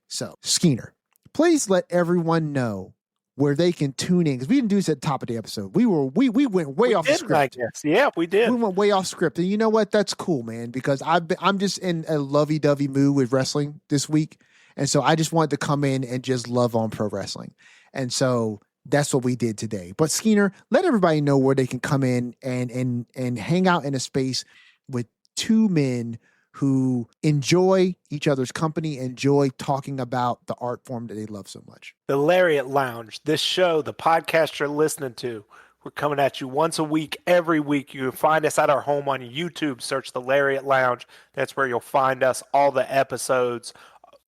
A: So, Skeena, please let everyone know where they can tune in, because we didn't do this at the top of the episode. We went way off the script.
B: Yeah, we did.
A: We went way off script, and you know what? That's cool, man. Because I'm just in a lovey-dovey mood with wrestling this week, and so I just wanted to come in and just love on pro wrestling, and so that's what we did today. But Skeena, let everybody know where they can come in and hang out in a space with 2 men who enjoy each other's company, enjoy talking about the art form that they love so much.
B: The Lariat Lounge, this show, the podcast you're listening to, we're coming at you once a week, every week. You can find us at our home on YouTube. Search the Lariat Lounge. That's where you'll find us. All the episodes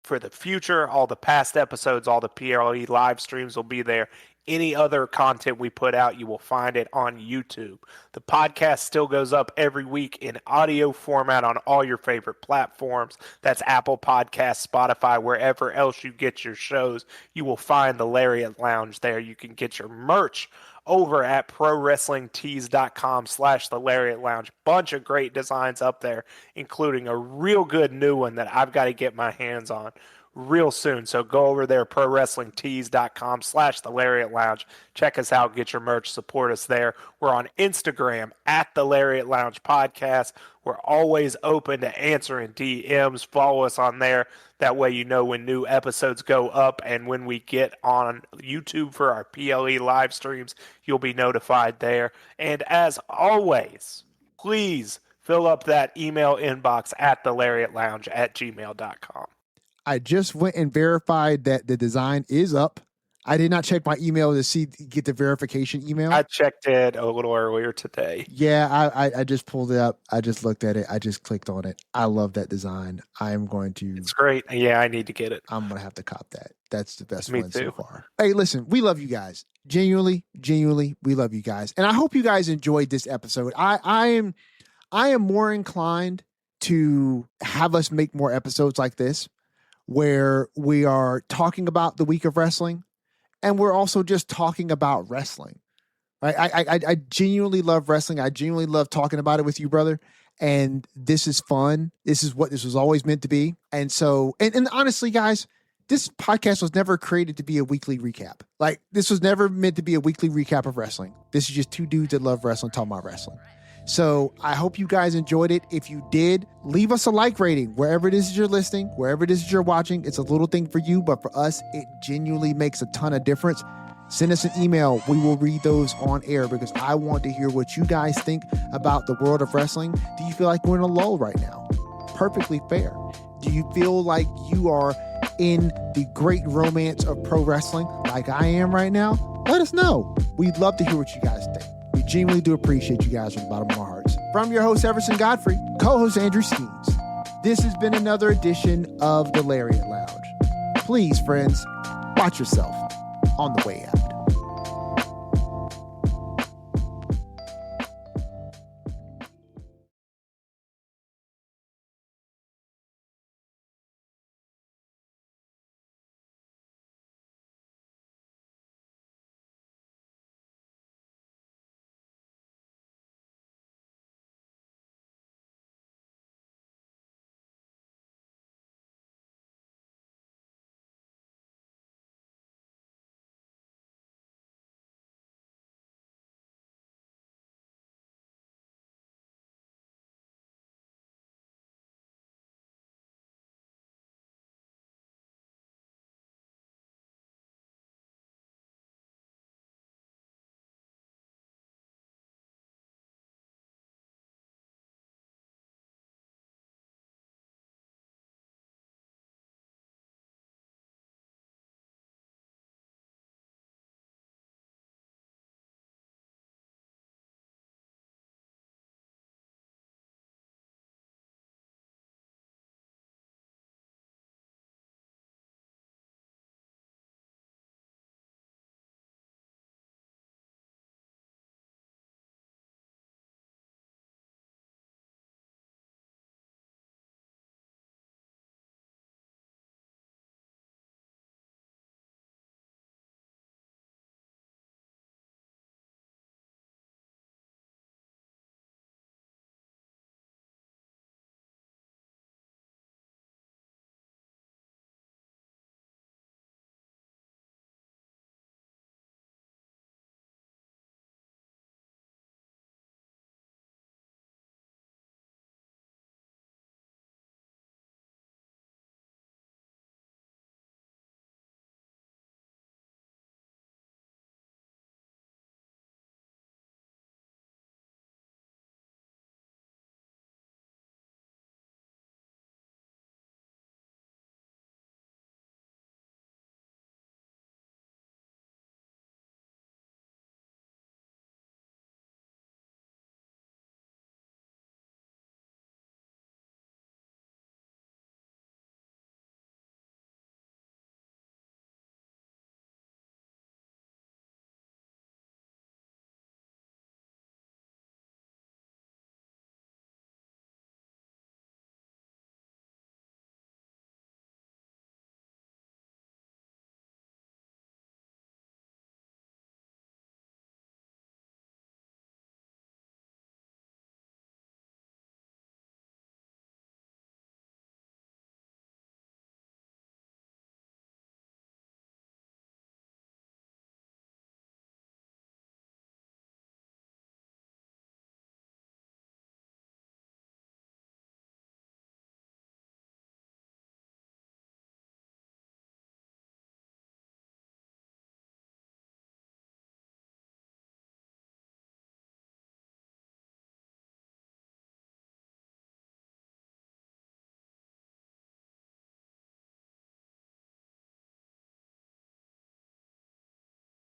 B: for the future, all the past episodes, all the PLE live streams will be there. Any other content we put out, you will find it on YouTube. The podcast still goes up every week in audio format on all your favorite platforms. That's Apple Podcasts, Spotify, wherever else you get your shows. You will find the Lariat Lounge there. You can get your merch over at prowrestlingtees.com/the Lariat Lounge. Bunch of great designs up there, including a real good new one that I've got to get my hands on real soon. So go over there, prowrestlingtees.com/the Lariat Lounge. Check us out, get your merch, support us there. We're on Instagram at the Lariat Lounge Podcast. We're always open to answering DMs. Follow us on there. That way you know when new episodes go up, and when we get on YouTube for our PLE live streams, you'll be notified there. And as always, please fill up that email inbox at thelariatlounge@gmail.com.
A: I just went and verified that the design is up. I did not check my email to get the verification email.
B: I checked it a little earlier today.
A: Yeah, I just pulled it up. I just looked at it. I just clicked on it. I love that design. I'm going to.
B: It's great. Yeah, I need to get it.
A: I'm going to have to cop that. That's the best
B: Me
A: one
B: too.
A: so far. Hey, listen, we love you guys. Genuinely, we love you guys. And I hope you guys enjoyed this episode. I am more inclined to have us make more episodes like this where we are talking about the week of wrestling and we're also just talking about wrestling. Right? I genuinely love wrestling. I genuinely love talking about it with you, brother. And this is fun. This is what this was always meant to be. And so, and honestly, guys, this podcast was never created to be a weekly recap. Like, this was never meant to be a weekly recap of wrestling. This is just two dudes that love wrestling talking about wrestling. So I hope you guys enjoyed it. If you did, leave us a like rating wherever it is you're listening, wherever it is you're watching. It's a little thing for you, but for us, it genuinely makes a ton of difference. Send us an email. We will read those on air because I want to hear what you guys think about the world of wrestling. Do you feel like we're in a lull right now? Perfectly fair. Do you feel like you are in the great romance of pro wrestling like I am right now? Let us know. We'd love to hear what you guys think. We genuinely do appreciate you guys from the bottom of our hearts. From your host, Everson Godfrey, co-host Andrew Skeens, this has been another edition of the Lariat Lounge. Please, friends, watch yourself on the way out.